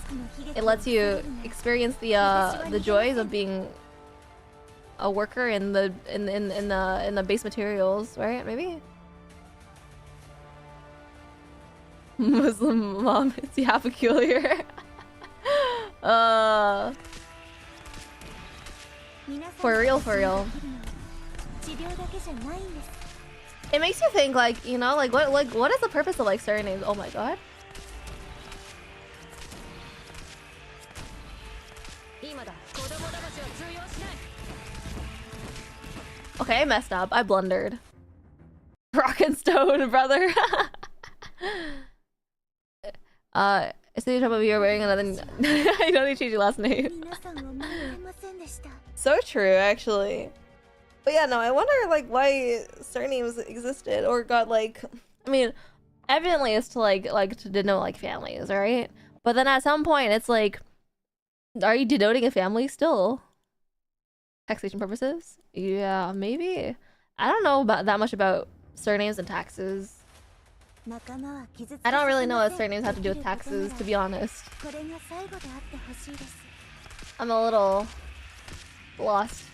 Speaker 1: it lets you experience the joys of being a worker in the base materials, right? Maybe. Muslim mom, it's yeah peculiar. For real. It makes you think, like, you know, like what is the purpose of like surnames? Oh my god. Okay, I messed up. I blundered. Rock and stone, brother. So you talking about you were wearing another. I know they changed your last name. So true, actually. But yeah, no, I wonder like why surnames existed or got like. I mean, evidently it's to to denote like families, right? But then at some point it's like, are you denoting a family still? Taxation purposes? Yeah, maybe. I don't know about that much about surnames and taxes. I don't really know what surnames have to do with taxes, to be honest. I'm a little lost.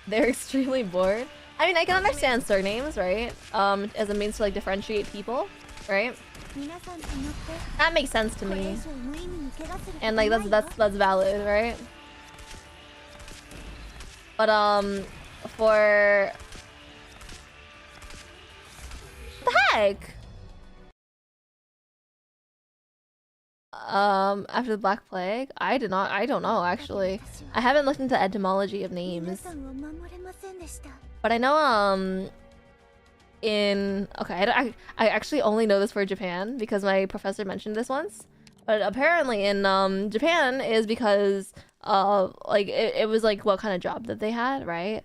Speaker 1: They're extremely bored. I mean, I can understand surnames, right? As a means to like differentiate people, right? That makes sense to me. And like that's valid, right? But for the heck? After the Black Plague? I don't know actually. I haven't looked into etymology of names. But I know I actually only know this for Japan because my professor mentioned this once. But apparently in Japan is because like it was like what kind of job that they had, right?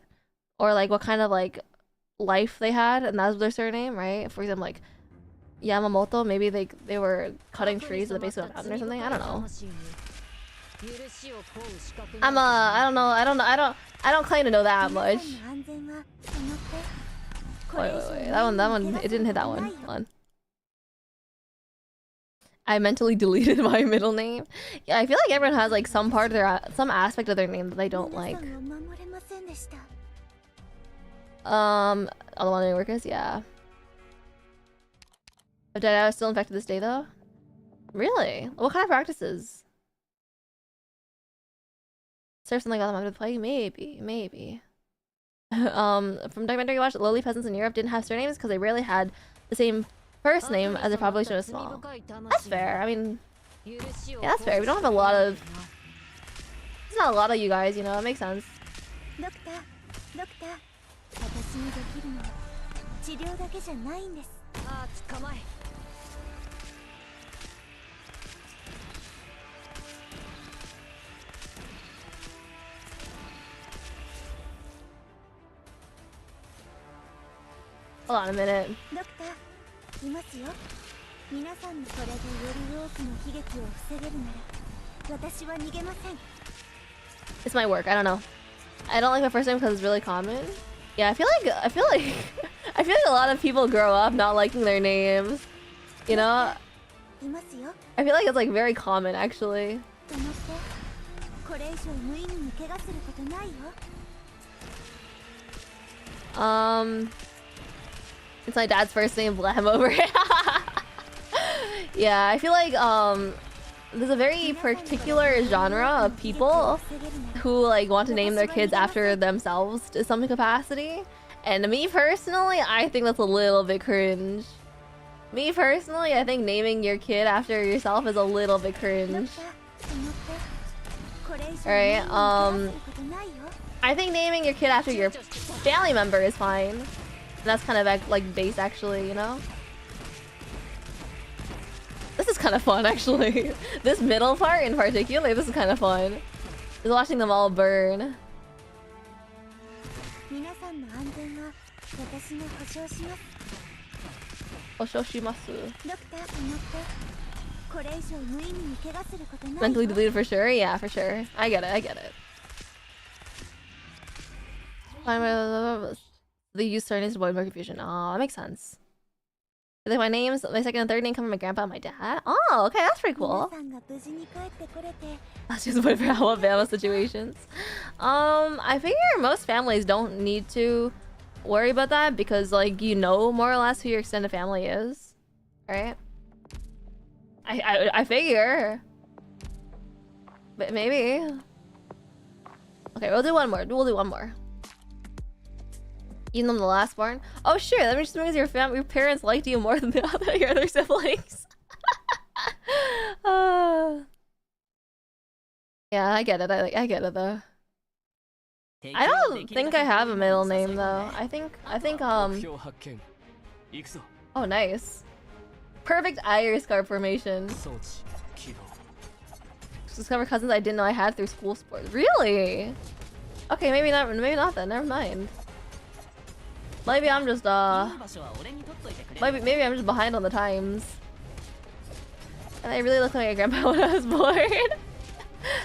Speaker 1: Or like what kind of like life they had, and that was their surname, right? For example, like Yamamoto, maybe they were cutting trees at the base of a mountain or something. I don't know. I don't claim to know that much. Wait. That one, it didn't hit that one. Hold on. I mentally deleted my middle name. Yeah, I feel like everyone has like some some aspect of their name that they don't like. All the wandering workers, yeah. But I was still infected this day though? Really? What kind of practices? Serve something about them after the plague? Maybe. From documentary you watched, lowly peasants in Europe didn't have surnames because they rarely had the same first name as their population was small. That's fair. I mean, yeah, that's fair. We don't have a lot of. There's not a lot of you guys, you know. It makes sense. Hold on a minute. It's my work. I don't know. I don't like my first name because it's really common. Yeah, I feel like I feel like a lot of people grow up not liking their names. You know? I feel like it's like very common actually. It's my dad's first name, Blam over it. Yeah, I feel like there's a very particular genre of people who like want to name their kids after themselves to some capacity. And me personally, I think that's a little bit cringe. Me personally, I think naming your kid after yourself is a little bit cringe. Alright, I think naming your kid after your family member is fine. And that's kind of like base actually, you know? This is kind of fun actually. This middle part in particular, this is kind of fun. Just watching them all burn. Oshoshimasu. Mentally deleted for sure? Yeah, for sure. I get it, I get it. They use surnames to avoid more confusion. Oh, that makes sense. Like my names, my second and third name come from my grandpa and my dad. Oh, okay, that's pretty cool. That's just avoid for Alabama situations. I figure most families don't need to worry about that because, like, you know more or less who your extended family is, right? I figure. But maybe. Okay, we'll do one more. We'll do one more. Even though I'm the last born. Oh sure, that just means your parents liked you more than your other siblings. Yeah, I get it. I get it though. I don't think I have a middle name though. I think oh nice. Perfect iris scar formation. Discover cousins I didn't know I had through school sports. Really? Okay, maybe not then. Never mind. Maybe I'm just maybe I'm just behind on the times. And I really looked like my grandpa when I was born.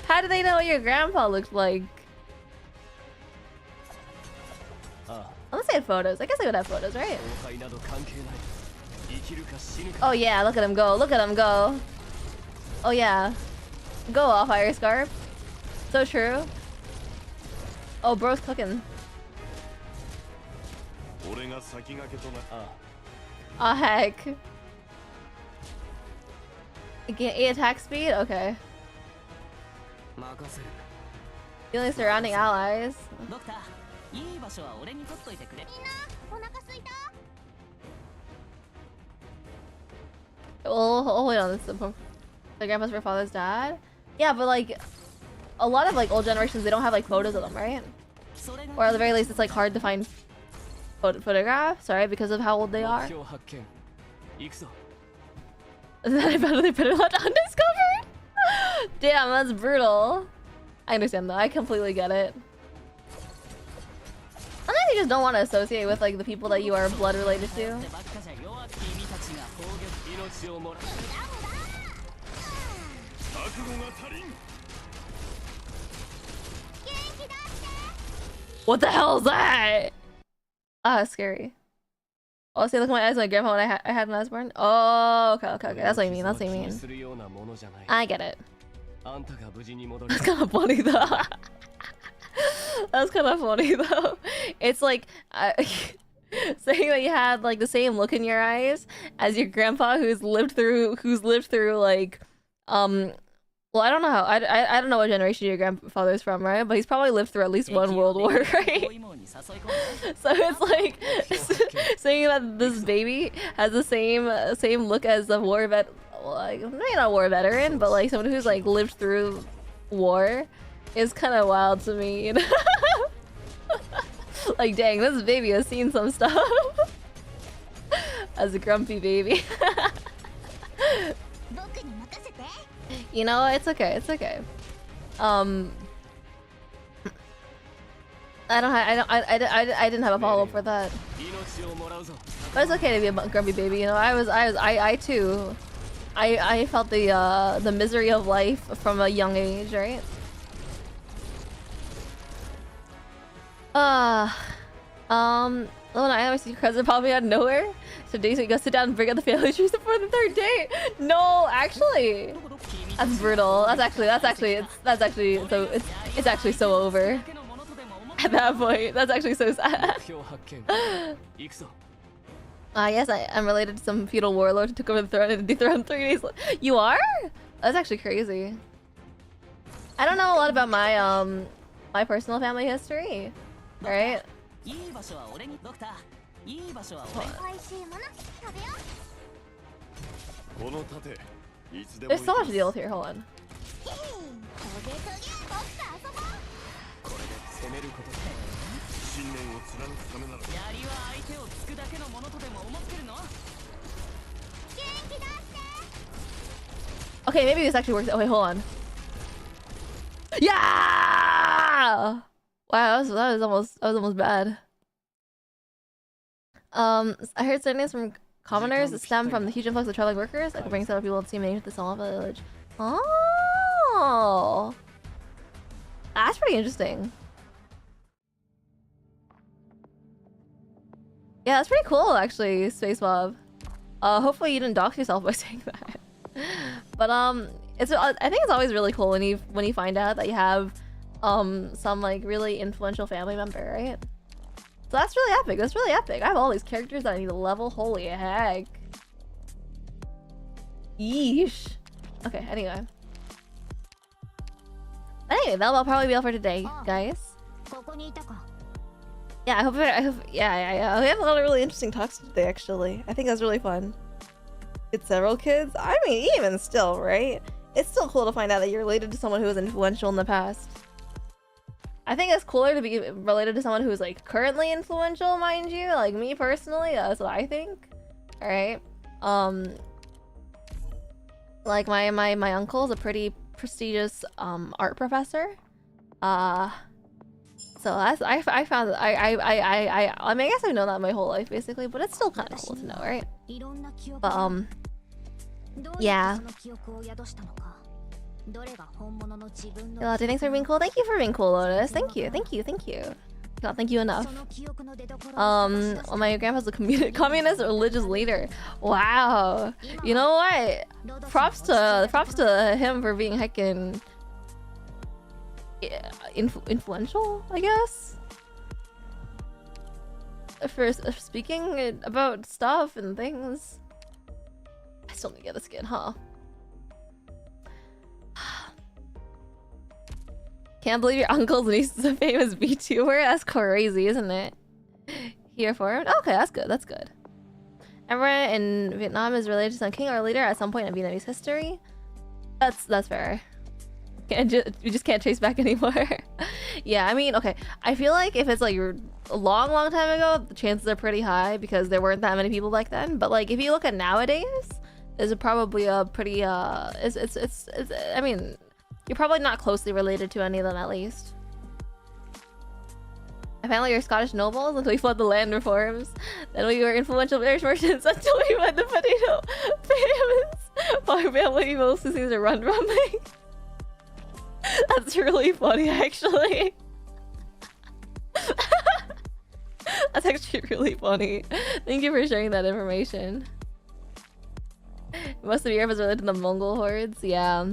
Speaker 1: How do they know what your grandpa looked like? Unless they had photos. I guess they would have photos, right? Oh yeah, look at him go. Look at him go. Oh yeah. Go off, Iris Scarf. So true. Oh, bro's cooking. Oh heck. Again, 8 attack speed? Okay. Feeling surrounding allies. Oh, wait on this. The grandpa's for father's dad? Yeah, but like, a lot of like old generations, they don't have like photos of them, right? Or at the very least, it's like hard to find photographs, right? Because of how old they are. Then I bet they put it left undiscovered. Damn, that's brutal. I understand though. I completely get it. Sometimes you just don't want to associate with like the people that you are blood related to. What the hell is that? Ah, scary. Oh, see, look at my eyes, my grandpa when I had when I was born. Oh, okay. That's what you mean. That's what you mean. I get it. That's kind of funny though. That's kind of funny though. It's like saying that you had like the same look in your eyes as your grandpa who's lived through like well, I don't know how I don't know what generation your grandfather's from, right? But he's probably lived through at least one world war, right? So it's like saying that this baby has the same look as a war vet, like maybe not a war veteran, but like someone who's like lived through war is kind of wild to me, you know? Like, dang, this baby has seen some stuff. As a grumpy baby. You know, it's okay. It's okay. I didn't have a follow-up for that. But it's okay to be a grumpy baby. You know, I too. I felt the misery of life from a young age, right? Well, I always see your cousin probably out of nowhere. So days we go sit down and bring out the family trees before the third date. No, actually, that's brutal. That's actually so over. At that point, that's actually so sad. Yes, I'm related to some feudal warlord who took over the throne and dethroned 3 days later. You are? That's actually crazy. I don't know a lot about my my personal family history, right? There's so much to deal with here. Hold on. Okay, maybe this actually works. Oh wait, hold on. Yeah! Wow, that was almost bad. I heard surnames from commoners that stem from the huge influx of traveling workers. I could bring several people to see me to the small village. Oh, that's pretty interesting. Yeah, that's pretty cool actually, Space Bob. Hopefully you didn't dox yourself by saying that. But I think it's always really cool when you find out that you have some like really influential family member, right? So that's really epic. That's really epic. I have all these characters that I need to level. Holy heck. Yeesh. Okay, anyway. That'll probably be all for today, guys. Yeah, I hope yeah. We have a lot of really interesting talks today, actually. I think that's really fun. It's several kids. I mean, even still, right? It's still cool to find out that you're related to someone who was influential in the past. I think it's cooler to be related to someone who's like currently influential, mind you. Like me personally, that's what I think. All right. Like my uncle's a pretty prestigious art professor. So that's I found that I mean I guess I've known that my whole life basically, but it's still kind of cool to know, right? But yeah. Lotte, thanks for being cool. Thank you for being cool, Lotus. Thank you. Cannot thank you enough. Well, my grandpa's a communist religious leader. Wow. You know what? Props to him for being heckin' influential, I guess. For speaking about stuff and things. I still need to get a skin, huh? Can't believe your uncle's niece is a famous VTuber. That's crazy, isn't it? Here for it. Okay, that's good. That's good. Everyone in Vietnam is related to some king or leader at some point in Vietnamese history. That's fair. We just can't trace back anymore. Yeah, I mean, okay. I feel like if it's like a long time ago, the chances are pretty high because there weren't that many people back then. But like if you look at nowadays, there's probably a pretty I mean, you're probably not closely related to any of them, at least. Apparently you're Scottish nobles until we fled the land reforms. Then we were influential Irish merchants until we went the potato famines. While our family mostly seems to run from me. That's really funny, actually. That's actually really funny. Thank you for sharing that information. Most of Europe is related to the Mongol hordes. Yeah.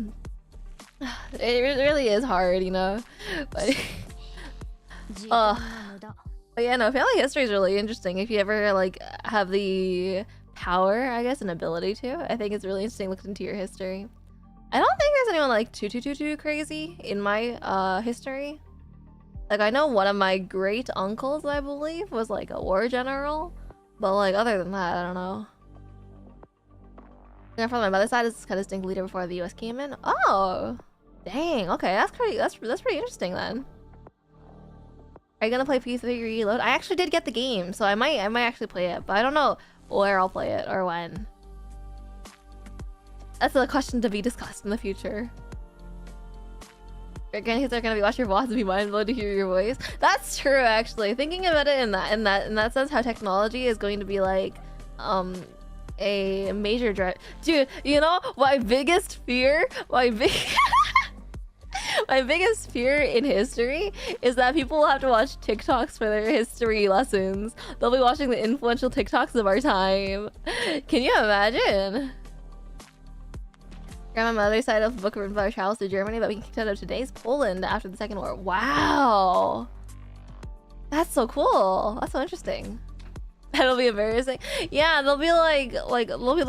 Speaker 1: It really is hard, you know. But but yeah, no, family history is really interesting if you ever like have the power, I guess, and ability to. I think it's really interesting looking into your history. I don't think there's anyone like too crazy in my history. Like I know one of my great uncles, I believe, was like a war general, but like other than that, I don't know. From my mother's side is kind of distinct leader before the US came in. Oh, dang. Okay, that's pretty interesting then. Are you gonna play P3 Reload? I actually did get the game, so I might actually play it, but I don't know where I'll play it or when. That's a question to be discussed in the future. Your grandkids are gonna be watching your vlogs and be mind blown to hear your voice. That's true, actually. Thinking about it in that sense, how technology is going to be like, a major drive. Dude, you know my biggest fear? My biggest fear in history is that people will have to watch TikToks for their history lessons. They'll be watching the influential TikToks of our time. Can you imagine? Grandmother's side of the book written by our travels to Germany, but we kicked out of today's Poland after the Second War. Wow, that's so cool. That's so interesting. That'll be embarrassing. Yeah, they'll be like they'll be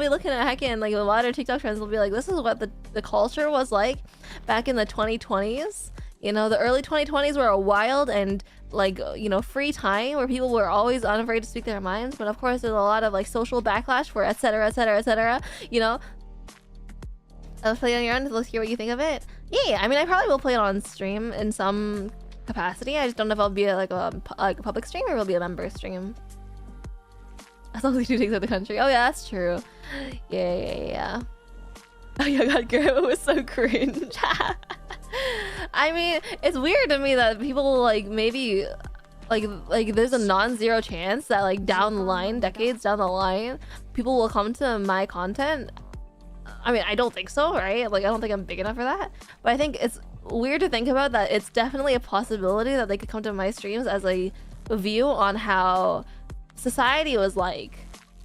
Speaker 1: looking at hacking like the modern TikTok trends. They'll be like, this is what the culture was like back in the 2020s. You know, the early 2020s were a wild and like, you know, free time where people were always unafraid to speak their minds. But of course, there's a lot of like social backlash for etc. You know, I'll play it on your own. Let's hear what you think of it. Yeah, I mean, I probably will play it on stream in some capacity. I just don't know if I'll be like a public stream or it'll be a member stream. As long as you do things out of the country. Oh yeah, that's true. Yeah. Oh yeah, God, Grandma was so cringe. I mean, it's weird to me that people like maybe like there's a non-zero chance that like down the line, decades down the line, people will come to my content. I mean, I don't think so, right? Like I don't think I'm big enough for that. But I think it's weird to think about that it's definitely a possibility that they could come to my streams as a view on how society was like,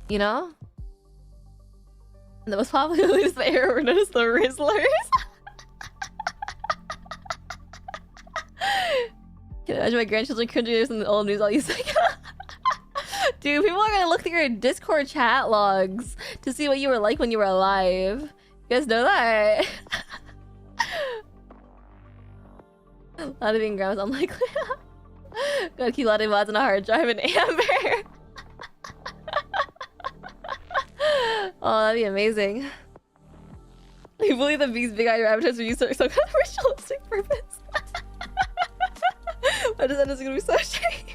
Speaker 1: you know? And that was probably at least the era where noticed the Rizzlers. Can you imagine my grandchildren cringing some old news all you say? Dude, people are gonna look through your Discord chat logs to see what you were like when you were alive. You guys know that? A lot of being grandma's unlikely. Gotta keep a lot of mods on a hard drive in Amber. Oh, that'd be amazing. I believe the beast big eyed rabbit are used for some kind of ritualistic purpose. My descendants are gonna be so shady.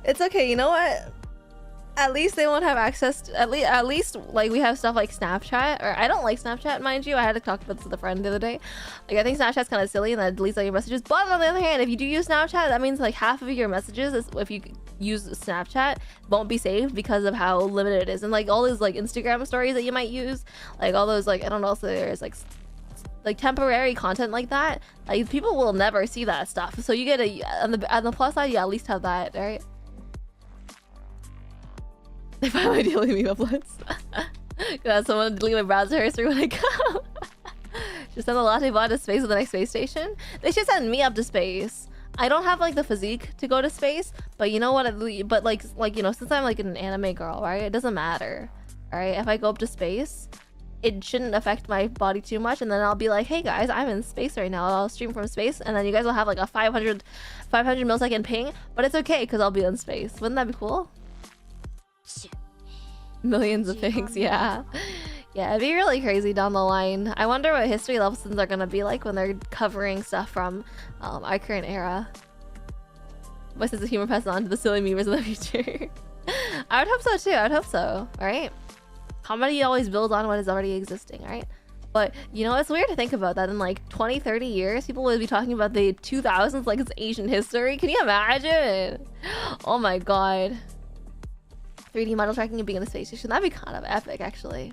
Speaker 1: It's okay, you know what? At least they won't have access to, at least like we have stuff like Snapchat, or I don't like Snapchat, mind you. I had to talk about this with a friend the other day. Like I think Snapchat's kind of silly and that deletes all your messages. But on the other hand, if you do use Snapchat, that means like half of your messages, if you use Snapchat, won't be saved because of how limited it is. And like all those like Instagram stories that you might use, like all those like I don't know, so there's like temporary content like that. Like people will never see that stuff. So you get on the plus side, you at least have that, right? They finally deleted me uploads. Got someone delete my browser history when I go. Just send a latte bot to space with the next space station. They should send me up to space. I don't have like the physique to go to space, but you know what? But like you know, since I'm like an anime girl, right? It doesn't matter, all right? If I go up to space, it shouldn't affect my body too much, and then I'll be like, hey guys, I'm in space right now. I'll stream from space, and then you guys will have like a 500 millisecond ping, but it's okay because I'll be in space. Wouldn't that be cool? Millions of things, yeah. Yeah, it'd be really crazy down the line. I wonder what history lessons are gonna be like when they're covering stuff from our current era. My sense of humor passes on to the silly memers in the future. I would hope so too, I would hope so, alright? Comedy always builds on what is already existing, right? But, you know, it's weird to think about that in like 20, 30 years, people would be talking about the 2000s like it's Asian history. Can you imagine? Oh my god. 3D model tracking and being in the space station. That'd be kind of epic, actually.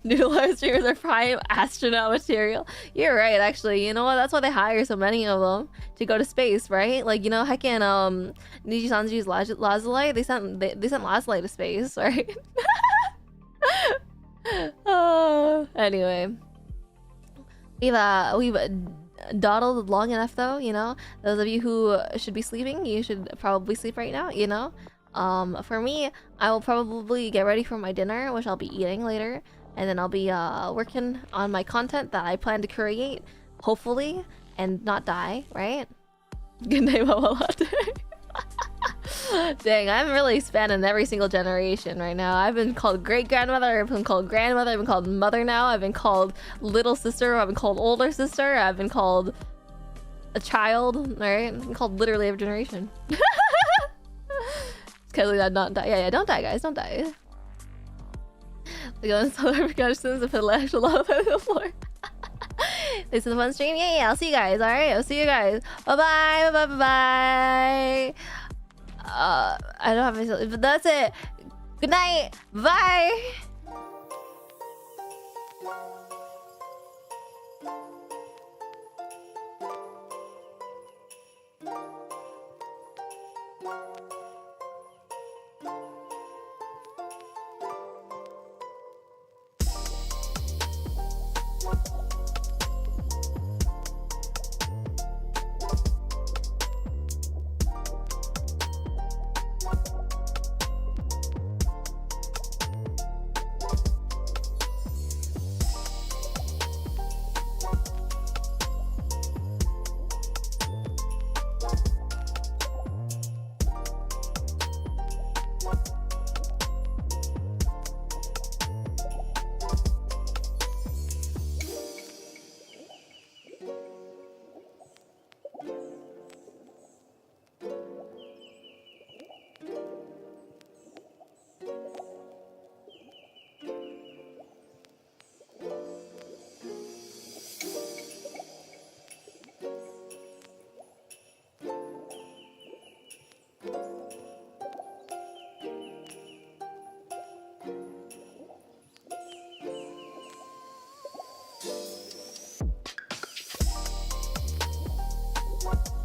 Speaker 1: Noodle live streamers are prime astronaut material. You're right, actually. You know what? That's why they hire so many of them to go to space, right? Like, you know, heckin' Niji Sanji's Lazuli, they sent Lazuli to space, right? Anyway, we've dawdled long enough, though. You know, those of you who should be sleeping, you should probably sleep right now. You know. For me, I will probably get ready for my dinner, which I'll be eating later, and then I'll be working on my content that I plan to create, hopefully, and not die, right? Good night, Mama Latte. Dang, I'm really spanning every single generation right now. I've been called great grandmother, I've been called grandmother, I've been called mother now, I've been called little sister, I've been called older sister, I've been called a child, right? I've been called literally every generation. Because that not die. Yeah, don't die, guys. Don't die. Like on some repercussions if it actual love on the floor. This is a fun stream. Yeah, I'll see you guys. All right, I'll see you guys. Bye bye. Bye bye. Bye bye. I don't have any, but that's it. Good night. Bye.
Speaker 2: you